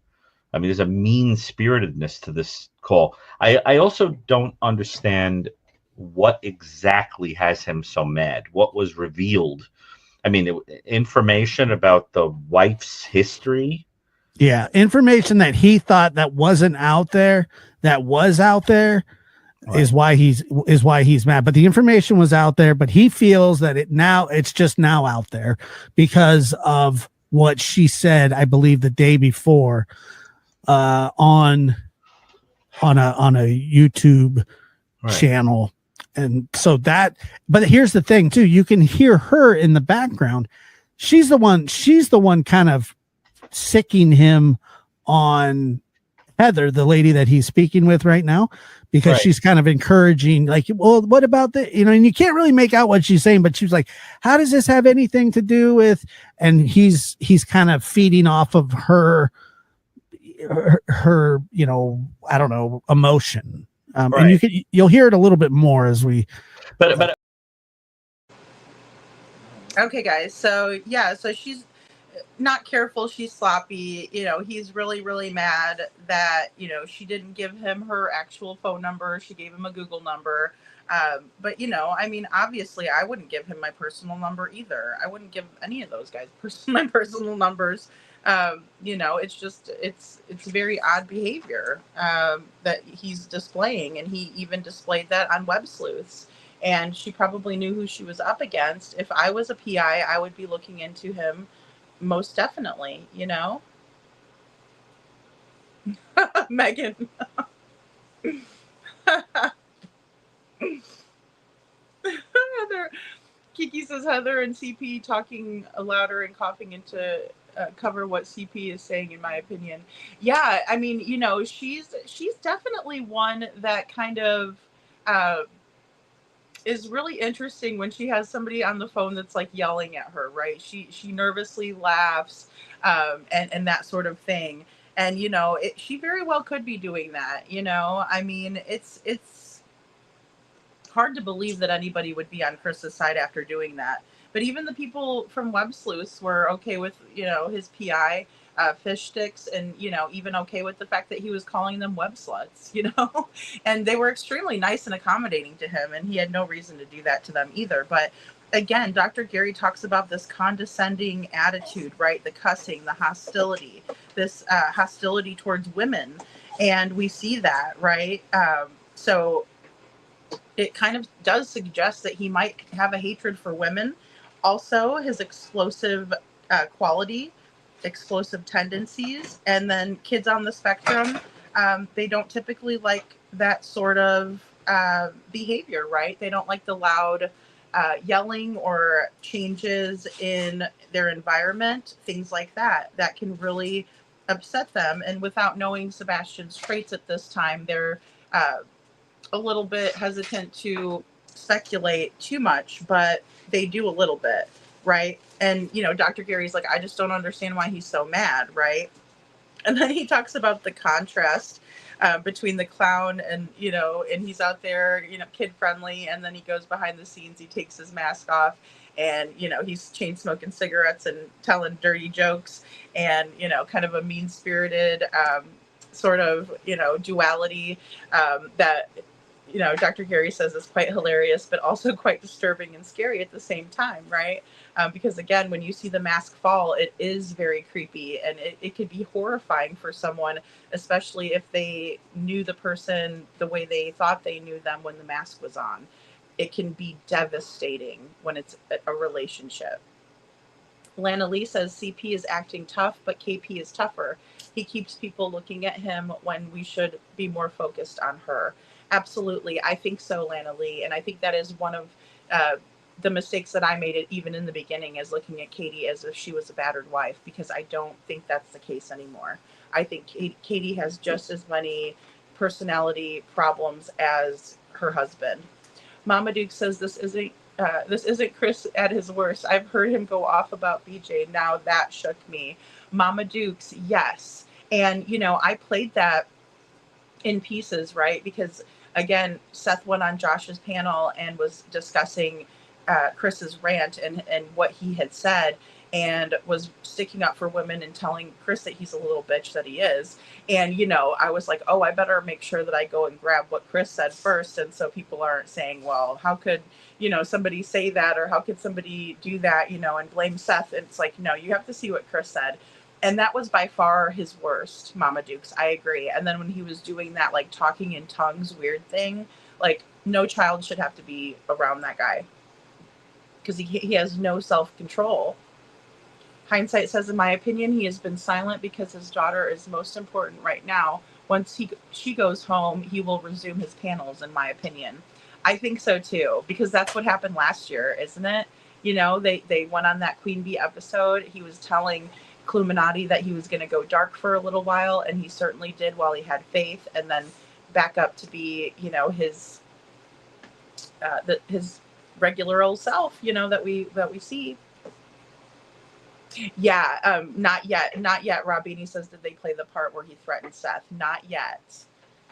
I mean, there's a mean-spiritedness to this call. I also don't understand what exactly has him so mad. What was revealed? I mean, information about the wife's history. Yeah, information that he thought that wasn't out there, that was out there. Right. is why he's mad. But the information was out there, but he feels that it's just now out there because of what she said, I believe the day before, on a YouTube channel. And so but here's the thing too, you can hear her in the background. She's the one kind of sicking him on Heather, the lady that he's speaking with right now, because she's kind of encouraging, like, well, what about the, and you can't really make out what she's saying, but she's like, how does this have anything to do with, and he's kind of feeding off of her, I don't know, emotion. And you'll hear it a little bit more as we, but okay, guys. So she's not careful. She's sloppy. He's really, really mad that, she didn't give him her actual phone number. She gave him a Google number. But, obviously I wouldn't give him my personal number either. I wouldn't give any of those guys my personal numbers. It's just, it's very odd behavior that he's displaying. And he even displayed that on Web Sleuths. And she probably knew who she was up against. If I was a PI, I would be looking into him. Most definitely, Megan. Heather, Kiki says Heather and CP talking louder and coughing into cover what CP is saying, in my opinion. Yeah, I mean, she's definitely one that kind of is really interesting when she has somebody on the phone that's like yelling at her, right? She nervously laughs and that sort of thing. And, she very well could be doing that, I mean, it's hard to believe that anybody would be on Chris's side after doing that. But even the people from Web Sleuths were okay with, his PI fish sticks, and even okay with the fact that he was calling them web sluts, and they were extremely nice and accommodating to him, and he had no reason to do that to them either. But again, Dr. Gary talks about this condescending attitude, right? The cussing, the hostility, this hostility towards women, and we see that, right? So it kind of does suggest that he might have a hatred for women. Also, his explosive quality, explosive tendencies, and then kids on the spectrum, they don't typically like that sort of behavior, right? They don't like the loud yelling or changes in their environment, things like that can really upset them. And without knowing Sebastian's traits at this time, they're a little bit hesitant to speculate too much, but they do a little bit, right? And, Dr. Gary's like, I just don't understand why he's so mad, right? And then he talks about the contrast between the clown and, and he's out there, kid friendly. And then he goes behind the scenes, he takes his mask off, and, he's chain smoking cigarettes and telling dirty jokes and, kind of a mean spirited sort of, duality that, Dr. Gary says is quite hilarious, but also quite disturbing and scary at the same time, right? Because again, when you see the mask fall, it is very creepy, and it could be horrifying for someone, especially if they knew the person the way they thought they knew them when the mask was on. It can be devastating when it's a relationship. Lana Lee says CP is acting tough, but KP is tougher. He keeps people looking at him when we should be more focused on her. Absolutely. I think so, Lana Lee. And I think that is one of the mistakes that I made, even in the beginning, is looking at Katie as if she was a battered wife, because I don't think that's the case anymore. I think Katie has just as many personality problems as her husband. Mama Duke says this isn't Chris at his worst. I've heard him go off about BJ. Now that shook me. Mama Dukes, yes. And, I played that in pieces, right? Because, again, Seth went on Josh's panel and was discussing Chris's rant and what he had said, and was sticking up for women and telling Chris that he's a little bitch that he is. And, I was like, oh, I better make sure that I go and grab what Chris said first. And so people aren't saying, well, how could, somebody say that, or how could somebody do that, and blame Seth. And it's like, no, you have to see what Chris said. And that was by far his worst, Mama Dukes. I agree. And then when he was doing that, like, talking in tongues weird thing, like, no child should have to be around that guy, because he has no self-control. Hindsight says, in my opinion, he has been silent because his daughter is most important right now. Once she goes home, he will resume his panels, in my opinion. I think so too, because that's what happened last year, isn't it? They went on that Queen Bee episode. He was telling Cluminati that he was going to go dark for a little while, and he certainly did while he had faith, and then back up to be, his regular old self, that we see. Yeah, not yet. Robini says, did they play the part where he threatened Seth? Not yet.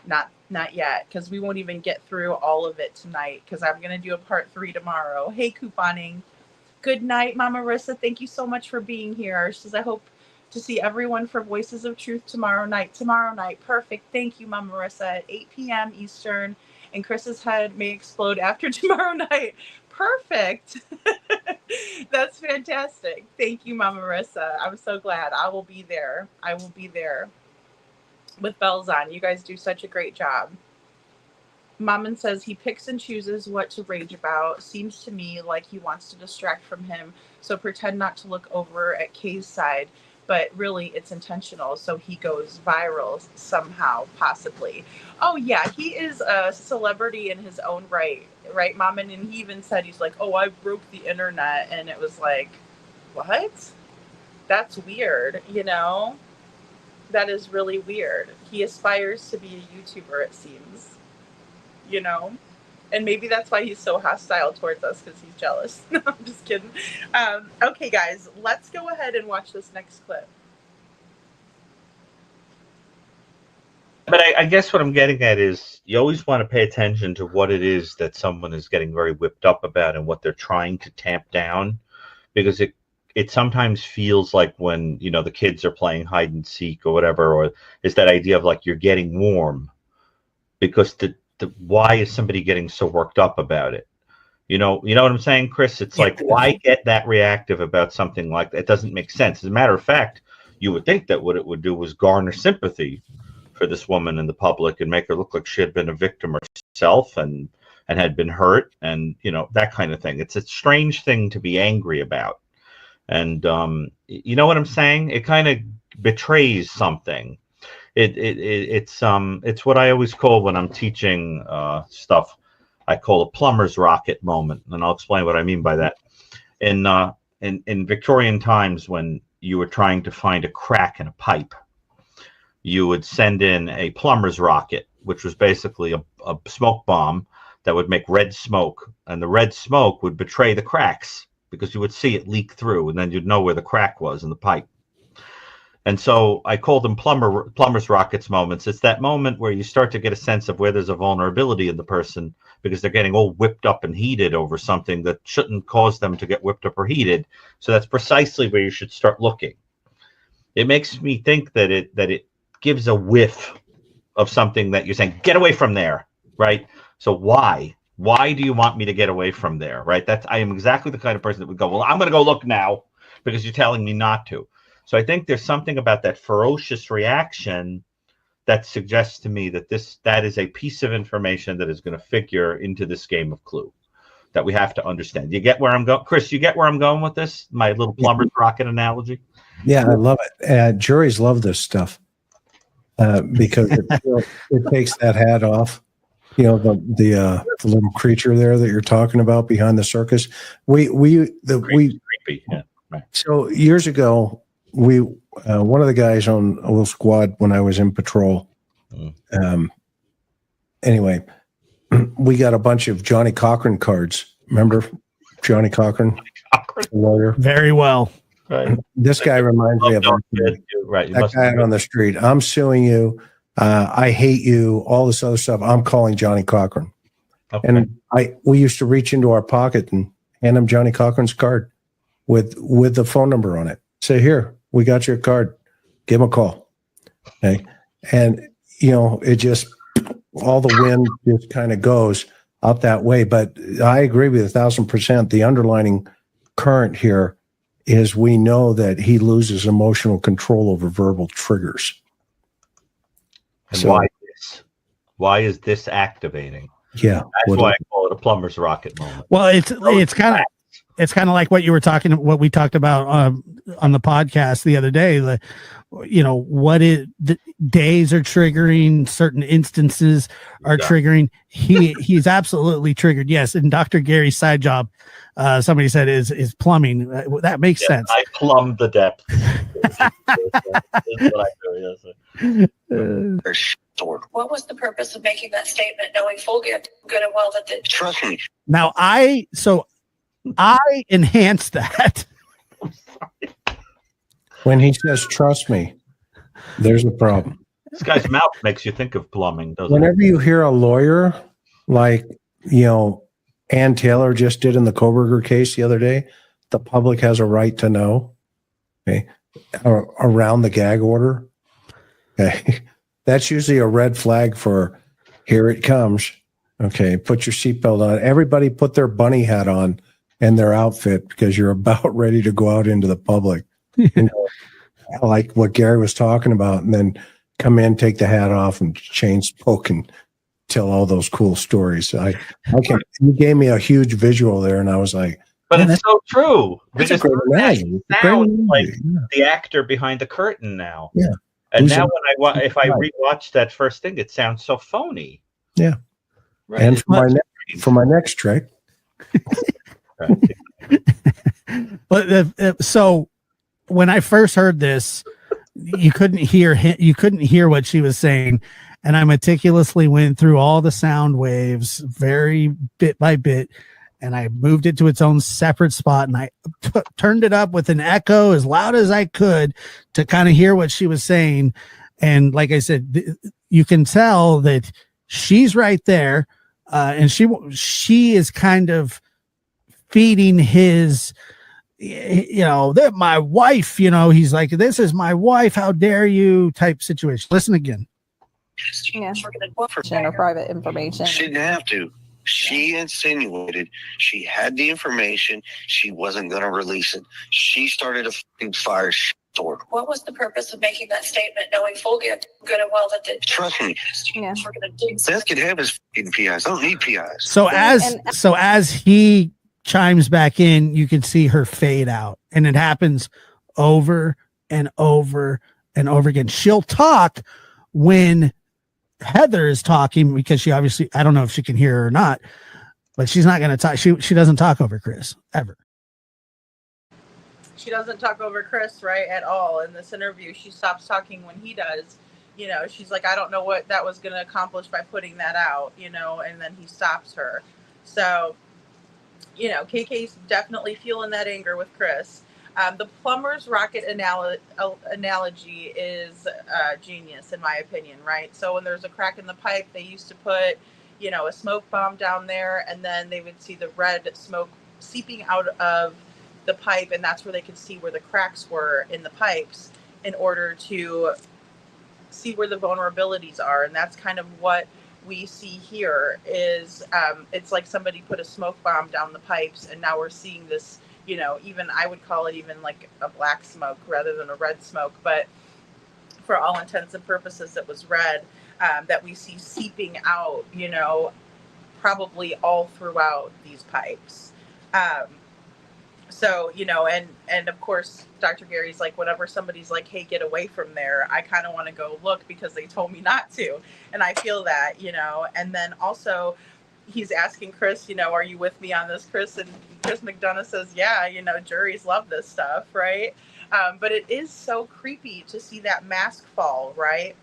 Not yet, because we won't even get through all of it tonight, because I'm going to do a part 3 tomorrow. Hey, couponing. Good night, Mama Marissa. Thank you so much for being here. She says, I hope to see everyone for Voices of Truth tomorrow night. Perfect. Thank you, Mama Marissa, at 8 p.m. Eastern. And Chris's head may explode after tomorrow night. Perfect. That's fantastic. Thank you, Mama Marissa. I'm so glad. I will be there with bells on. You guys do such a great job. Maman says he picks and chooses what to rage about. Seems to me like he wants to distract from him, so pretend not to look over at Kay's side, but really it's intentional, so he goes viral somehow, possibly. Oh yeah, he is a celebrity in his own right, Maman? And he even said, he's like, oh, I broke the internet, and it was like, what? That's weird, That is really weird. He aspires to be a YouTuber, it seems. And maybe that's why he's so hostile towards us, because he's jealous. No, I'm just kidding. Okay, guys, let's go ahead and watch this next clip. But I guess what I'm getting at is you always want to pay attention to what it is that someone is getting very whipped up about and what they're trying to tamp down, because it sometimes feels like when, the kids are playing hide and seek or whatever, or it's that idea of like you're getting warm, because why is somebody getting so worked up about it? You know what I'm saying, Chris? It's like, why get that reactive about something like that? It doesn't make sense. As a matter of fact, you would think that what it would do was garner sympathy for this woman in the public and make her look like she had been a victim herself and had been hurt, and that kind of thing. It's a strange thing to be angry about. And you know what I'm saying? It kind of betrays something. It's what I always call, when I'm teaching stuff, I call a plumber's rocket moment, and I'll explain what I mean by that. In Victorian times, when you were trying to find a crack in a pipe, you would send in a plumber's rocket, which was basically a smoke bomb that would make red smoke, and the red smoke would betray the cracks, because you would see it leak through, and then you'd know where the crack was in the pipe. And so I call them plumber's rockets moments. It's that moment where you start to get a sense of where there's a vulnerability in the person, because they're getting all whipped up and heated over something that shouldn't cause them to get whipped up or heated. So that's precisely where you should start looking. It makes me think that it gives a whiff of something that you're saying, get away from there, right? So why do you want me to get away from there, right? I am exactly the kind of person that would go, well, I'm going to go look now because you're telling me not to. So I think there's something about that ferocious reaction that suggests to me that that is a piece of information that is going to figure into this game of Clue that we have to understand. You get where I'm going, Chris? You get where I'm going with this? My little plumber's rocket analogy. Yeah, I love it. Juries love this stuff because it takes that hat off. You know, the little creature there that you're talking about behind the circus. Creepy. Yeah. Right. So years ago, one of the guys on a little squad when I was in patrol. Anyway, we got a bunch of Johnny Cochran cards. Remember Johnny Cochran? The lawyer. Very well. Right. This guy reminds me of right. That guy out on the street. I'm suing you. I hate you. All this other stuff. I'm calling Johnny Cochran. Okay. And we used to reach into our pocket and hand him Johnny Cochran's card with the phone number on it. Say, here, we got your card. Give him a call. Okay. And it just all the wind just kind of goes out that way. But I agree with 1,000%. The underlining current here is we know that he loses emotional control over verbal triggers. And so, why is this activating? Yeah, that's why I call it a plumber's rocket moment. Well, it's kind of like what we talked about on the podcast the other day. The days are triggering, certain instances are triggering. He's absolutely triggered. Yes, and Dr. Gary's side job, somebody said is plumbing. That makes sense. I plumbed the depth. What I do, yes. What was the purpose of making that statement, knowing full good and well that the trust me? Now I enhanced that. When he says "trust me," there's a problem. This guy's mouth makes you think of plumbing, doesn't Whenever you hear a lawyer like Ann Taylor just did in the Koberger case the other day, the public has a right to know. Okay, around the gag order. Okay, that's usually a red flag for here it comes. Okay, put your seatbelt on. Everybody put their bunny hat on and their outfit because you're about ready to go out into the public. Like what Gary was talking about, and then come in, take the hat off, and chain smoke and tell all those cool stories. You gave me a huge visual there, and I was like, but it's so true. That's a great analogy. Sounds like the actor behind the curtain now. Yeah. And now if I rewatch that first thing, it sounds so phony. Yeah. Right. And for my next trick. But so when I first heard this, you couldn't hear what she was saying, and I meticulously went through all the sound waves very bit by bit, and I moved it to its own separate spot, and I turned it up with an echo as loud as I could to kind of hear what she was saying. And like I said, you can tell that she's right there, and she is kind of feeding his, that my wife, he's like, this is my wife, how dare you type situation. Listen again. Yeah. Or private information. She didn't have to. She insinuated she had the information. She wasn't going to release it. She started a fucking fire sword. What was the purpose of making that statement, knowing full good and well that the trust me? Yeah. Seth can have his fucking PIs. I don't need PIs. So as he chimes back in, you can see her fade out, and it happens over and over and over again. She'll talk when Heather is talking because she obviously, I don't know if she can hear her or not, but she's not going to talk. She doesn't talk over Chris ever. She doesn't talk over Chris, right, at all. In this interview, she stops talking when he does. She's like, I don't know what that was going to accomplish by putting that out, and then he stops her. So, KK's definitely feeling that anger with Chris. The plumber's rocket analogy is genius, in my opinion, right? So when there's a crack in the pipe, they used to put, a smoke bomb down there, and then they would see the red smoke seeping out of the pipe, and that's where they could see where the cracks were in the pipes in order to see where the vulnerabilities are. And that's kind of what we see here is it's like somebody put a smoke bomb down the pipes, and now we're seeing this, you know, even I would call it even like a black smoke rather than a red smoke, but for all intents and purposes it was red, that we see seeping out, you know, probably all throughout these pipes. So, you know, and of course, Dr. Gary's like, whenever somebody's like, hey, get away from there, I kind of want to go look because they told me not to. And I feel that, you know, and then also he's asking Chris, you know, are you with me on this, Chris? And Chris McDonough says, yeah, you know, juries love this stuff, right? But it is so creepy to see that mask fall, right?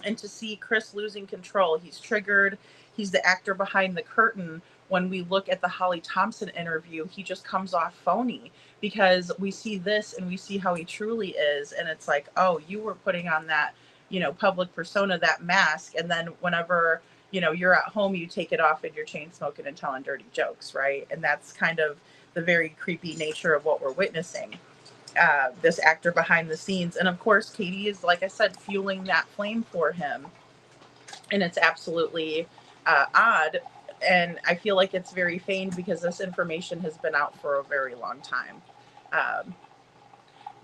And to see Chris losing control. He's triggered. He's the actor behind the curtain. When we look at the Holly Thompson interview, he just comes off phony because we see this and we see how he truly is. And it's like, oh, you were putting on that, you know, public persona, that mask. And then whenever, you know, you're at home, you take it off and you're chain smoking and telling dirty jokes, right? And that's kind of the very creepy nature of what we're witnessing. This actor behind the scenes. And of course, Katie is, like I said, fueling that flame for him. And it's absolutely odd. And I feel like it's very feigned because this information has been out for a very long time.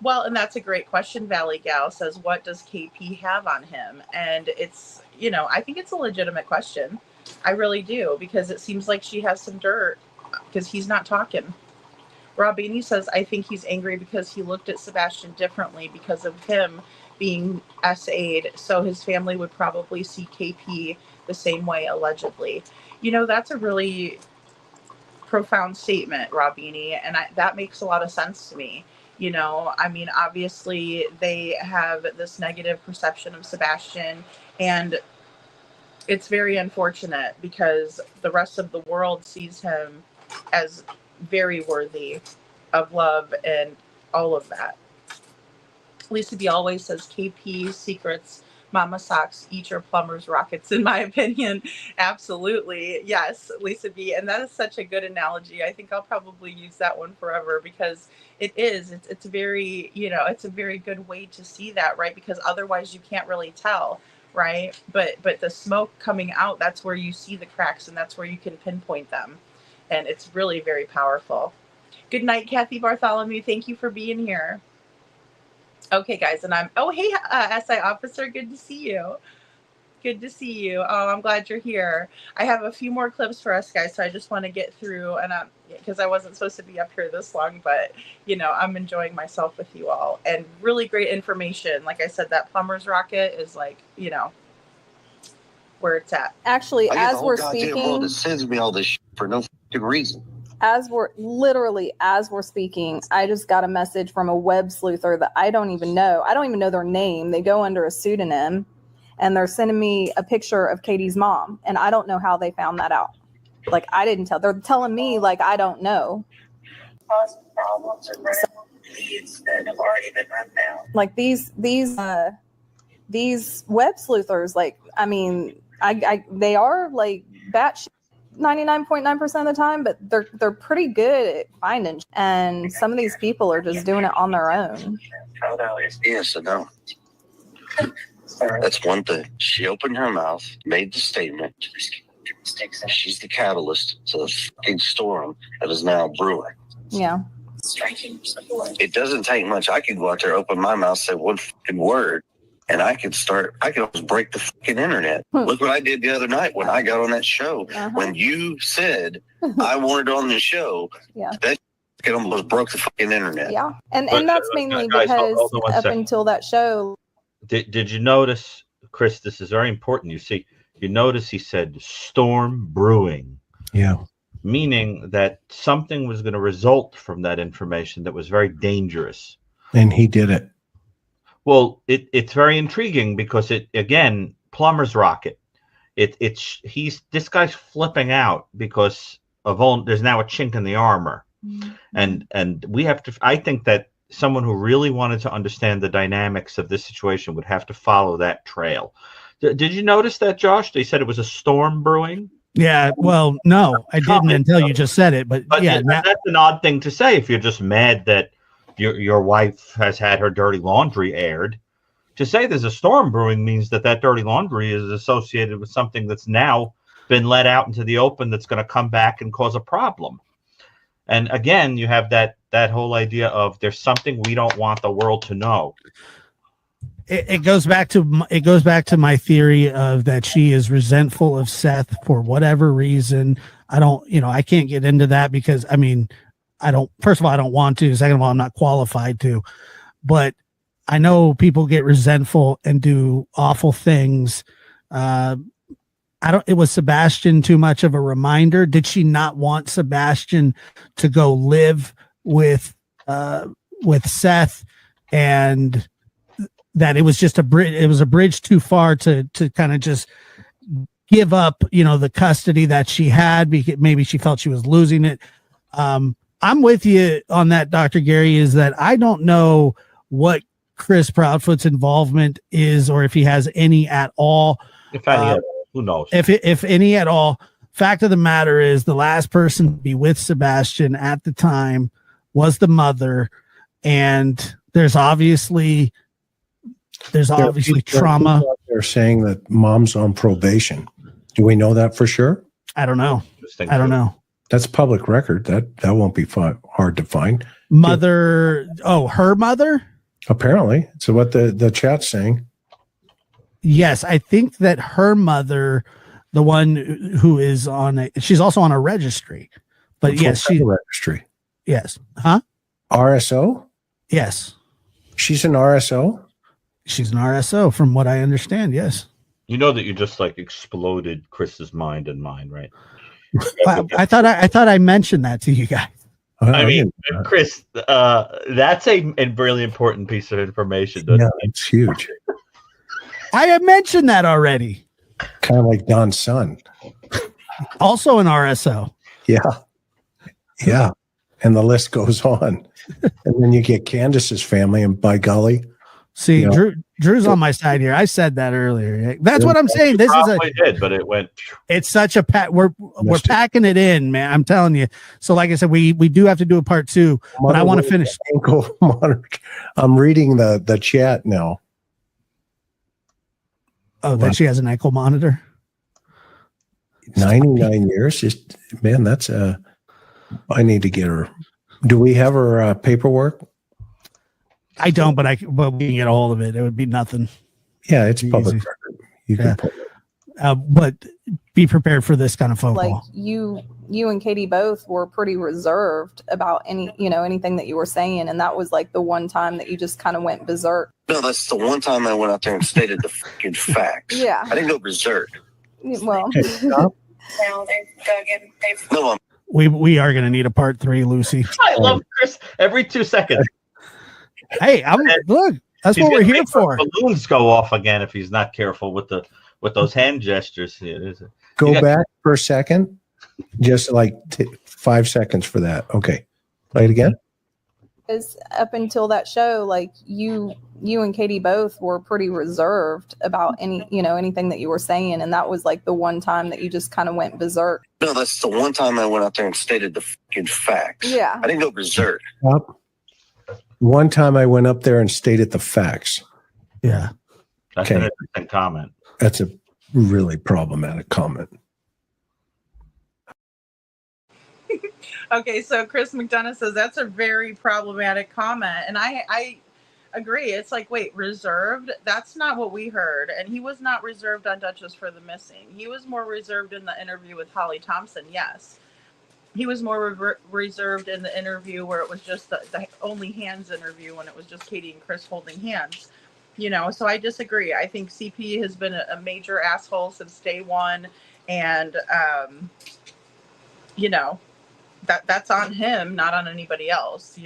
Well, and that's a great question. Valley Gal says, what does KP have on him? And it's, you know, I think it's a legitimate question. I really do, because it seems like she has some dirt because he's not talking. Robini says, I think he's angry because he looked at Sebastian differently because of him being SA'd. So his family would probably see KP the same way, allegedly. You know, that's a really profound statement, Robini, and that makes a lot of sense to me. You know, I mean, obviously they have this negative perception of Sebastian, and it's very unfortunate because the rest of the world sees him as very worthy of love and all of that. Lisa B always says KP secrets, Mama Socks, eat your plumber's rockets, in my opinion. Absolutely. Yes, Lisa B. And that is such a good analogy. I think I'll probably use that one forever because it's very, you know, it's a very good way to see that, right? Because otherwise you can't really tell, right? But the smoke coming out, that's where you see the cracks and that's where you can pinpoint them. And it's really very powerful. Good night, Kathy Bartholomew. Thank you for being here. Okay, guys, and hey, SI officer, good to see you. Good to see you. Oh, I'm glad you're here. I have a few more clips for us, guys, so I just want to get through, and because I wasn't supposed to be up here this long, but, you know, I'm enjoying myself with you all, and really great information. Like I said, that plumber's rocket is like, you know, where it's at. Actually, as we're speaking, world that sends me all this shit for no fucking reason. as we're speaking, I just got a message from a web sleuther that I don't even know. I don't even know their name. They go under a pseudonym, and they're sending me a picture of Katie's mom, and I don't know how they found that out. Like, I didn't tell. They're telling me, like, I don't know. Problems and leads that have already been run down. Like these web sleuthers, like, I mean, they are like batshit 99.9% of the time, but they're pretty good at finding, and some of these people are just doing it on their own. Yes, I know. That's one thing. She opened her mouth, made the statement. She's the catalyst to the fucking storm that is now brewing. Yeah. It doesn't take much. I could go out there, open my mouth, say one fucking word, and I could almost break the fucking internet. Look what I did the other night when I got on that show. When you said I wanted on the show, that almost broke the fucking internet. Yeah. And that's mainly guys, because hold on one up second. until that show. Did you notice, Chris, this is very important. You notice he said storm brewing. Yeah. Meaning that something was going to result from that information that was very dangerous. And he did it. Well, it's very intriguing because again, plumber's rocket. This guy's flipping out because there's now a chink in the armor. And we have to, I think that someone who really wanted to understand the dynamics of this situation would have to follow that trail. Did you notice that, Josh? They said it was a storm brewing. Yeah, well, no, I didn't until you just said it. But yeah, that's an odd thing to say if you're just mad that your wife has had her dirty laundry aired. to say there's a storm brewing means that dirty laundry is associated with something that's now been let out into the open that's going to come back and cause a problem. And again, you have that whole idea of there's something we don't want the world to know. It goes back to my theory of that she is resentful of Seth for whatever reason. I can't get into that because first of all, I don't want to. Second of all, I'm not qualified to, but I know people get resentful and do awful things. It was Sebastian too much of a reminder? Did she not want Sebastian to go live with Seth, and that it was just a bridge? It was a bridge too far to kind of just give up, the custody that she had, because maybe she felt she was losing it. I'm with you on that, Dr. Gary, is that I don't know what Chris Proudfoot's involvement is, or if he has any at all. If any at all, who knows? If any at all. Fact of the matter is, the last person to be with Sebastian at the time was the mother, and there's obviously trauma. They're saying that mom's on probation. Do we know that for sure? I don't know. That's public record. That won't be hard to find. Mother. Oh, her mother? Apparently. So what the chat's saying. Yes, I think that her mother, the one who is she's also on a registry. But yes, she's a registry. Yes. Huh? RSO? Yes. She's an RSO? She's an RSO from what I understand, yes. You know that you just exploded Chris's mind and mine, right? I thought I mentioned that to you guys. I mean, Chris, that's a really important piece of information. Yeah, it's huge. I have mentioned that already. Kind of like Don's son. Also an RSO. Yeah. And the list goes on. And then you get Candace's family, and by golly. See, Drew's on my side here. I said that earlier. That's what I'm saying. This is but it went. It's such a we're packing it in, man. I'm telling you. So, like I said, we do have to do a part 2, but I want to finish. I'm reading the chat now. Oh, that she has an ankle monitor. 99 years. Just man, that's I need to get her. Do we have her paperwork? I don't, but we can get a hold of it. It would be nothing. Yeah, it's public record. You can pull it. But be prepared for this kind of phone Like call. you and Katie both were pretty reserved about anything that you were saying, and that was the one time that you just kind of went berserk. No, that's the one time I went out there and stated the fucking facts. Yeah. I didn't go berserk. Well, Now they've dug in. No, We are going to need a part 3, Lucy. I love Chris every 2 seconds. Hey, look. That's what we're here for. Balloons go off again if he's not careful with those hand gestures. Go back for a second. Just 5 seconds for that. Okay. Play it again. Because up until that show, you and Katie both were pretty reserved about anything that you were saying, and that was the one time that you just kind of went berserk. no, that's the one time I went out there and stated the fucking facts. Yeah. I didn't go berserk. One time I went up there and stated the facts. Yeah. That's an interesting comment. That's a really problematic comment. Okay, so Chris McDonough says that's a very problematic comment, and I agree. It's wait, reserved? That's not what we heard, and he was not reserved on Duchess for the Missing. He was more reserved in the interview with Holly Thompson, yes. He was more reserved in the interview where it was just the only hands interview, when it was just Katie and Chris holding hands. So I disagree. I think CP has been a major asshole since day one, and that's on him, not on anybody else.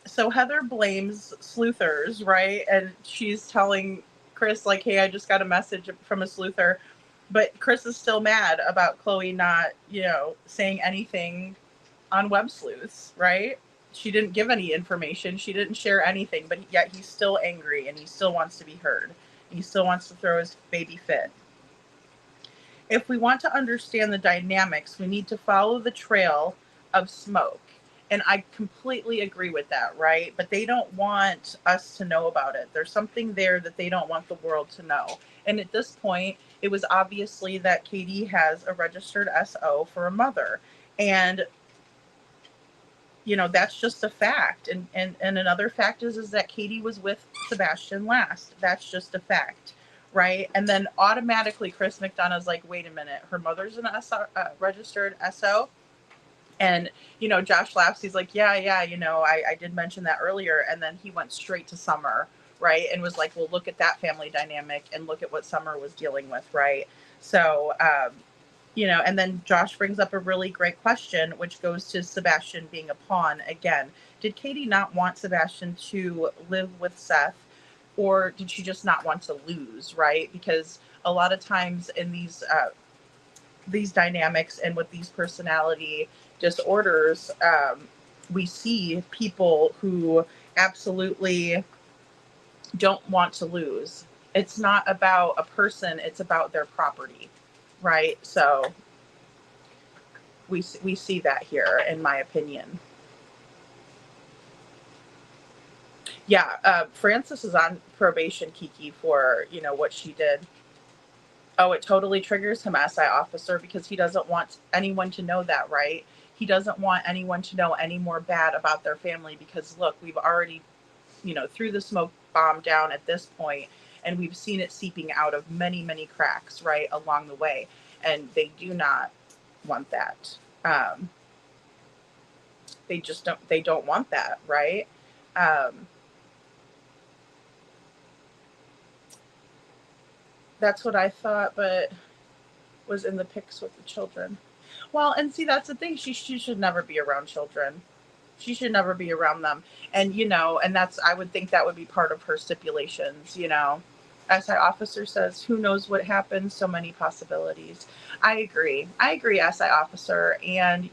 So Heather blames sleuthers, right? And she's telling Chris hey, I just got a message from a sleuther. But Chris is still mad about Chloe not, saying anything on Web Sleuths, right? She didn't give any information. She didn't share anything, but yet he's still angry, and he still wants to be heard. And he still wants to throw his baby fit. If we want to understand the dynamics, we need to follow the trail of smoke. And I completely agree with that, right? But they don't want us to know about it. There's something there that they don't want the world to know. And at this point, it was obviously that Katie has a registered SO for a mother. And that's just a fact. And another fact is that Katie was with Sebastian last. That's just a fact, right? And then automatically Chris McDonough's like, wait a minute, her mother's an registered SO. And, Josh laughs. He's like, yeah, I did mention that earlier. And then he went straight to Summer, right? And was like, well, look at that family dynamic and look at what Summer was dealing with, right? So, and then Josh brings up a really great question, which goes to Sebastian being a pawn again. Did Katie not want Sebastian to live with Seth, or did she just not want to lose, right? Because a lot of times in these dynamics and with these personality disorders, we see people who absolutely don't want to lose. It's not about a person, it's about their property, right? So we see that here, in my opinion. Yeah, Frances is on probation, Kiki, for, what she did. Oh, it totally triggers him, SI officer, because he doesn't want anyone to know that, right? He doesn't want anyone to know any more bad about their family because, look, we've already, threw the smoke bomb down at this point, and we've seen it seeping out of many, many cracks, right, along the way. And they do not want that. They don't want that, right? That's what I thought, but was in the pics with the children. Well, and see, that's the thing. She should never be around children. She should never be around them. And, and I would think that would be part of her stipulations, SI officer says, who knows what happens? So many possibilities. I agree, SI officer. And,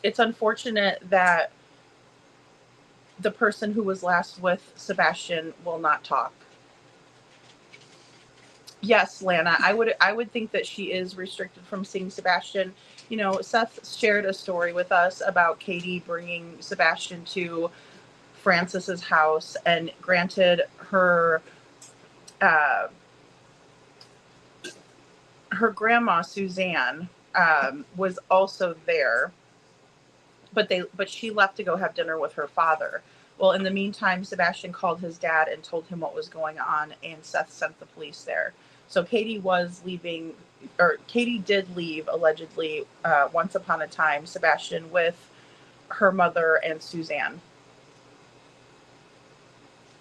it's unfortunate that the person who was last with Sebastian will not talk. Yes, Lana, I would think that she is restricted from seeing Sebastian. Seth shared a story with us about Katie bringing Sebastian to Frances's house, and granted, her grandma Suzanne was also there, but she left to go have dinner with her father. Well, in the meantime, Sebastian called his dad and told him what was going on, and Seth sent the police there. So Katie did leave, allegedly, once upon a time, Sebastian with her mother and Suzanne.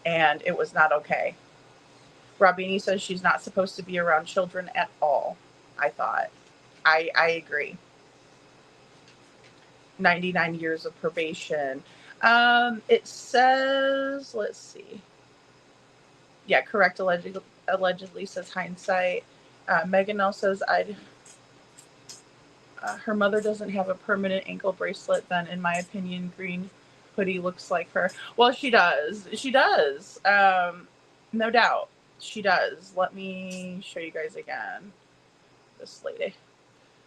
And it was not okay. Robini says she's not supposed to be around children at all, I thought. I agree. 99 years of probation. It says, let's see. Yeah, correct. Allegedly says hindsight. Megan L says her mother doesn't have a permanent ankle bracelet. Then, in my opinion, green hoodie looks like her. Well, she does. She does. No doubt, she does. Let me show you guys again. This lady.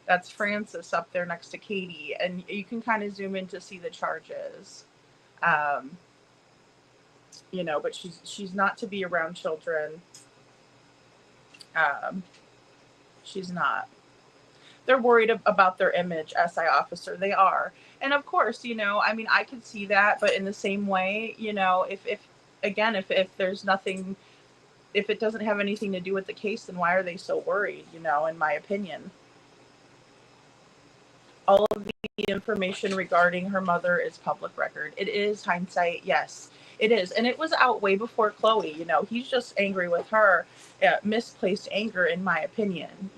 That's Frances up there next to Katie, and you can kind of zoom in to see the charges. But she's not to be around children. She's not. They're worried about their image, SI officer. They are. And of course, I could see that, but in the same way, if there's nothing, if it doesn't have anything to do with the case, then why are they so worried, in my opinion? All of the information regarding her mother is public record. It is hindsight, yes, it is. And it was out way before Chloe, he's just angry with her, misplaced anger, in my opinion,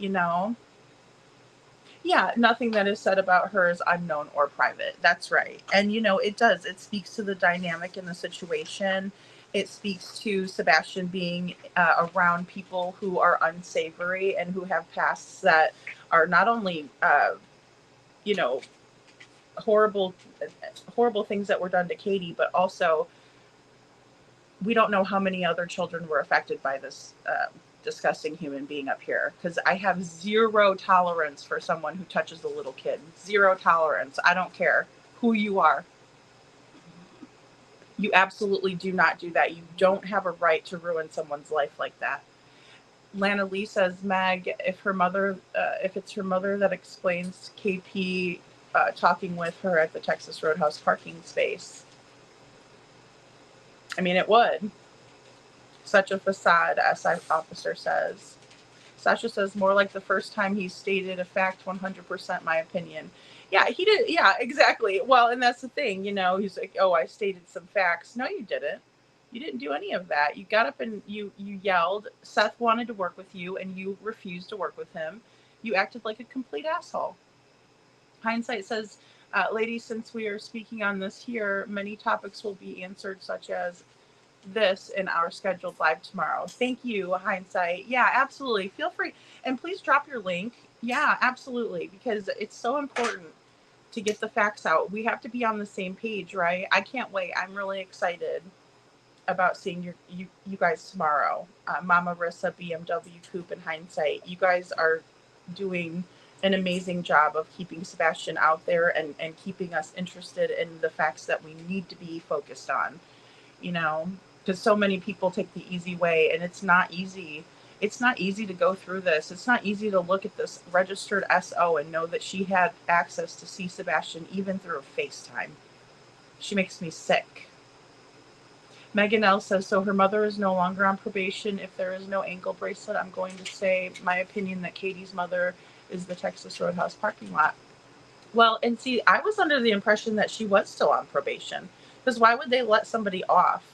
Yeah, nothing that is said about her is unknown or private. That's right. And, it speaks to the dynamic in the situation. It speaks to Sebastian being around people who are unsavory and who have pasts that are not only, horrible things that were done to Katie, but also we don't know how many other children were affected by this disgusting human being up here, because I have zero tolerance for someone who touches a little kid. Zero tolerance. I don't care who you are. You absolutely do not do that. You don't have a right to ruin someone's life like that. Lana Lee says, Meg, if it's her mother that explains KP talking with her at the Texas Roadhouse parking space. I mean, it would. Such a facade, SI officer says. Sasha says, more like the first time he stated a fact, 100% my opinion. Yeah, he did. Yeah, exactly. Well, and that's the thing, he's like, oh, I stated some facts. No, you didn't. You didn't do any of that. You got up and you yelled. Seth wanted to work with you and you refused to work with him. You acted like a complete asshole. Hindsight says, ladies, since we are speaking on this here, many topics will be answered, such as this in our scheduled live tomorrow. Thank you, Hindsight. Yeah, absolutely. Feel free. And please drop your link. Yeah, absolutely. Because it's so important to get the facts out. We have to be on the same page, right? I can't wait. I'm really excited about seeing you guys tomorrow. Mama Rissa, BMW, Coop, and Hindsight. You guys are doing an amazing job of keeping Sebastian out there and keeping us interested in the facts that we need to be focused on. Because so many people take the easy way, and it's not easy. It's not easy to go through this. It's not easy to look at this registered SO and know that she had access to see Sebastian even through a FaceTime. She makes me sick. Megan L says, so her mother is no longer on probation. If there is no ankle bracelet, I'm going to say my opinion that Katie's mother is the Texas Roadhouse parking lot. Well, and see, I was under the impression that she was still on probation, because why would they let somebody off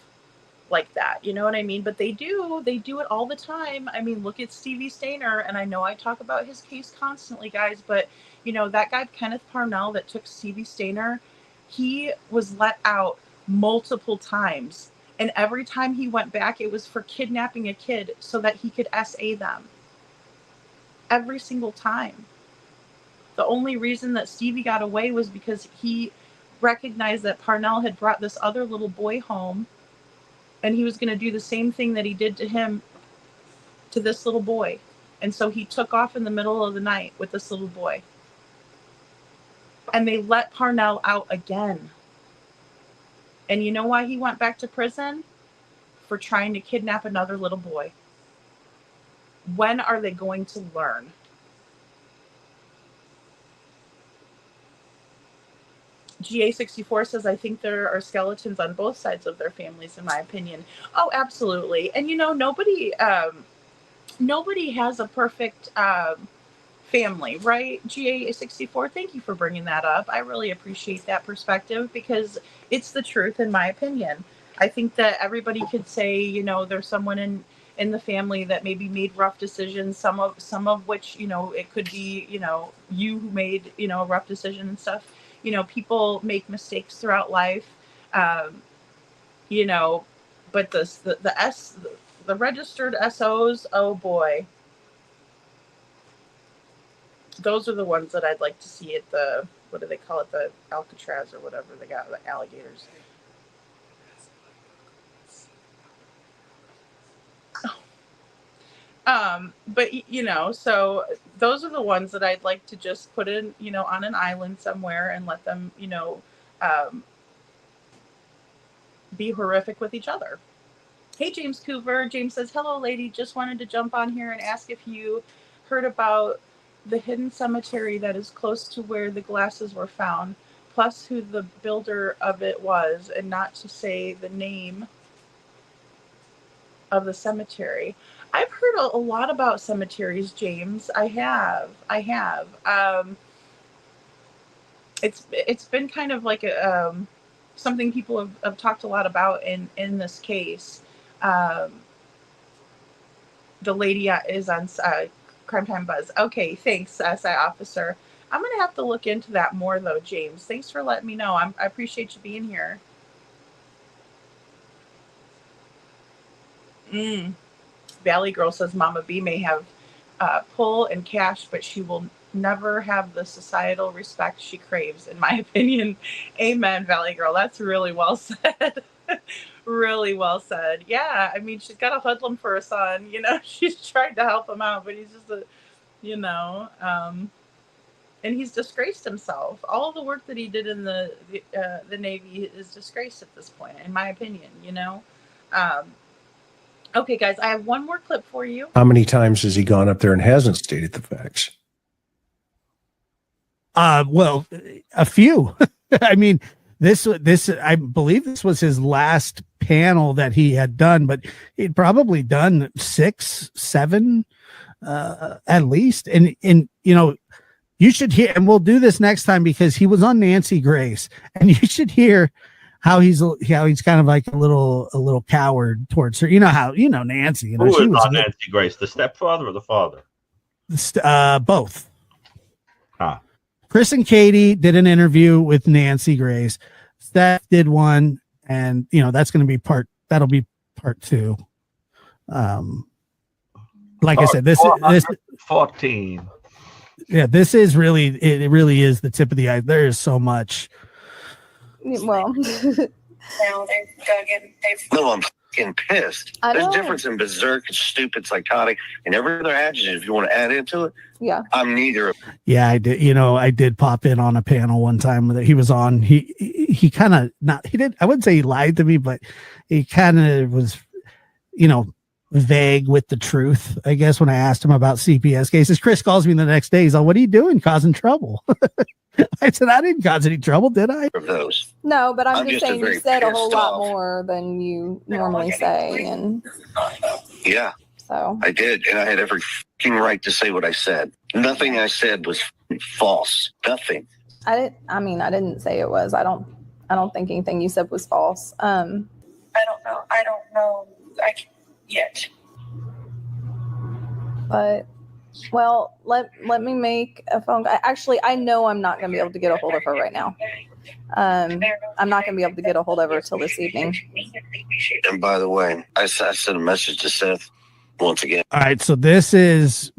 like that? You know what I mean? But they do it all the time. I mean, look at Stevie Stainer, and I know I talk about his case constantly, guys, but that guy Kenneth Parnell that took Stevie Stainer, he was let out multiple times, and every time he went back, it was for kidnapping a kid so that he could SA them. Every single time. The only reason that Stevie got away was because he recognized that Parnell had brought this other little boy home, and he was going to do the same thing that he did to him to this little boy. And so he took off in the middle of the night with this little boy. And they let Parnell out again. And you know why he went back to prison? For trying to kidnap another little boy. When are they going to learn? GA64 says, I think there are skeletons on both sides of their families, in my opinion. Oh, absolutely. And nobody has a perfect family, right? GA64, thank you for bringing that up. I really appreciate that perspective, because it's the truth, in my opinion. I think that everybody could say, there's someone in the family that maybe made rough decisions, some of which, it could be, you who made, a rough decision and stuff. People make mistakes throughout life, but the registered SOs, oh boy, those are the ones that I'd like to see at the, what do they call it, the Alcatraz or whatever they got, the alligators. But so those are the ones that I'd like to just put in, on an island somewhere and let them, be horrific with each other. Hey, James Coover. James says, hello, lady. Just wanted to jump on here and ask if you heard about the hidden cemetery that is close to where the glasses were found, plus who the builder of it was, and not to say the name of the cemetery. I've heard a lot about cemeteries, James. I have. It's been kind of like something people have talked a lot about in this case. The lady is on Crime Time Buzz. Okay, thanks, SI officer. I'm gonna have to look into that more, though, James. Thanks for letting me know. I appreciate you being here. Valley Girl says Mama B may have pull and cash, but she will never have the societal respect she craves, in my opinion. Amen, Valley Girl. That's really well said. Really well said. Yeah, I mean, she's got a hoodlum for a son. She's trying to help him out, but he's just and he's disgraced himself. All the work that he did in the Navy is disgraced at this point, in my opinion. Okay, guys, I have one more clip for you. How many times has he gone up there and hasn't stated the facts? Well, a few. I mean, this I believe this was his last panel that he had done, but he'd probably done 6, 7 at least. And you should hear, and we'll do this next time because he was on Nancy Grace, and you should hear how he's kind of like a little coward towards her. Nancy. Who she is was on Nancy Grace, the stepfather or the father? Both. Huh. Chris and Katie did an interview with Nancy Grace. Steph did one, and that's going to be that'll be part 2. Like I said, this 14. Yeah, this is really, it really is the tip of the iceberg. There is so much. Well, Now they're dug in. No, I'm fucking pissed. I There's a know. difference in berserk, stupid, psychotic, and every other adjective you want to add into it. yeah. I'm neither. Yeah, I did. I did pop in on a panel one time that he was on. He kind of I wouldn't say he lied to me, but he kind of was, vague with the truth, I guess, when I asked him about CPS cases. Chris calls me the next day. He's like, "What are you doing? Causing trouble?" I said, "I didn't cause any trouble, did I?" Of those. No, but I'm I'm just just a saying you very said a whole pissed lot off. more than you normally say, and Yeah, so I did, and I had every fucking right to say what I said. Nothing I said was false. Nothing. I didn't say it was. I don't think anything you said was false. I don't know. I can't yet. But well, let me make a phone. Actually, I know I'm not going to be able to get a hold of her right now. I'm not going to be able to get a hold of her till this evening. And by the way, I sent a message to Seth once again. All right, so this is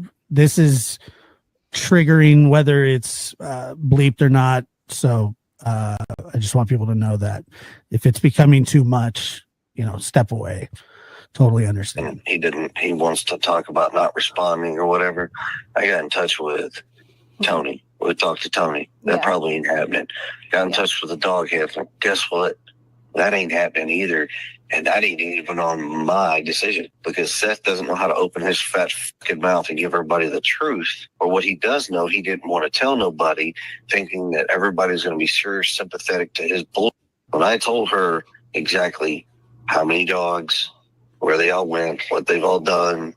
triggering, whether it's bleeped or not. So I just want people to know that if it's becoming too much, step away. Totally understand. And he wants to talk about not responding or whatever. I got in touch with Tony. We talked to Tony. That probably ain't happening. Got in touch with the dog handler. Guess what? That ain't happening either. And that ain't even on my decision because Seth doesn't know how to open his fat fucking mouth and give everybody the truth. Or what he does know, he didn't want to tell nobody, thinking that everybody's going to be sure sympathetic to his bull. When I told her exactly how many dogs, where they all went, what they've all done,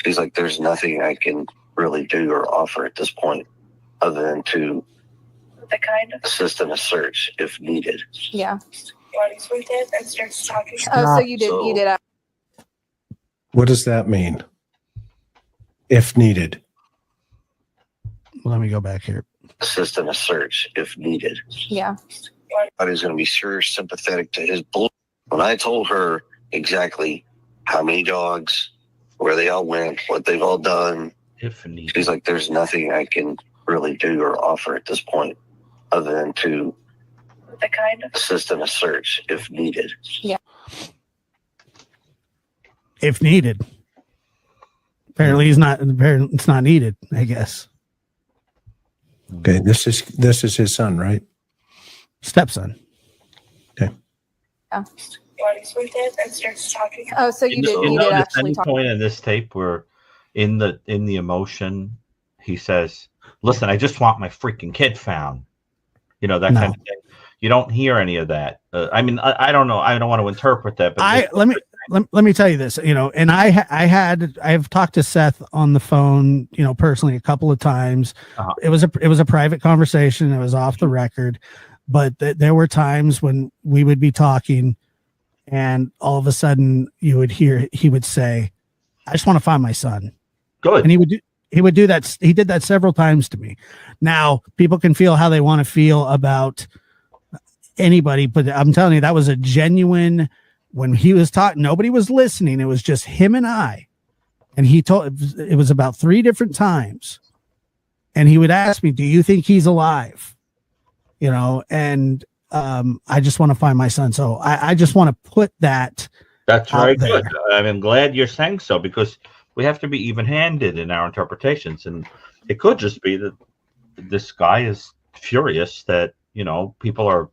she's like, "There's nothing I can really do or offer at this point other than to assist in a search if needed." Yeah. Bodies were dead and starts talking. Oh, so you did. What does that mean? If needed. Let me go back here. Assist in a search if needed. Yeah. Everybody's going to be sure sympathetic to his bull. When I told her exactly how many dogs, where they all went, what they've all done, If needed. she's like, "There's nothing I can really do or offer at this point other than to assist in a search if needed." Yeah. If needed. Apparently it's not needed, I guess. Okay, this is his son, right? Stepson. Okay. Yeah. Bodies were dead and starts talking. Oh, so you did notice actually any talk. point in this tape where in the emotion he says, "Listen, I just want my freaking kid found." That kind of thing. You don't hear any of that. I don't know. I don't want to interpret that, but let me tell you this, and I've talked to Seth on the phone, personally a couple of times. Uh-huh. It was a private conversation. It was off the record, but there were times when we would be talking and all of a sudden you would hear, he would say, "I just want to find my son." Good. And he would do that. He did that several times to me. Now people can feel how they want to feel about anybody, but I'm telling you, that was a genuine, when he was talking, nobody was listening. It was just him and I. And it was about 3 different times. And he would ask me, "Do you think he's alive?" And I just want to find my son. So I just want to put that. That's out very there. good. I'm glad you're saying so, because we have to be even-handed in our interpretations, and it could just be that this guy is furious that people are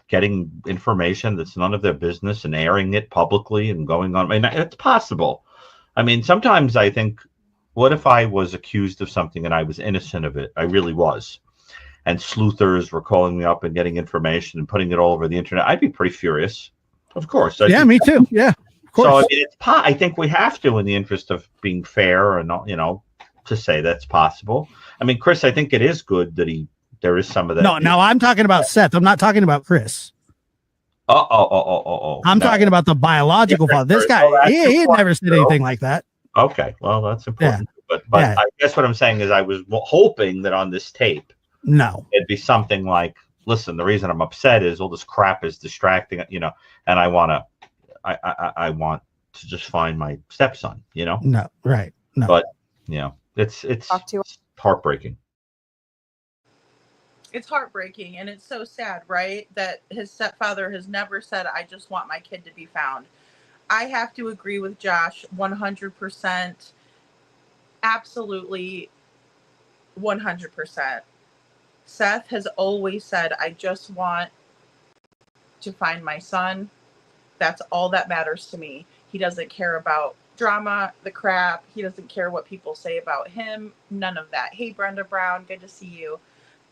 getting information that's none of their business and airing it publicly and going on. I mean, it's possible. I mean, sometimes I think, what if I was accused of something and I was innocent of it? I really was. And sleuthers were calling me up and getting information and putting it all over the internet. I'd be pretty furious. Of course. Yeah, me too. Yeah, of course. So I mean, I think we have to, in the interest of being fair and to say that's possible. I mean, Chris, I think it is good that there is some of that. No, I'm talking about Seth. I'm not talking about Chris. I'm talking about the biological father. This guy, he had never said anything like that. Okay, well, that's important. But I guess what I'm saying is I was hoping that on this tape, it'd be something like, listen, the reason I'm upset is all this crap is distracting, and I want to just find my stepson, No, right. No. But, it's heartbreaking. It's heartbreaking, and it's so sad, right? That his stepfather has never said, I just want my kid to be found. I have to agree with Josh 100%. Absolutely 100%. Seth has always said, I just want to find my son. That's all that matters to me. He doesn't care about drama, the crap. He doesn't care what people say about him. None of that. Hey, Brenda Brown, good to see you.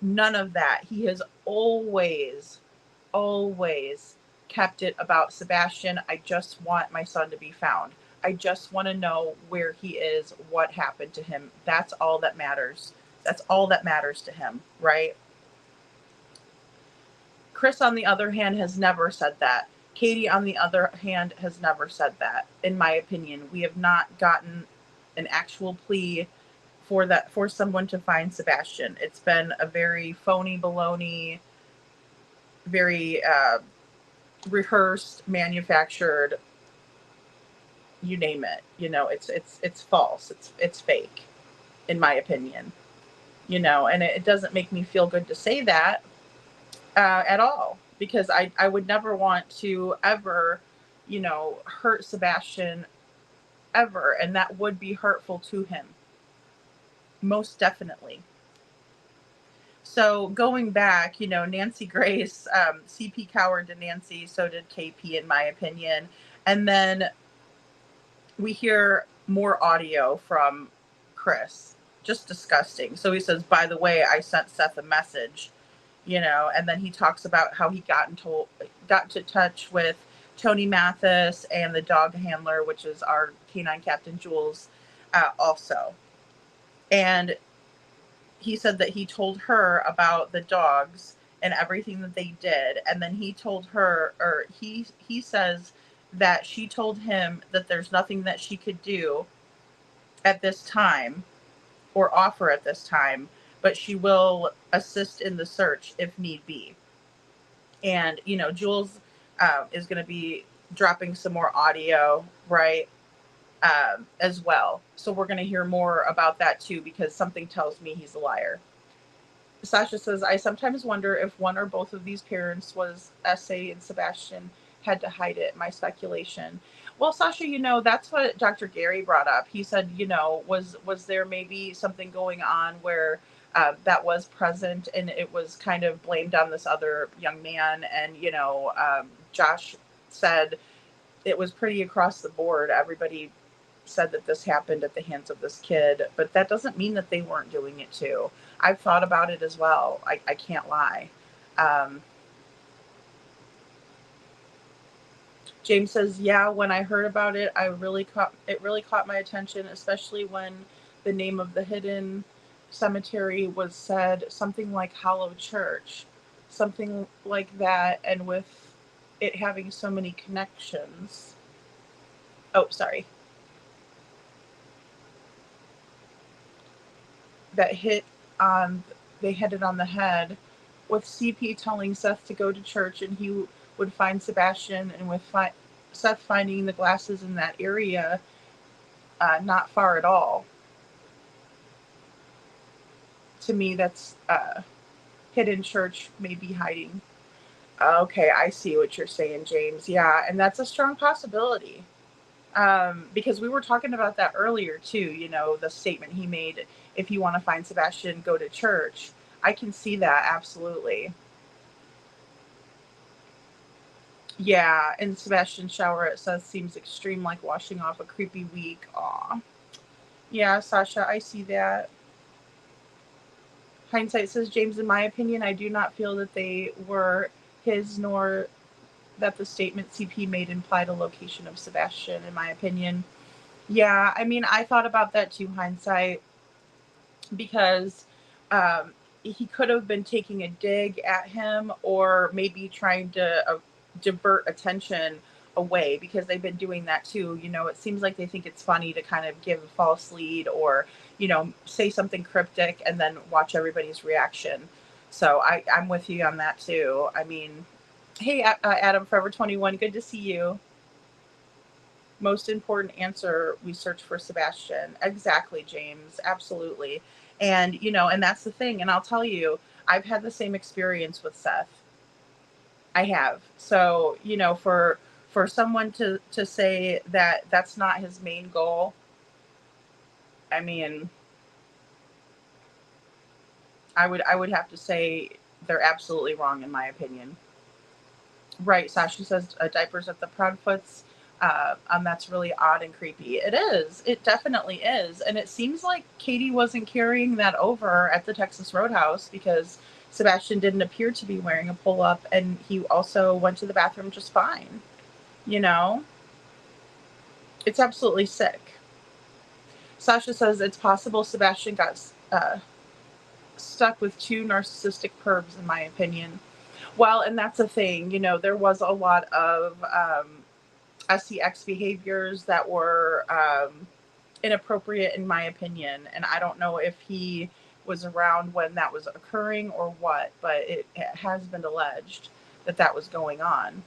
None of that. He has always kept it about Sebastian. I just want my son to be found. I just want to know where he is, what happened to him. That's all that matters. That's all that matters to him, right? Chris, on the other hand, has never said that. Katie, on the other hand, has never said that. In my opinion, we have not gotten an actual plea for someone to find Sebastian. It's been a very phony baloney, very rehearsed, manufactured, you name it. It's false. It's fake, in my opinion. And it doesn't make me feel good to say that at all, because I would never want to ever, hurt Sebastian ever, and that would be hurtful to him. Most definitely. So going back, Nancy Grace, CP cowered to Nancy, so did KP, in my opinion. And then we hear more audio from Chris. Just disgusting. So he says, by the way, I sent Seth a message, and then he talks about how he got into touch with Tony Mathis and the dog handler, which is our canine captain, Jules, also. And he said that he told her about the dogs and everything that they did. And then he told her, or he says that she told him that there's nothing that she could do at this time or offer at this time, but she will assist in the search if need be. And, Jules is going to be dropping some more audio, right? As well. So we're going to hear more about that too, because something tells me he's a liar. Sasha says, I sometimes wonder if one or both of these parents was Essay and Sebastian had to hide it. My speculation. Well, Sasha, that's what Dr. Gary brought up. He said, was there maybe something going on where that was present and it was kind of blamed on this other young man. And, Josh said it was pretty across the board. Everybody said that this happened at the hands of this kid, but that doesn't mean that they weren't doing it too. I've thought about it as well. I can't lie. James says, yeah, when I heard about it, it really caught my attention, especially when the name of the hidden cemetery was said, something like Hollow Church, something like that. And with it having so many connections. Oh, sorry. That they hit it on the head, with CP telling Seth to go to church and he would find Sebastian, and with Seth finding the glasses in that area, not far at all. To me, that's hidden church, maybe hiding. Okay, I see what you're saying, James. Yeah, and that's a strong possibility. Because we were talking about that earlier too, you know, the statement he made, if you want to find Sebastian, go to church. I can see that, absolutely. Yeah, in Sebastian's shower, it says, seems extreme, like washing off a creepy week. Aw. Yeah, Sasha, I see that. Hindsight says, James, in my opinion, I do not feel that they were his, nor that the statement CP made implied a location of Sebastian, in my opinion. Yeah, I mean, I thought about that too, hindsight, because he could have been taking a dig at him, or maybe trying to divert attention away, because they've been doing that too. You know, it seems like they think it's funny to kind of give a false lead, or, you know, say something cryptic and then watch everybody's reaction. So I'm with you on that too. I mean, hey, Adam Forever 21, good to see you. Most important answer, we search for Sebastian. Exactly, James. Absolutely. And, you know, and that's the thing. And I'll tell you, I've had the same experience with Seth. I have. So, you know, for someone to say that that's not his main goal, I mean, I would have to say they're absolutely wrong, in my opinion. Right, Sasha says diapers at the Proudfoots. That's really odd and creepy. It is. It definitely is. And it seems like Katie wasn't carrying that over at the Texas Roadhouse, because Sebastian didn't appear to be wearing a pull-up, and he also went to the bathroom just fine. You know? It's absolutely sick. Sasha says it's possible Sebastian got stuck with two narcissistic pervs, in my opinion. Well, and that's the thing. You know, there was a lot of SCX behaviors that were inappropriate, in my opinion. And I don't know if he was around when that was occurring or what, but it has been alleged that that was going on.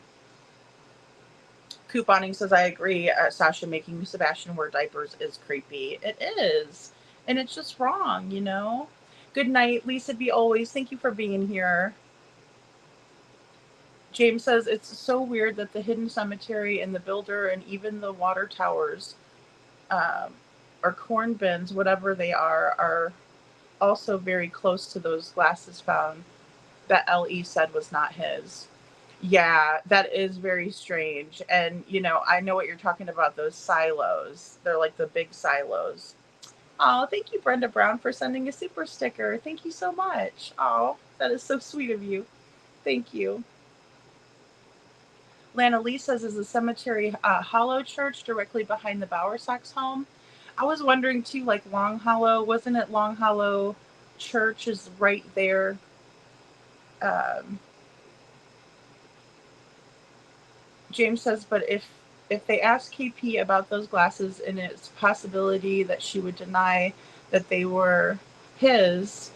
Couponing says, I agree. Sasha making Sebastian wear diapers is creepy. It is. And it's just wrong, you know? Good night, Lisa B. Always. Thank you for being here. James says, it's so weird that the hidden cemetery and the builder and even the water towers or corn bins, whatever they are also very close to those glasses found that LE said was not his. Yeah, that is very strange. And, you know, I know what you're talking about, those silos. They're like the big silos. Oh, thank you, Brenda Brown, for sending a super sticker. Thank you so much. Oh, that is so sweet of you. Thank you. Lana Lee says, is the cemetery Hollow Church directly behind the Bowersox home? I was wondering too, like Long Hollow, wasn't it Long Hollow Church is right there? James says, but if they ask KP about those glasses, and it's a possibility that she would deny that they were his,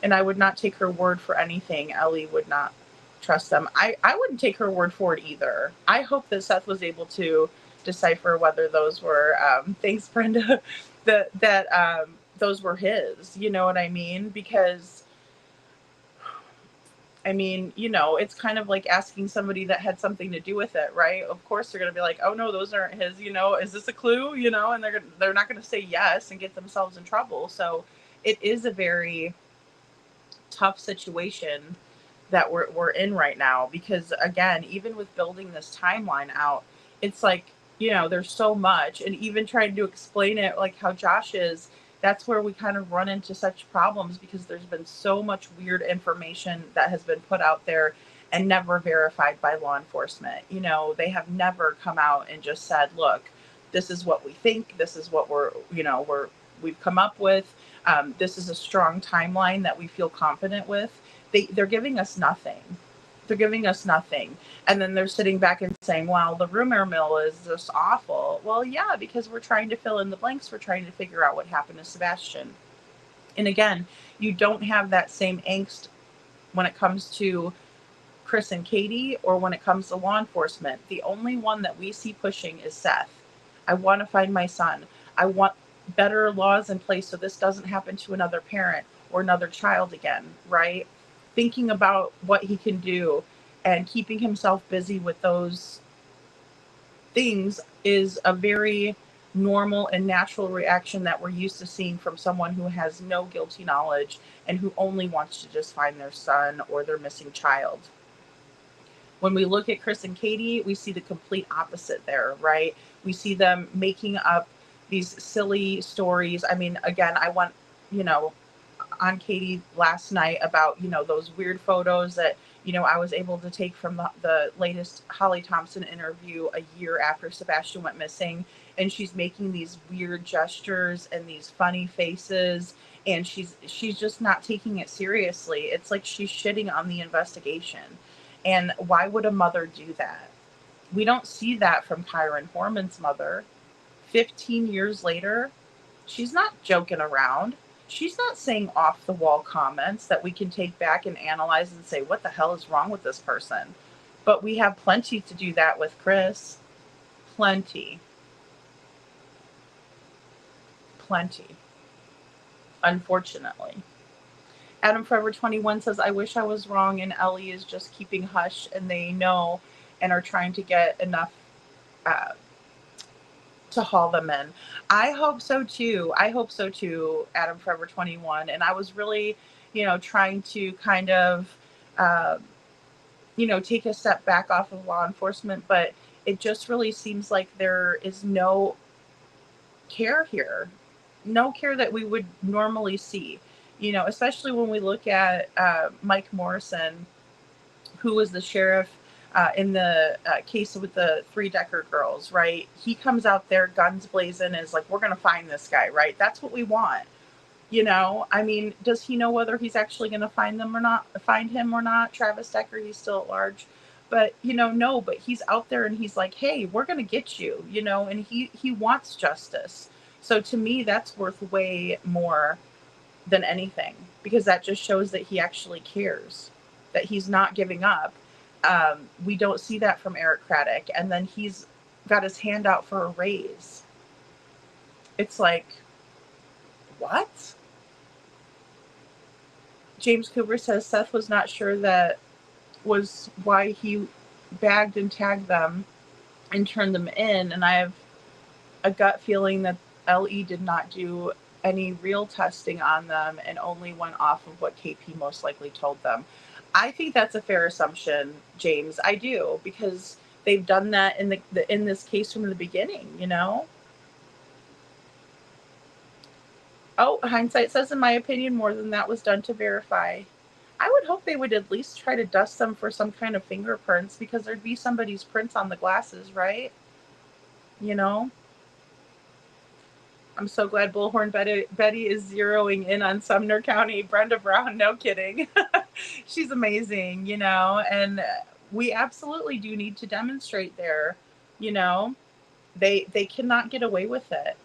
and I would not take her word for anything. Ellie would not trust them. I wouldn't take her word for it either. I hope that Seth was able to decipher whether those were thanks, Brenda, that those were his. You know what I mean? Because I mean, you know, it's kind of like asking somebody that had something to do with it, right? Of course, they're going to be like, "Oh no, those aren't his." You know, is this a clue? You know, and they're not going to say yes and get themselves in trouble. So, it is a very tough situation that we're in right now, because again, even with building this timeline out, it's like, you know, there's so much, and even trying to explain it like how Josh is, that's where we kind of run into such problems, because there's been so much weird information that has been put out there and never verified by law enforcement. You know, they have never come out and just said, look, this is what we think, this is what we've come up with, this is a strong timeline that we feel confident with. They're giving us nothing. They're giving us nothing. And then they're sitting back and saying, wow, the rumor mill is just awful. Well, yeah, because we're trying to fill in the blanks. We're trying to figure out what happened to Sebastian. And again, you don't have that same angst when it comes to Chris and Katie, or when it comes to law enforcement. The only one that we see pushing is Seth. I want to find my son. I want better laws in place so this doesn't happen to another parent or another child again, right? Thinking about what he can do and keeping himself busy with those things is a very normal and natural reaction that we're used to seeing from someone who has no guilty knowledge and who only wants to just find their son or their missing child. When we look at Chris and Katie, we see the complete opposite there, right? We see them making up these silly stories. I mean, again, I went, on Katie last night about, those weird photos that, I was able to take from the latest Holly Thompson interview a year after Sebastian went missing. And she's making these weird gestures and these funny faces. And she's just not taking it seriously. It's like she's shitting on the investigation. And why would a mother do that? We don't see that from Kyron Horman's mother. 15 years later, she's not joking around. She's not saying off the wall comments that we can take back and analyze and say, what the hell is wrong with this person? But we have plenty to do that with Chris. Plenty. Unfortunately. Adam Forever 21 says, I wish I was wrong and Ellie is just keeping hush and they know and are trying to get enough to haul them in. I hope so too. Adam Forever 21. And I was really, trying to kind of, take a step back off of law enforcement, but it just really seems like there is no care here. No care that we would normally see, especially when we look at Mike Morrison, who was the sheriff in the case with the 3 Decker girls, right? He comes out there, guns blazing, and is like, we're going to find this guy, right? That's what we want. I mean, does he know whether he's actually going to find him or not? Travis Decker, he's still at large. But, no, but he's out there and he's like, hey, we're going to get you, and he wants justice. So to me, that's worth way more than anything, because that just shows that he actually cares, that he's not giving up. We don't see that from Eric Craddock. And then he's got his hand out for a raise. It's like, what? James Cooper says Seth was not sure that was why he bagged and tagged them and turned them in. And I have a gut feeling that LE did not do any real testing on them and only went off of what KP most likely told them. I think that's a fair assumption, James. I do, because they've done that in this case from the beginning, Oh, hindsight says, in my opinion, more than that was done to verify. I would hope they would at least try to dust them for some kind of fingerprints, because there'd be somebody's prints on the glasses, right? I'm so glad Bullhorn Betty is zeroing in on Sumner County. Brenda Brown, no kidding. She's amazing, and we absolutely do need to demonstrate there. They cannot get away with it.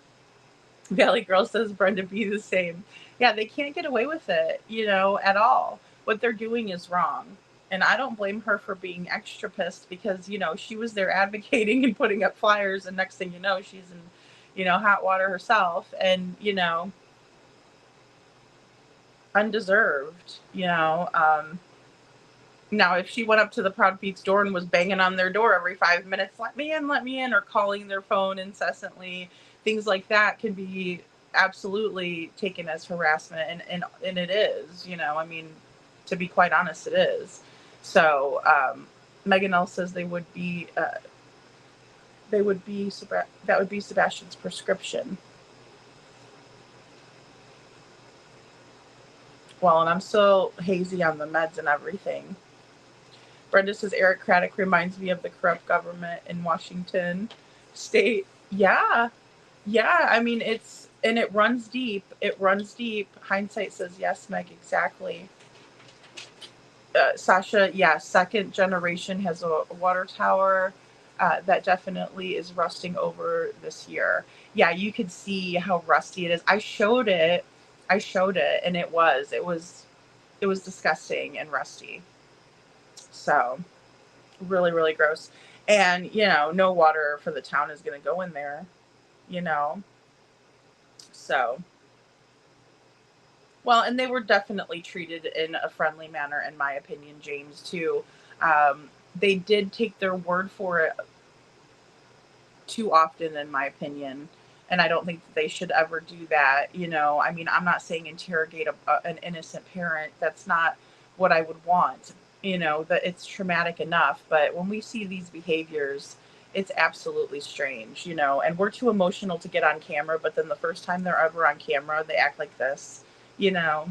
Valley Girl says Brenda be the same. Yeah, they can't get away with it, at all. What they're doing is wrong. And I don't blame her for being extra pissed, because, she was there advocating and putting up flyers, and next thing you know, she's in, hot water herself, and, undeserved, now, if she went up to the Proud Pete's door and was banging on their door every 5 minutes, let me in, or calling their phone incessantly, things like that can be absolutely taken as harassment. And it is, I mean, to be quite honest, it is. So, Megan L says that would be Sebastian's prescription. Well, and I'm still hazy on the meds and everything. Brenda says Eric Craddock reminds me of the corrupt government in Washington State. Yeah. I mean, it runs deep. Hindsight says yes, Meg, exactly. Sasha, yeah, second generation has a water tower that definitely is rusting over this year. Yeah, you could see how rusty it is. I showed it, and it was disgusting and rusty. So really, really gross. And, no water for the town is going to go in there, So, well, and they were definitely treated in a friendly manner, in my opinion, James, too. They did take their word for it too often, in my opinion. And I don't think that they should ever do that. I mean, I'm not saying interrogate an innocent parent. That's not what I would want. That it's traumatic enough. But when we see these behaviors, it's absolutely strange, and we're too emotional to get on camera. But then the first time they're ever on camera, they act like this, Yeah.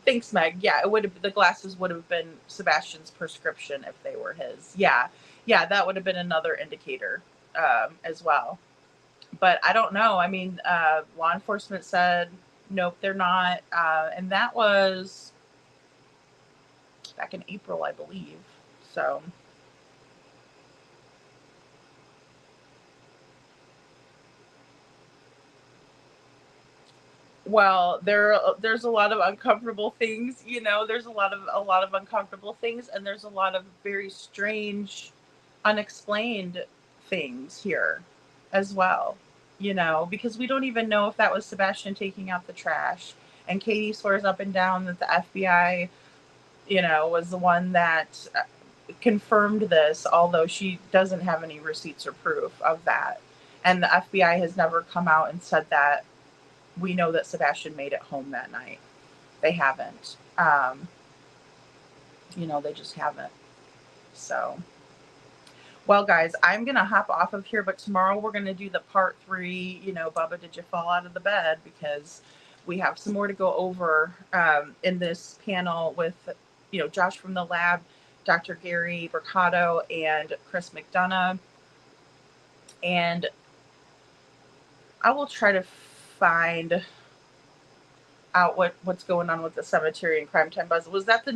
Thanks, Meg. Yeah, it would have. The glasses would have been Sebastian's prescription if they were his. Yeah, yeah, that would have been another indicator as well. But I don't know. I mean, law enforcement said nope, they're not, and that was back in April, I believe. So. Well, there's a lot of uncomfortable things, there's a lot of uncomfortable things, and there's a lot of very strange, unexplained things here as well, because we don't even know if that was Sebastian taking out the trash. And Katie swears up and down that the FBI, was the one that confirmed this, although she doesn't have any receipts or proof of that. And the FBI has never come out and said that we know that Sebastian made it home that night. They haven't. They just haven't. So, well, guys, I'm going to hop off of here, but tomorrow we're going to do the part 3, Bubba, did you fall out of the bed? Because we have some more to go over in this panel with, Josh from the lab, Dr. Gary Mercado, and Chris McDonough. And I will try to find out what's going on with the cemetery and Crime Time Buzz. Was that her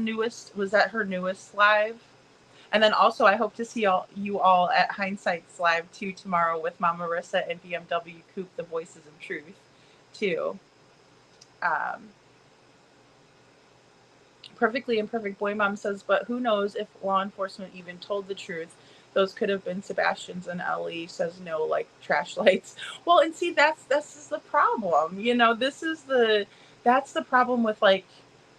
newest live? And then also I hope to see you all at Hindsight's live too tomorrow with Mama Marissa and BMW Coop, the Voices of Truth too. Perfectly Imperfect Boy Mom says, but who knows if law enforcement even told the truth. Those could have been Sebastian's, and Ellie says no, like trash lights. Well, and see, this is the problem. That's the problem with like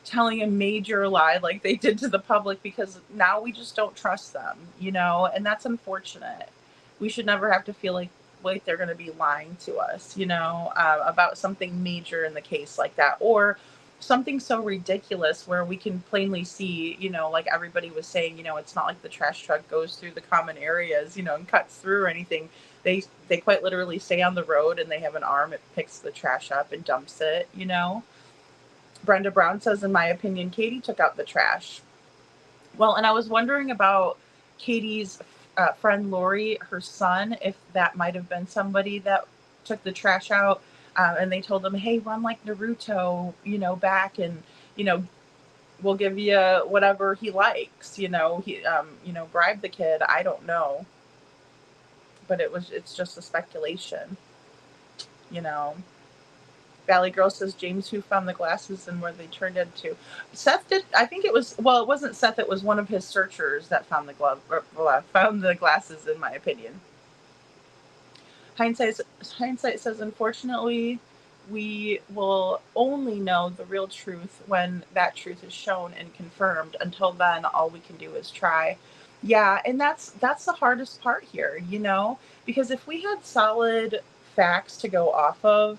telling a major lie like they did to the public, because now we just don't trust them, and that's unfortunate. We should never have to feel like they're going to be lying to us, about something major in the case like that, or something so ridiculous where we can plainly see, like everybody was saying, it's not like the trash truck goes through the common areas, and cuts through or anything. They quite literally stay on the road and they have an arm, it picks the trash up and dumps it, Brenda Brown says, in my opinion, Katie took out the trash. Well, and I was wondering about Katie's friend Lori, her son, if that might have been somebody that took the trash out. And they told him, hey, run like Naruto, back, and, we'll give you whatever he likes, bribe the kid. I don't know. But it's just a speculation, Valley Girl says, James, who found the glasses and where they turned into. Seth did. I think it wasn't Seth. It was one of his searchers that found found the glasses, in my opinion. Hindsight says, unfortunately, we will only know the real truth when that truth is shown and confirmed. Until then, all we can do is try. Yeah, and that's the hardest part here, because if we had solid facts to go off of,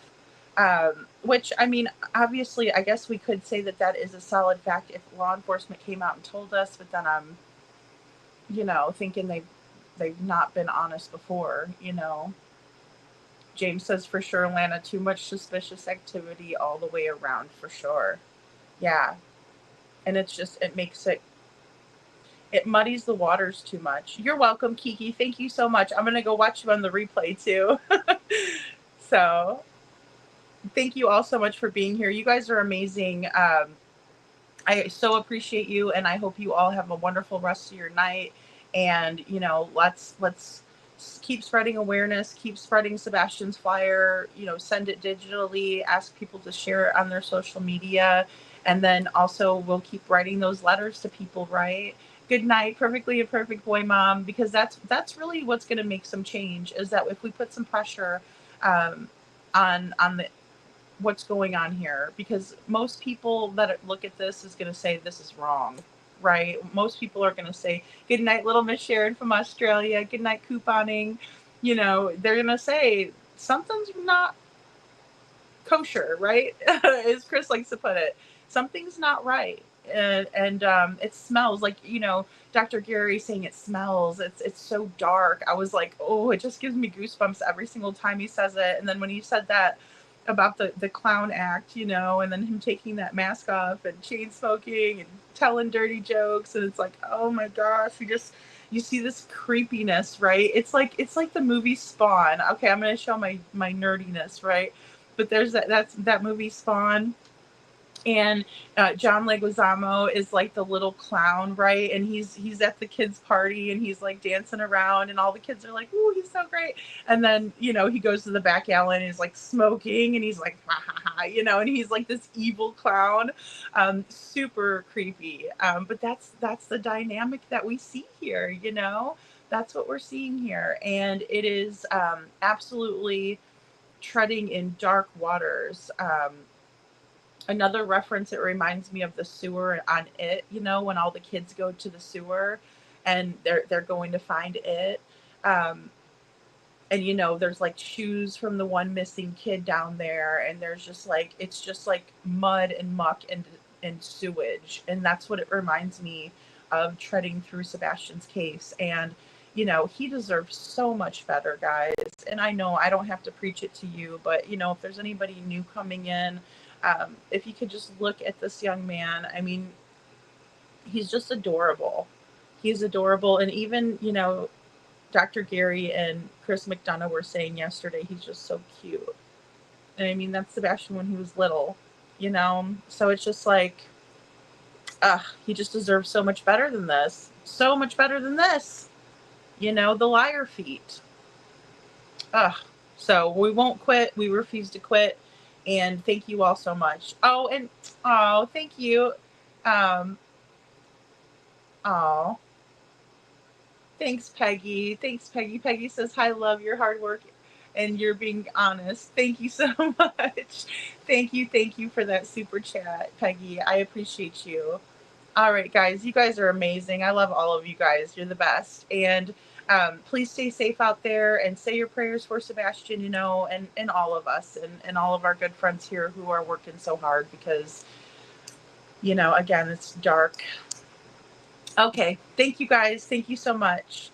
which, I mean, obviously, I guess we could say that is a solid fact if law enforcement came out and told us, but then I'm, thinking they've not been honest before, James says, for sure, Lana, too much suspicious activity all the way around, for sure. Yeah. And it muddies the waters too much. You're welcome, Kiki. Thank you so much. I'm going to go watch you on the replay too. So thank you all so much for being here. You guys are amazing. I so appreciate you, and I hope you all have a wonderful rest of your night. And, let's keep spreading awareness, keep spreading Sebastian's flyer, send it digitally, ask people to share it on their social media. And then also we'll keep writing those letters to people, right? Good night, Perfectly Imperfect Boy Mom, because that's really what's going to make some change, is that if we put some pressure on the what's going on here, because most people that look at this is going to say this is wrong, right? Most people are going to say, good night, little Miss Sharon from Australia. Good night, couponing. You know, they're going to say something's not kosher, right? As Chris likes to put it, something's not right. And it smells like, you know, Dr. Gary saying it smells. It's so dark. I was like, oh, it just gives me goosebumps every single time he says it. And then when he said that about the clown act, you know, and then him taking that mask off and chain smoking and telling dirty jokes, and it's like, oh my gosh, you see this creepiness, right? It's like the movie Spawn. Okay, I'm gonna show my nerdiness, right? But there's that movie Spawn, and John Leguizamo is like the little clown, right? And he's at the kids' party and he's like dancing around, and all the kids are like, "Ooh, he's so great!" And then, you know, he goes to the back alley and he's like smoking, and he's like, "Ha ha ha," you know, and he's like this evil clown, super creepy. But that's the dynamic that we see here, you know. That's what we're seeing here, and it is absolutely treading in dark waters. Another reference, it reminds me of the sewer on It, you know, when all the kids go to the sewer and they're going to find It. And you know, there's like shoes from the one missing kid down there, and there's just like, it's just like mud and muck and sewage. And that's what it reminds me of treading through Sebastian's case. And you know, he deserves so much better, guys. And I know I don't have to preach it to you, but you know, if there's anybody new coming in, if you could just look at this young man, I mean, he's just adorable. He's adorable. And even, you know, Dr. Gary and Chris McDonough were saying yesterday, he's just so cute. And I mean, that's Sebastian when he was little, you know? So it's just like, he just deserves so much better than this. So much better than this. You know, the liar feet. So we won't quit. We refuse to quit. And thank you all so much. Thank you. Oh, thanks, Peggy. Thanks, Peggy. Peggy says, hi, love your hard work and you're being honest. Thank you so much. Thank you for that super chat, Peggy. I appreciate you. All right, guys, you guys are amazing. I love all of you guys. You're the best. And please stay safe out there and say your prayers for Sebastian, you know, and all of us and all of our good friends here who are working so hard because, you know, again, it's dark. Okay. Thank you, guys. Thank you so much.